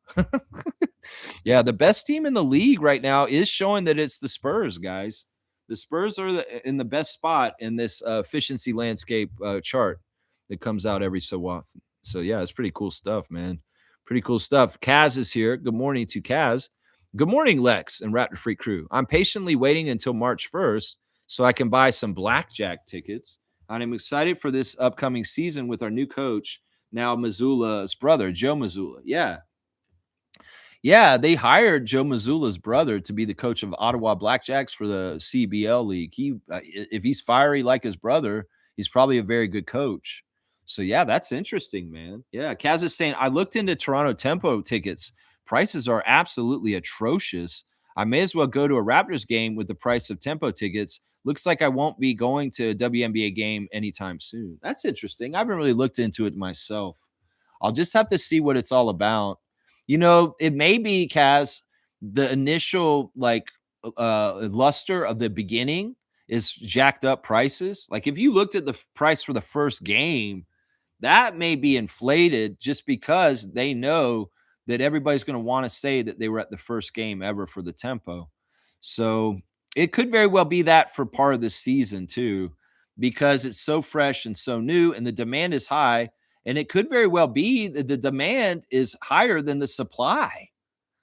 Yeah, the best team in the league right now is showing that it's the Spurs, guys. The Spurs are in the best spot in this efficiency landscape chart that comes out every so often. So yeah, it's pretty cool stuff, man. Pretty cool stuff. Kaz is here. Good morning to Kaz. Good morning, Lex and Raptor Freak crew. I'm patiently waiting until March 1st so I can buy some blackjack tickets. And I'm excited for this upcoming season with our new coach, now Mazzulla's brother, Joe Mazzulla. Yeah. Yeah, they hired Joe Mazzulla's brother to be the coach of Ottawa Blackjacks for the CEBL league. If he's fiery like his brother, he's probably a very good coach. So yeah, that's interesting, man. Yeah, Kaz is saying I looked into Toronto Tempo tickets. Prices are absolutely atrocious. I may as well go to a Raptors game with the price of Tempo tickets. Looks like I won't be going to a WNBA game anytime soon. That's interesting. I haven't really looked into it myself. I'll just have to see what it's all about. You know, it may be, Kaz, the initial luster of the beginning is jacked up prices. Like if you looked at the price for the first game, that may be inflated just because they know that everybody's going to want to say that they were at the first game ever for the Tempo. So it could very well be that for part of the season too, because it's so fresh and so new and the demand is high. And it could very well be that the demand is higher than the supply,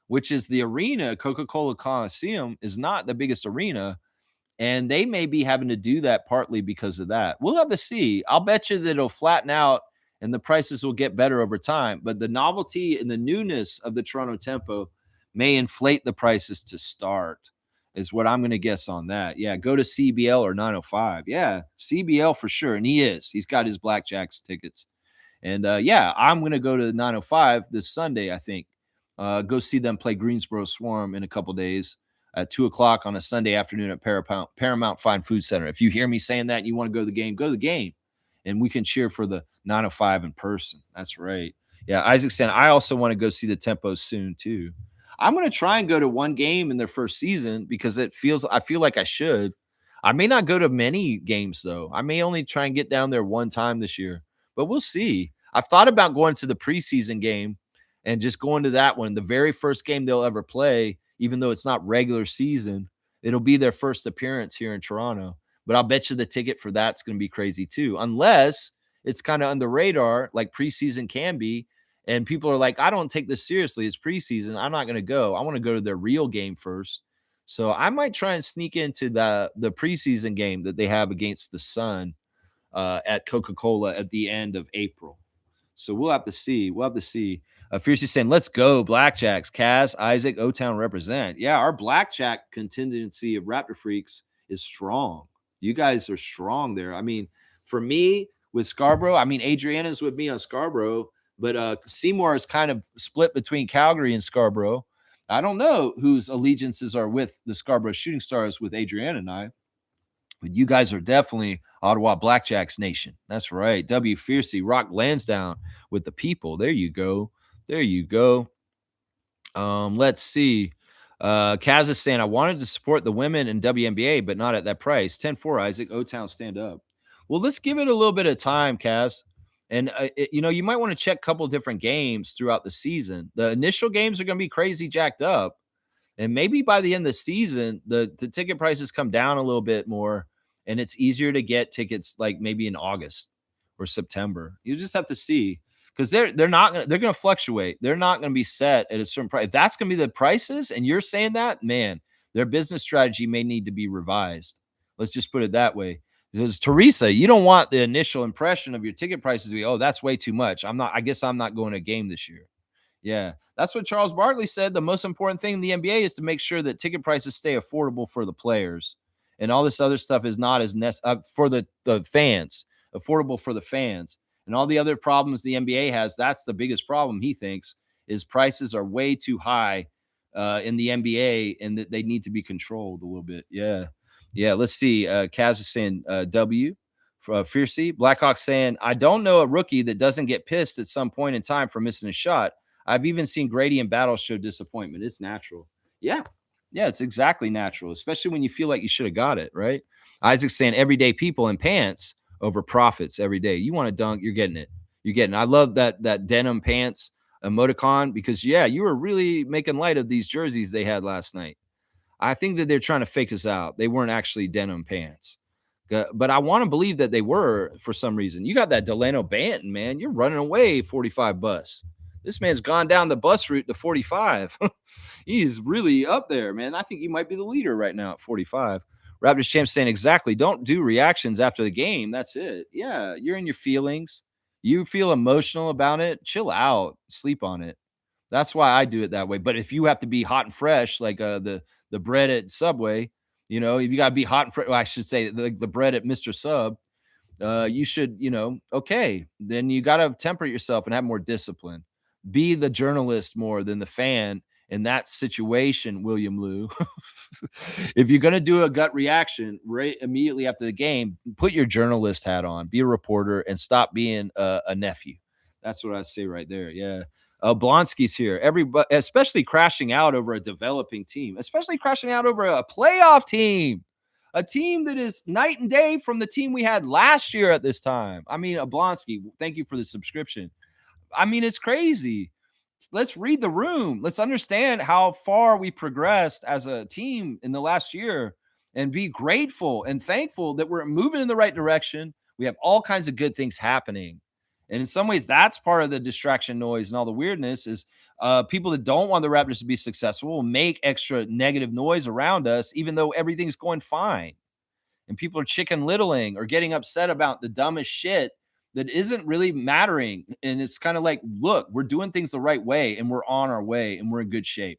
which is the arena. Coca-Cola Coliseum is not the biggest arena. And they may be having to do that partly because of that. We'll have to see. I'll bet you that it'll flatten out and the prices will get better over time. But the novelty and the newness of the Toronto Tempo may inflate the prices to start, is what I'm going to guess on that. Yeah, go to CBL or 905. Yeah, CBL for sure. And he is. He's got his Blackjacks tickets. And yeah, I'm going to go to 905 this Sunday, I think. Go see them play Greensboro Swarm in a couple days at 2 o'clock on a Sunday afternoon at Paramount Fine Food Center. If you hear me saying that and you want to go to the game, go to the game. And we can cheer for the 905 in person. That's right. Yeah, Isaac said, I also want to go see the Tempos soon, too. I'm going to try and go to one game in their first season because I feel like I should. I may not go to many games, though. I may only try and get down there one time this year. But we'll see. I've thought about going to the preseason game and just going to that one, the very first game they'll ever play, even though it's not regular season. It'll be their first appearance here in Toronto. But I'll bet you the ticket for that's going to be crazy too, unless it's kind of on the radar like preseason can be. And people are like, I don't take this seriously. It's preseason. I'm not going to go. I want to go to their real game first. So I might try and sneak into the preseason game that they have against the Sun at Coca-Cola at the end of April. So we'll have to see. We'll have to see. Fiercey saying, "Let's go, Blackjacks." Kaz, Isaac, O Town represent. Yeah, our Blackjack contingency of Raptor Freaks is strong. You guys are strong there. I mean, for me with Scarborough, I mean, Adriana's with me on Scarborough, but Seymour is kind of split between Calgary and Scarborough. I don't know whose allegiances are with the Scarborough Shooting Stars with Adriana and I. But you guys are definitely Ottawa Blackjacks Nation. That's right. W. Fiercey, Rock Lansdowne with the people. There you go. There you go. Let's see. Kaz is saying, I wanted to support the women in WNBA, but not at that price. 10-4, Isaac. O-Town, stand up. Well, let's give it a little bit of time, Kaz. And, you might want to check a couple different games throughout the season. The initial games are going to be crazy jacked up. And maybe by the end of the season, the ticket prices come down a little bit more, and it's easier to get tickets like maybe in August or September. You just have to see because they're gonna fluctuate. They're not gonna be set at a certain price. If that's gonna be the prices, and you're saying that, man, their business strategy may need to be revised. Let's just put it that way. Because Teresa, you don't want the initial impression of your ticket prices to be, oh, that's way too much. I guess I'm not going to a game this year. Yeah, that's what Charles Barkley said. The most important thing in the NBA is to make sure that ticket prices stay affordable for the players, and all this other stuff is not as for the fans, affordable for the fans, and all the other problems the NBA has. That's the biggest problem he thinks is prices are way too high in the NBA, and that they need to be controlled a little bit. Yeah, yeah. Let's see. Kaz is saying W. Fiercey Blackhawks saying, I don't know a rookie that doesn't get pissed at some point in time for missing a shot. I've even seen Grady in battle show disappointment. It's natural. Yeah. Yeah, it's exactly natural, especially when you feel like you should have got it, right? Isaac's saying everyday people in pants over profits every day. You want to dunk, you're getting it. You're getting it. I love that denim pants emoticon because, yeah, you were really making light of these jerseys they had last night. I think that they're trying to fake us out. They weren't actually denim pants. But I want to believe that they were for some reason. You got that Delano Banton, man. You're running away 45 bus. This man's gone down the bus route to 45. He's really up there, man. I think he might be the leader right now at 45. Raptors champ saying exactly. Don't do reactions after the game. That's it. Yeah, you're in your feelings. You feel emotional about it. Chill out. Sleep on it. That's why I do it that way. But if you have to be hot and fresh, like the bread at Subway, if you got to be hot and fresh, well, I should say the bread at Mr. Sub, you should, okay, then you got to temper yourself and have more discipline. Be the journalist more than the fan in that situation, William Liu. If you're going to do a gut reaction right immediately after the game, put your journalist hat on, be a reporter, and stop being a nephew. That's what I say right there. Yeah. Blonsky's here. Everybody, especially crashing out over a developing team, especially crashing out over a playoff team, a team that is night and day from the team we had last year at this time. I mean, Blonsky, thank you for the subscription. I mean, it's crazy. Let's read the room. Let's understand how far we progressed as a team in the last year and be grateful and thankful that we're moving in the right direction. We have all kinds of good things happening. And in some ways, that's part of the distraction noise and all the weirdness is people that don't want the Raptors to be successful will make extra negative noise around us, even though everything's going fine. And people are chicken littling or getting upset about the dumbest shit that isn't really mattering. And it's kind of like, look, we're doing things the right way and we're on our way and we're in good shape.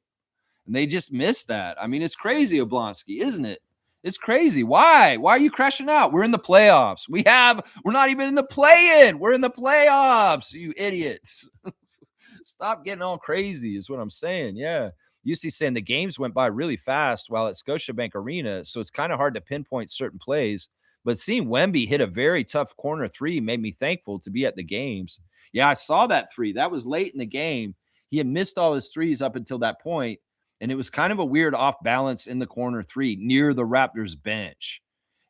And they just miss that. I mean, it's crazy, Oblonsky, isn't it? It's crazy. Why? Why are you crashing out? We're in the playoffs. We're not even in the play-in. We're in the playoffs, you idiots. Stop getting all crazy is what I'm saying. Yeah. UC saying the games went by really fast while at Scotiabank Arena, so it's kind of hard to pinpoint certain plays. But seeing Wemby hit a very tough corner three made me thankful to be at the games. Yeah, I saw that three. That was late in the game. He had missed all his threes up until that point, and it was kind of a weird off balance in the corner three near the Raptors bench.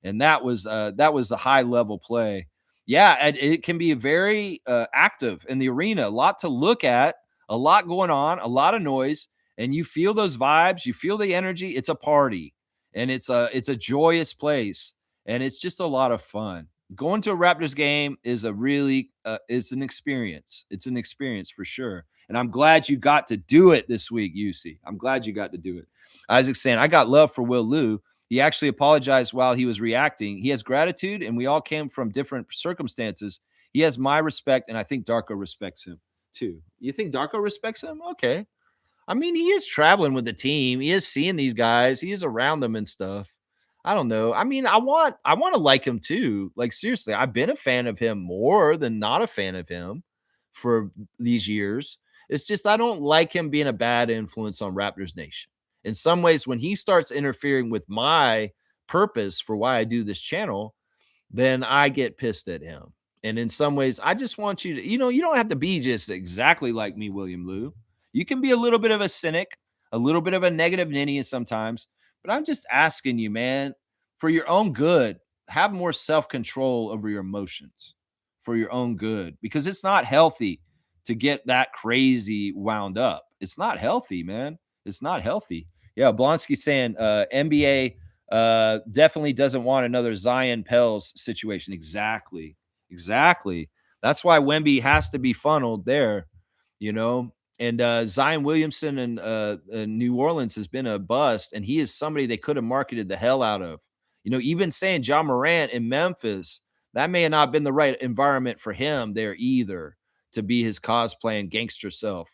And that was a high level play. Yeah, it can be very active in the arena. A lot to look at, a lot going on, a lot of noise, and you feel those vibes, you feel the energy. It's a party, and it's a joyous place, and it's just a lot of fun. Going to a Raptors game is it's an experience. It's an experience for sure. And I'm glad you got to do it this week, UC. I'm glad you got to do it. Isaac's saying, I got love for Will Liu. He actually apologized while he was reacting. He has gratitude, and we all came from different circumstances. He has my respect, and I think Darko respects him too. You think Darko respects him? Okay. I mean, he is traveling with the team. He is seeing these guys. He is around them and stuff. I don't know. I mean, I want to like him too. Like seriously, I've been a fan of him more than not a fan of him for these years. It's just I don't like him being a bad influence on Raptors Nation. In some ways, when he starts interfering with my purpose for why I do this channel, then I get pissed at him. And in some ways, I just want you to, you don't have to be just exactly like me, William Lou. You can be a little bit of a cynic, a little bit of a negative ninny sometimes, but I'm just asking you, man, for your own good, have more self control over your emotions for your own good because it's not healthy to get that crazy wound up. It's not healthy, man. It's not healthy. Yeah, Blonsky saying NBA definitely doesn't want another Zion Pels situation. Exactly. Exactly. That's why Wemby has to be funneled there, you know. And Zion Williamson in New Orleans has been a bust, and he is somebody they could have marketed the hell out of. Even saying John Morant in Memphis, that may have not been the right environment for him there either to be his cosplay and gangster self.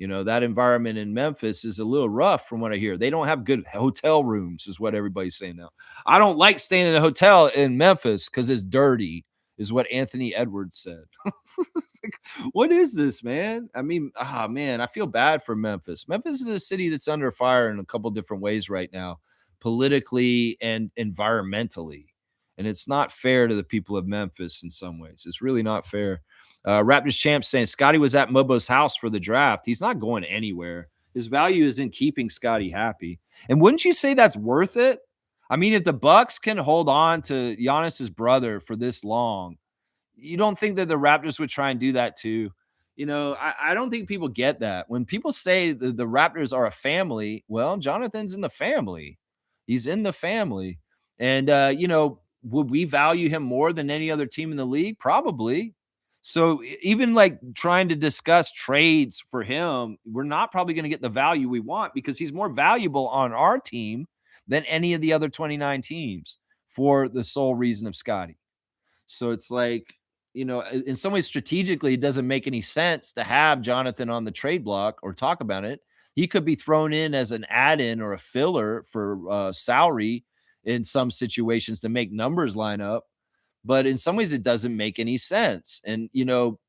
That environment in Memphis is a little rough from what I hear. They don't have good hotel rooms, is what everybody's saying now. I don't like staying in a hotel in Memphis because it's dirty, is what Anthony Edwards said. It's like, what is this, man? I mean, man, I feel bad for Memphis. Memphis is a city that's under fire in a couple different ways right now, politically and environmentally. And it's not fair to the people of Memphis in some ways. It's really not fair. Raptors champ saying Scotty was at Mobo's house for the draft. He's not going anywhere. His value is in keeping Scotty happy. And wouldn't you say that's worth it? I mean, if the Bucks can hold on to Giannis's brother for this long, you don't think that the Raptors would try and do that too? I don't think people get that. When people say the Raptors are a family, well, Jonathan's in the family. He's in the family. And, would we value him more than any other team in the league? Probably. So even like trying to discuss trades for him, we're not probably going to get the value we want because he's more valuable on our team than any of the other 29 teams for the sole reason of Scotty. So it's like, in some ways, strategically, it doesn't make any sense to have Jonathan on the trade block or talk about it. He could be thrown in as an add in or a filler for salary in some situations to make numbers line up. But in some ways, it doesn't make any sense. And,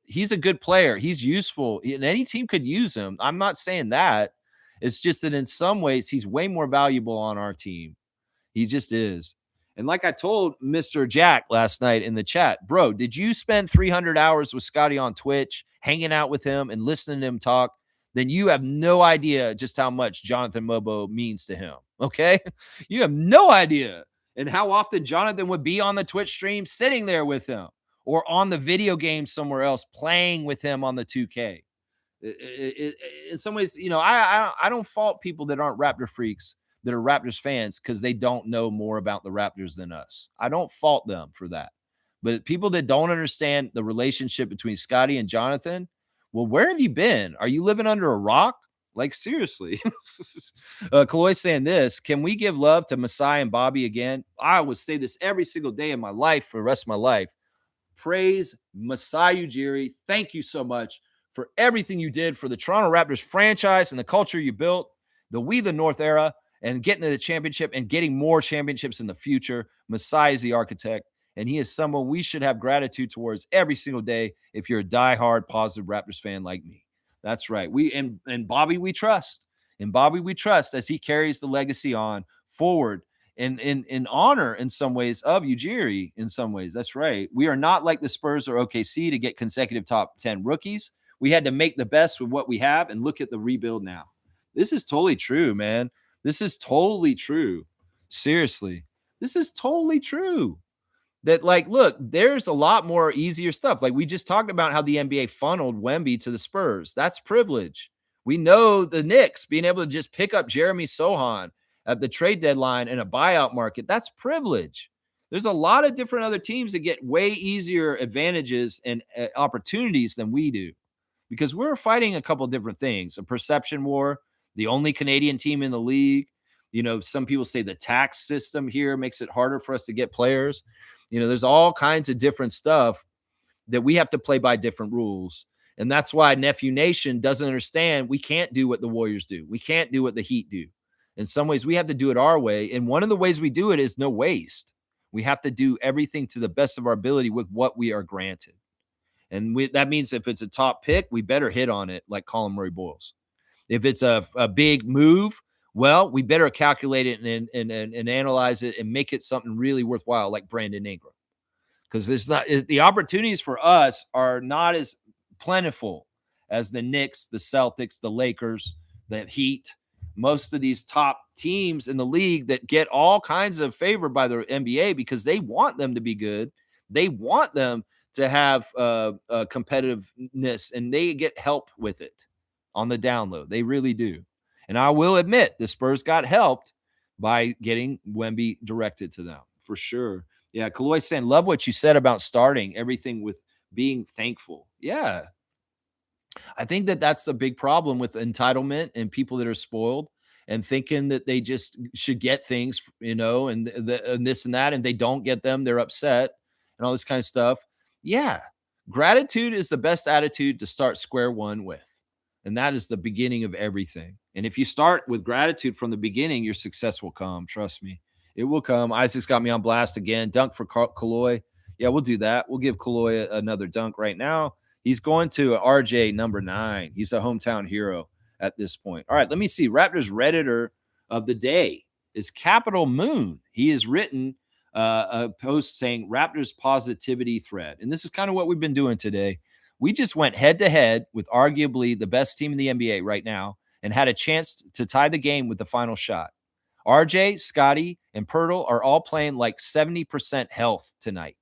he's a good player. He's useful. And any team could use him. I'm not saying that. It's just that in some ways, he's way more valuable on our team. He just is. And like I told Mr. Jack last night in the chat, bro, did you spend 300 hours with Scotty on Twitch, hanging out with him and listening to him talk? Then you have no idea just how much Jonathan Mobo means to him. Okay. You have no idea. And how often Jonathan would be on the Twitch stream sitting there with him or on the video game somewhere else playing with him on the 2K. In some ways, I don't fault people that aren't Raptor freaks that are Raptors fans because they don't know more about the Raptors than us. I don't fault them for that. But people that don't understand the relationship between Scotty and Jonathan, well, where have you been? Are you living under a rock? Like, seriously. Kaloy saying this, can we give love to Masai and Bobby again? I would say this every single day in my life for the rest of my life. Praise Masai Ujiri. Thank you so much for everything you did for the Toronto Raptors franchise and the culture you built, the We the North era, and getting to the championship and getting more championships in the future. Masai is the architect, and he is someone we should have gratitude towards every single day if you're a diehard positive Raptors fan like me. That's right. And Bobby we trust. And Bobby we trust as he carries the legacy on forward in honor in some ways of Ujiri in some ways. That's right. We are not like the Spurs or OKC to get consecutive top 10 rookies. We had to make the best with what we have and look at the rebuild now. This is totally true, man. This is totally true. Seriously. This is totally true. That, like, look, there's a lot more easier stuff. Like, we just talked about how the NBA funneled Wemby to the Spurs. That's privilege. We know the Knicks being able to just pick up Jeremy Sohan at the trade deadline in a buyout market. That's privilege. There's a lot of different other teams that get way easier advantages and opportunities than we do because we're fighting a couple different things, a perception war, the only Canadian team in the league. Some people say the tax system here makes it harder for us to get players. There's all kinds of different stuff. that we have to play by different rules. And that's why Nephew Nation doesn't understand we can't do what the Warriors do. We can't do what the Heat do. In some ways, we have to do it our way. And one of the ways we do it is no waste. We have to do everything to the best of our ability with what we are granted. And that means if it's a top pick, we better hit on it like Colin Murray-Boyles. If it's a big move, well, we better calculate it and analyze it and make it something really worthwhile like Brandon Ingram. Because the opportunities for us are not as plentiful as the Knicks, the Celtics, the Lakers, the Heat, most of these top teams in the league that get all kinds of favor by the NBA because they want them to be good. They want them to have competitiveness, and they get help with it on the down low. They really do. And I will admit the Spurs got helped by getting Wemby directed to them for sure. Yeah, Kaloy saying, love what you said about starting everything with being thankful. Yeah. I think that's the big problem with entitlement and people that are spoiled and thinking that they just should get things, and this and that, and they don't get them. They're upset and all this kind of stuff. Yeah. Gratitude is the best attitude to start square one with. And that is the beginning of everything. And if you start with gratitude from the beginning, your success will come. Trust me. It will come. Isaac's got me on blast again. Dunk for Kaloy. Yeah, we'll do that. We'll give Kaloy another dunk right now. He's going to RJ number 9. He's a hometown hero at this point. All right, let me see. Raptors Redditor of the day is Capital Moon. He has written a post saying Raptors positivity thread. And this is kind of what we've been doing today. We just went head to head with arguably the best team in the NBA right now and had a chance to tie the game with the final shot. RJ, Scotty, and Pirtle are all playing like 70% health tonight.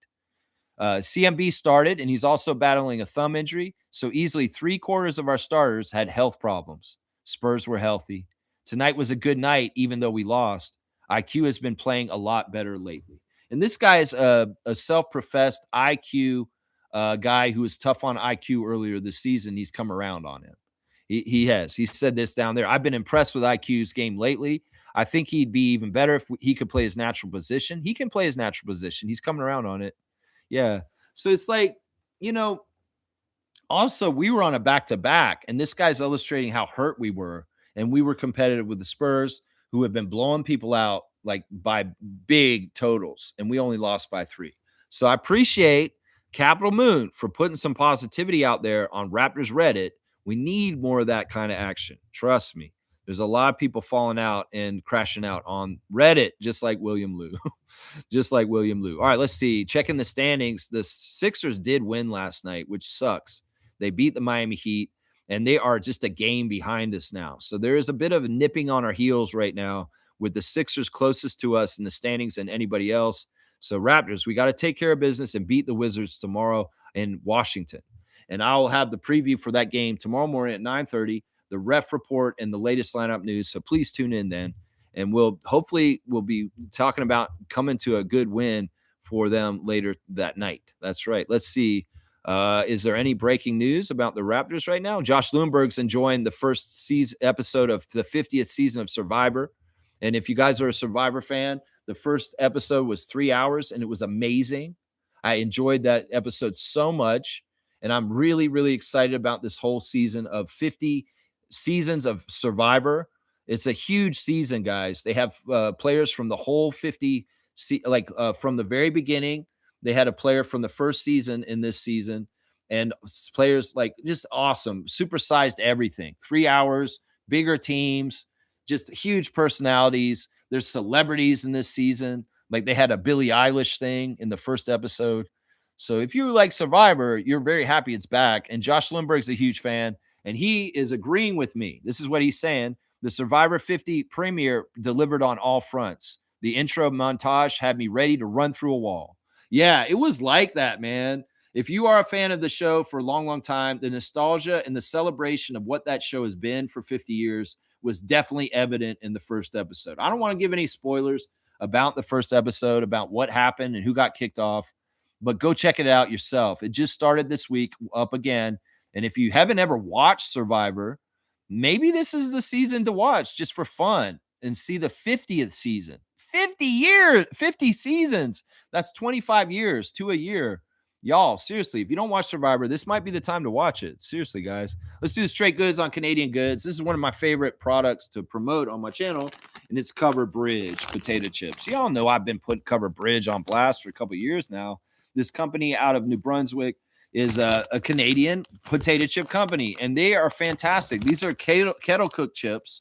CMB started, and he's also battling a thumb injury, so easily 3/4 of our starters had health problems. Spurs were healthy. Tonight was a good night, even though we lost. IQ has been playing a lot better lately. And this guy is a self-professed IQ guy who was tough on IQ earlier this season. He's come around on him. He has. He said this down there. I've been impressed with IQ's game lately. I think he'd be even better if he could play his natural position. He can play his natural position. He's coming around on it. Yeah. So it's like, also we were on a back-to-back, and this guy's illustrating how hurt we were. And we were competitive with the Spurs, who have been blowing people out like by big totals, and we only lost by 3. So I appreciate Capital Moon for putting some positivity out there on Raptors Reddit. We need more of that kind of action. Trust me. There's a lot of people falling out and crashing out on Reddit, just like William Liu. Just like William Liu. All right, let's see. Checking the standings. The Sixers did win last night, which sucks. They beat the Miami Heat, and they are just a game behind us now. So there is a bit of nipping on our heels right now with the Sixers closest to us in the standings than anybody else. So Raptors, we got to take care of business and beat the Wizards tomorrow in Washington. And I will have the preview for that game tomorrow morning at 9:30, the ref report and the latest lineup news. So please tune in then. And we'll be talking about coming to a good win for them later that night. That's right. Let's see. Is there any breaking news about the Raptors right now? Josh Lundberg's enjoying the first episode of the 50th season of Survivor. And if you guys are a Survivor fan, the first episode was 3 hours and it was amazing. I enjoyed that episode so much. And I'm really, really excited about this whole season of 50 seasons of Survivor. It's a huge season, guys. They have players from the whole 50, from the very beginning. They had a player from the first season in this season, and players like just awesome, supersized everything. 3 hours, bigger teams, just huge personalities. There's celebrities in this season. Like they had a Billie Eilish thing in the first episode. So if you like Survivor, you're very happy it's back. And Josh Lindbergh's a huge fan, and he is agreeing with me. This is what he's saying. The Survivor 50 premiere delivered on all fronts. The intro montage had me ready to run through a wall. Yeah, it was like that, man. If you are a fan of the show for a long, long time, the nostalgia and the celebration of what that show has been for 50 years was definitely evident in the first episode. I don't want to give any spoilers about the first episode, about what happened and who got kicked off, but go check it out yourself. It just started this week up again. And if you haven't ever watched Survivor, maybe this is the season to watch just for fun and see the 50th season. 50 years, 50 seasons. That's 25 years to a year. Y'all, seriously, if you don't watch Survivor, this might be the time to watch it. Seriously, guys. Let's do straight goods on Canadian goods. This is one of my favorite products to promote on my channel, and it's Cover Bridge potato chips. Y'all know I've been putting Cover Bridge on blast for a couple years now. This company out of New Brunswick is a Canadian potato chip company, and they are fantastic. These are kettle cooked chips,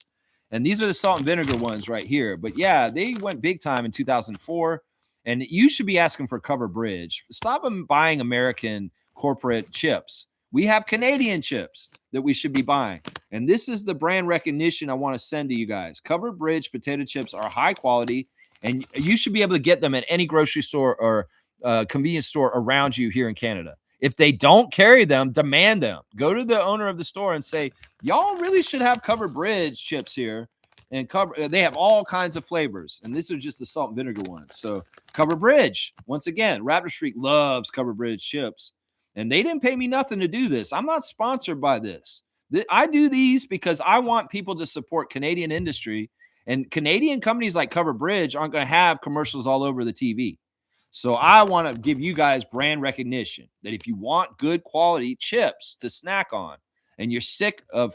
and these are the salt and vinegar ones right here. But yeah, they went big time in 2004. And you should be asking for Cover Bridge. Stop them buying American corporate chips. We have Canadian chips that we should be buying. And this is the brand recognition I want to send to you guys. Cover Bridge potato chips are high quality, and you should be able to get them at any grocery store or convenience store around you here in Canada. If they don't carry them, demand them. Go to the owner of the store and say, y'all really should have Cover Bridge chips here. And they have all kinds of flavors, and this is just the salt and vinegar ones. So Cover Bridge, once again, Raptor Streak loves Cover Bridge chips, and they didn't pay me nothing to do this. I'm not sponsored by this. I do these because I want people to support Canadian industry, and Canadian companies like Cover Bridge aren't going to have commercials all over the TV. So I want to give you guys brand recognition that if you want good quality chips to snack on, and you're sick of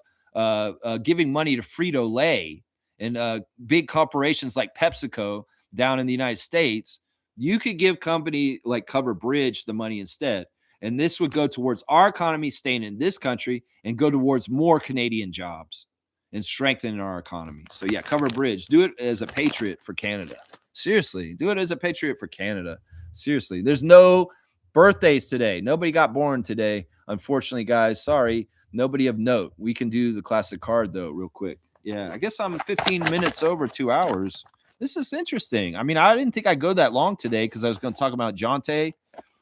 giving money to Frito-Lay, and big corporations like PepsiCo down in the United States, you could give company like Cover Bridge the money instead. And this would go towards our economy staying in this country and go towards more Canadian jobs and strengthening our economy. So yeah, Cover Bridge. Do it as a patriot for Canada. Seriously, do it as a patriot for Canada. Seriously, there's no birthdays today. Nobody got born today. Unfortunately, guys, sorry. Nobody of note. We can do the classic card, though, real quick. Yeah, I guess I'm 15 minutes over 2 hours. This is interesting. I mean, I didn't think I'd go that long today because I was going to talk about Jonte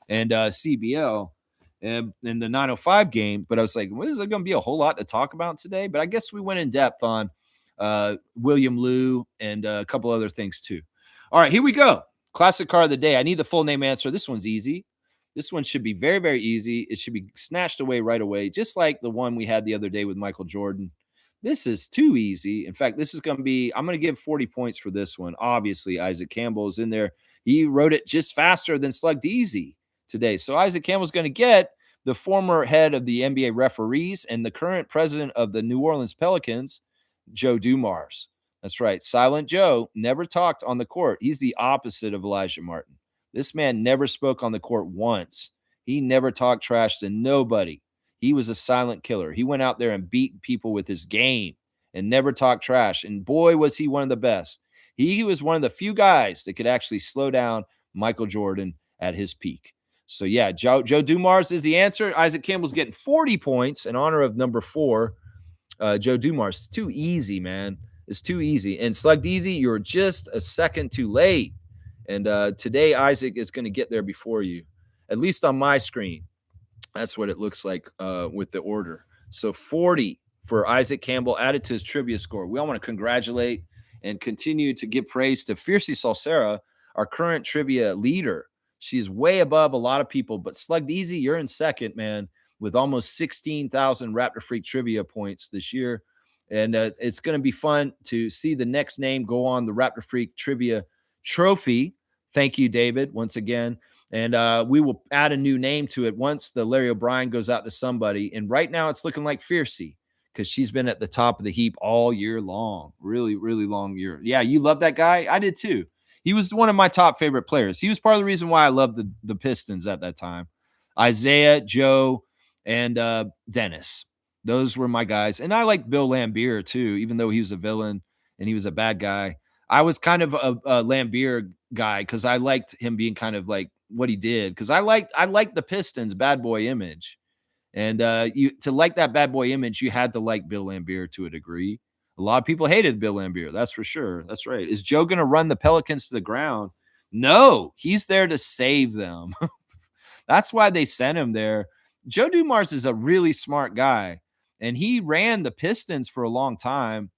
and CBL and the 905 game. But I was like, well, is there going to be a whole lot to talk about today? But I guess we went in depth on William Liu and a couple other things too. All right, here we go. Classic card of the day. I need the full name answer. This one's easy. This one should be very, very easy. It should be snatched away right away, just like the one we had the other day with Michael Jordan. This is too easy. In fact, this is going to be, I'm going to give 40 points for this one. Obviously, Isaac Campbell is in there. He wrote it just faster than Slug Deezy today. So Isaac Campbell's going to get the former head of the NBA referees and the current president of the New Orleans Pelicans, Joe Dumars. That's right. Silent Joe never talked on the court. He's the opposite of Elijah Martin. This man never spoke on the court once. He never talked trash to nobody. He was a silent killer. He went out there and beat people with his game and never talked trash. And boy, was he one of the best. He was one of the few guys that could actually slow down Michael Jordan at his peak. So, yeah, Joe Dumars is the answer. Isaac Campbell's getting 40 points in honor of number 4, Joe Dumars. It's too easy, man. It's too easy. And Slug Deezy, you're just a second too late. And today, Isaac is going to get there before you, at least on my screen. That's what it looks like with the order. So 40 for Isaac Campbell added to his trivia score. We all want to congratulate and continue to give praise to Fiercey Salsera, our current trivia leader. She's way above a lot of people, but Slug Deezy, you're in second, man, with almost 16,000 Raptor Freak trivia points this year. And it's going to be fun to see the next name go on the Raptor Freak trivia trophy. Thank you, David, once again. And we will add a new name to it once the Larry O'Brien goes out to somebody. And right now it's looking like Fiercey because she's been at the top of the heap all year long. Really, really long year. Yeah, you love that guy? I did too. He was one of my top favorite players. He was part of the reason why I loved the Pistons at that time. Isaiah, Joe, and Dennis. Those were my guys. And I liked Bill Laimbeer too, even though he was a villain and he was a bad guy. I was kind of a Laimbeer guy because I liked him being kind of like what he did, because I liked the Pistons bad boy image, and to like that bad boy image, you had to like Bill Laimbeer to a degree. A lot of people hated Bill Laimbeer, that's for sure. That's right. Is Joe going to run the Pelicans to the ground? No, he's there to save them. That's why they sent him there. Joe Dumars is a really smart guy, and he ran the Pistons for a long time.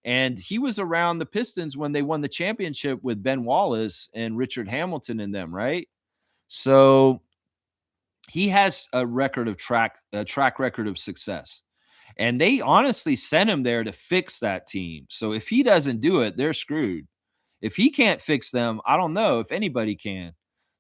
And he was around the Pistons when they won the championship with Ben Wallace and Richard Hamilton in them, right? So he has a track record of success. And they honestly sent him there to fix that team. So if he doesn't do it, they're screwed. If he can't fix them, I don't know if anybody can.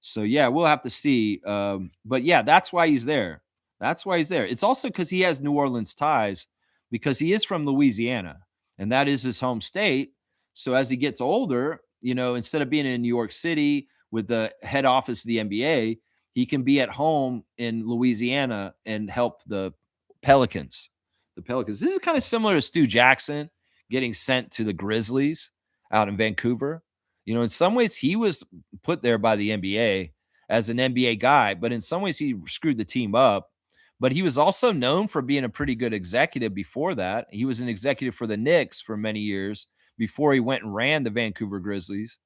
So yeah, we'll have to see. But yeah, that's why he's there. That's why he's there. It's also because he has New Orleans ties because he is from Louisiana and that is his home state. So as he gets older, instead of being in New York City with the head office of the NBA, he can be at home in Louisiana and help the Pelicans. The Pelicans. This is kind of similar to Stu Jackson getting sent to the Grizzlies out in Vancouver. In some ways, he was put there by the NBA as an NBA guy, but in some ways, he screwed the team up. But he was also known for being a pretty good executive before that. He was an executive for the Knicks for many years before he went and ran the Vancouver Grizzlies.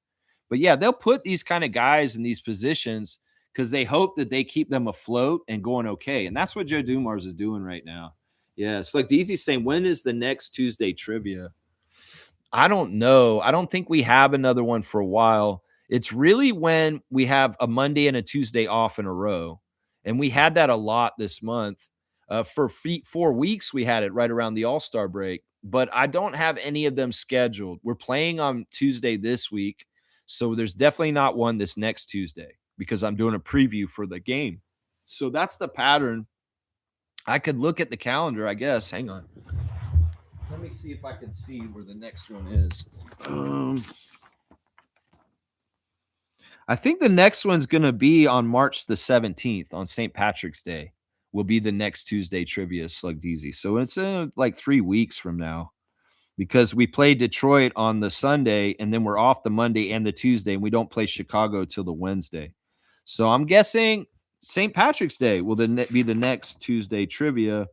But yeah, they'll put these kind of guys in these positions because they hope that they keep them afloat and going okay. And that's what Joe Dumars is doing right now. Yeah, it's like DZ's saying, when is the next Tuesday trivia? I don't know. I don't think we have another one for a while. It's really when we have a Monday and a Tuesday off in a row. And we had that a lot this month. For 4 weeks, we had it right around the All-Star break, but I don't have any of them scheduled. We're playing on Tuesday this week. So there's definitely not one this next Tuesday because I'm doing a preview for the game. So that's the pattern. I could look at the calendar, I guess. Hang on. Let me see if I can see where the next one is. I think the next one's going to be on March the 17th on St. Patrick's Day. Will be the next Tuesday trivia Slug DZ. So it's like 3 weeks from now because we play Detroit on the Sunday and then we're off the Monday and the Tuesday and we don't play Chicago till the Wednesday. So I'm guessing St. Patrick's Day will then be the next Tuesday trivia.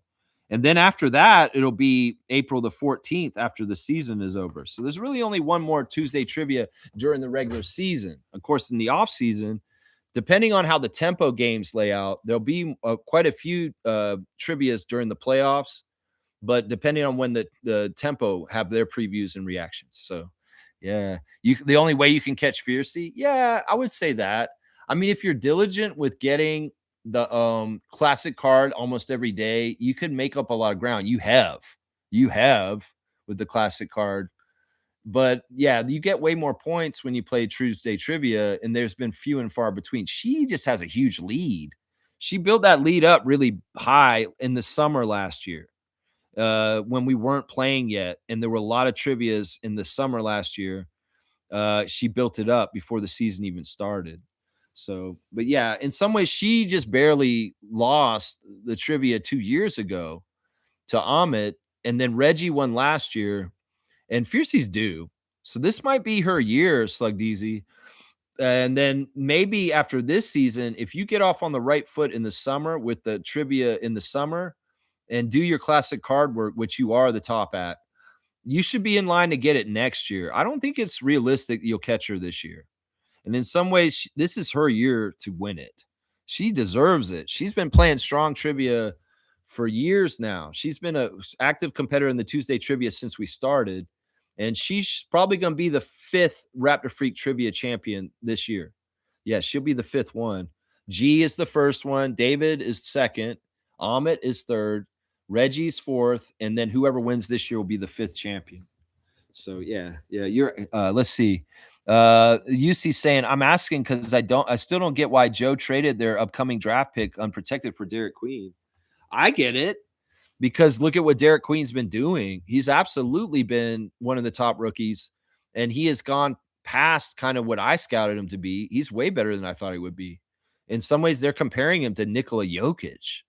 And then after that, it'll be April the 14th after the season is over. So there's really only one more Tuesday trivia during the regular season. Of course, in the off season, depending on how the tempo games lay out, there'll be quite a few trivias during the playoffs, but depending on when the tempo have their previews and reactions. So yeah, the only way you can catch Fiercy, yeah, I would say that. I mean, if you're diligent with getting the classic card almost every day, you could make up a lot of ground. You have with the classic card. But yeah, you get way more points when you play Tuesday trivia, and there's been few and far between. She just has a huge lead. She built that lead up really high in the summer last year when we weren't playing yet, and there were a lot of trivias in the summer last year. She built it up before the season even started. So, but yeah, in some ways, she just barely lost the trivia 2 years ago to Amit, and then Reggie won last year, and Fiercy's due. So this might be her year, Slug DZ. And then maybe after this season, if you get off on the right foot in the summer with the trivia in the summer and do your classic card work, which you are the top at, you should be in line to get it next year. I don't think it's realistic you'll catch her this year. And in some ways, this is her year to win it. She deserves it. She's been playing strong trivia for years now. She's been an active competitor in the Tuesday trivia since we started. And she's probably going to be the 5th Raptor Freak trivia champion this year. Yeah, she'll be the 5th one. G is the first one. David is second. Amit is third. Reggie's fourth. And then whoever wins this year will be the 5th champion. So yeah, you're let's see. UC saying, I'm asking because I still don't get why Joe traded their upcoming draft pick unprotected for Derek Queen. I get it because look at what Derek Queen's been doing. He's absolutely been one of the top rookies, and he has gone past kind of what I scouted him to be. He's way better than I thought he would be. In some ways, they're comparing him to Nikola Jokic.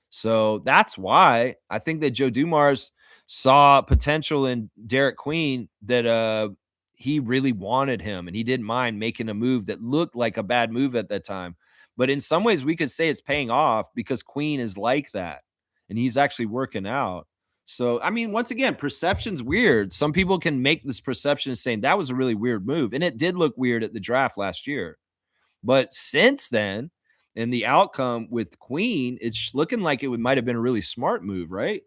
So that's why I think that Joe Dumars saw potential in Derek Queen that he really wanted him, and he didn't mind making a move that looked like a bad move at that time. But in some ways, we could say it's paying off because Queen is like that, and he's actually working out. So, I mean, once again, perception's weird. Some people can make this perception saying that was a really weird move, and it did look weird at the draft last year. But since then, and the outcome with Queen, it's looking like it might have been a really smart move, right?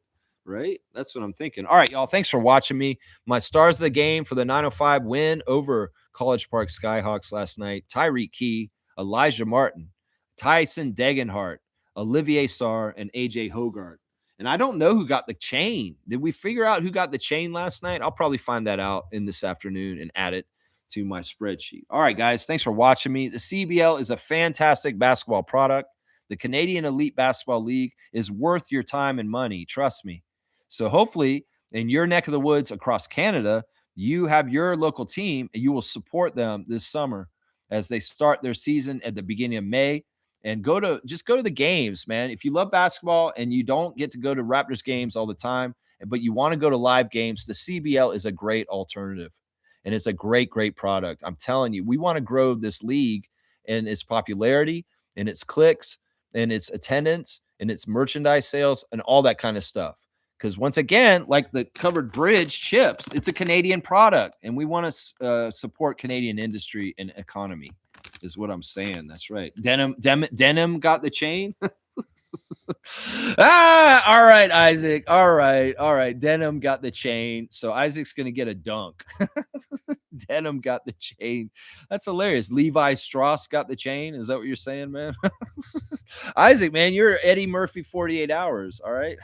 Right? That's what I'm thinking. All right, y'all. Thanks for watching me. My stars of the game for the 905 win over College Park Skyhawks last night: Tyreek Key, Elijah Martin, Tyson Degenhart, Olivier Sarr, and AJ Hogarth. And I don't know who got the chain. Did we figure out who got the chain last night? I'll probably find that out in this afternoon and add it to my spreadsheet. All right, guys, thanks for watching me. The CEBL is a fantastic basketball product. The Canadian Elite Basketball League is worth your time and money. Trust me. So hopefully in your neck of the woods across Canada, you have your local team and you will support them this summer as they start their season at the beginning of May. And go to the games, man. If you love basketball and you don't get to go to Raptors games all the time, but you want to go to live games, the CBL is a great alternative. And it's a great, great product. I'm telling you, we want to grow this league and its popularity and its clicks and its attendance and its merchandise sales and all that kind of stuff. Because once again, like the covered bridge chips, it's a Canadian product, and we want to support Canadian industry and economy, is what I'm saying. That's right. Denim got the chain. All right, Isaac. All right. Denim got the chain. So Isaac's gonna get a dunk. Denim got the chain. That's hilarious. Levi Strauss got the chain. Is that what you're saying, man? Isaac, man, you're Eddie Murphy 48 hours. All right.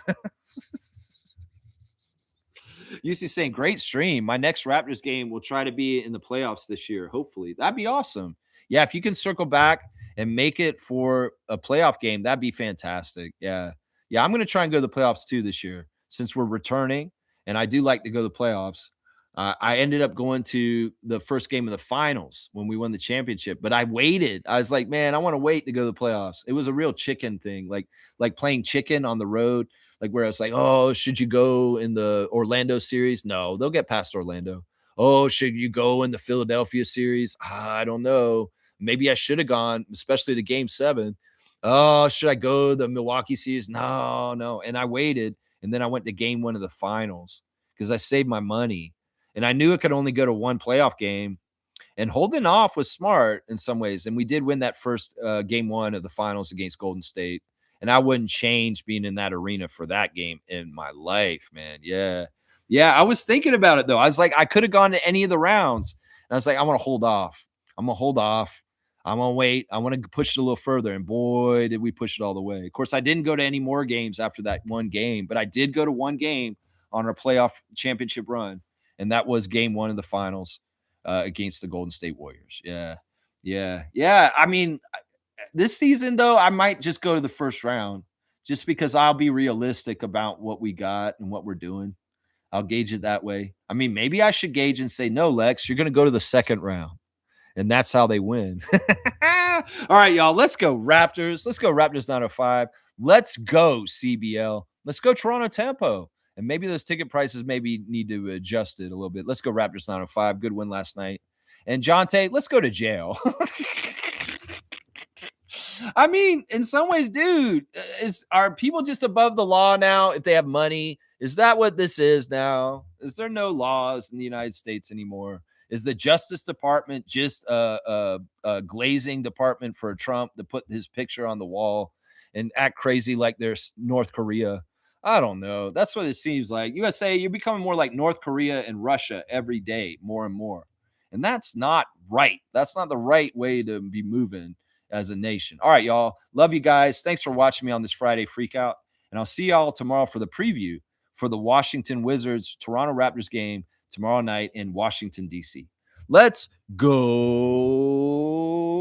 UC saying, great stream. My next Raptors game will try to be in the playoffs this year. Hopefully, that'd be awesome. Yeah, if you can circle back and make it for a playoff game, that'd be fantastic. Yeah. I'm going to try and go to the playoffs too this year since we're returning. And I do like to go to the playoffs. I ended up going to the first game of the finals when we won the championship, but I waited. I was like, man, I want to wait to go to the playoffs. It was a real chicken thing, like playing chicken on the road, like where I was like, oh, should you go in the Orlando series? No, they'll get past Orlando. Oh, should you go in the Philadelphia series? I don't know. Maybe I should have gone, especially to game 7. Oh, should I go to the Milwaukee series? No. And I waited. And then I went to game 1 of the finals because I saved my money. And I knew it could only go to one playoff game. And holding off was smart in some ways. And we did win that first game 1 of the finals against Golden State. And I wouldn't change being in that arena for that game in my life, man. Yeah. I was thinking about it, though. I was like, I could have gone to any of the rounds. And I was like, I want to hold off. I'm going to wait. I want to push it a little further. And boy, did we push it all the way. Of course, I didn't go to any more games after that one game, but I did go to one game on our playoff championship run. And that was game 1 of the finals against the Golden State Warriors. Yeah. I mean, this season, though, I might just go to the first round just because I'll be realistic about what we got and what we're doing. I'll gauge it that way. I mean, maybe I should gauge and say, no, Lex, you're going to go to the second round. And that's how they win. All right, y'all. Let's go Raptors. Let's go Raptors 905. Let's go CBL. Let's go Toronto Tempo. And maybe those ticket prices maybe need to adjust it a little bit. Let's go Raptors 905. Good win last night. And Jonte, let's go to jail. I mean, in some ways, dude, are people just above the law now if they have money? Is that what this is now? Is there no laws in the United States anymore? Is the Justice Department just a glazing department for Trump to put his picture on the wall and act crazy like there's North Korea? I don't know. That's what it seems like. USA, you're becoming more like North Korea and Russia every day, more and more. And that's not right. That's not the right way to be moving as a nation. All right, y'all. Love you guys. Thanks for watching me on this Friday Freakout. And I'll see y'all tomorrow for the preview for the Washington Wizards Toronto Raptors game tomorrow night in Washington, D.C. Let's go.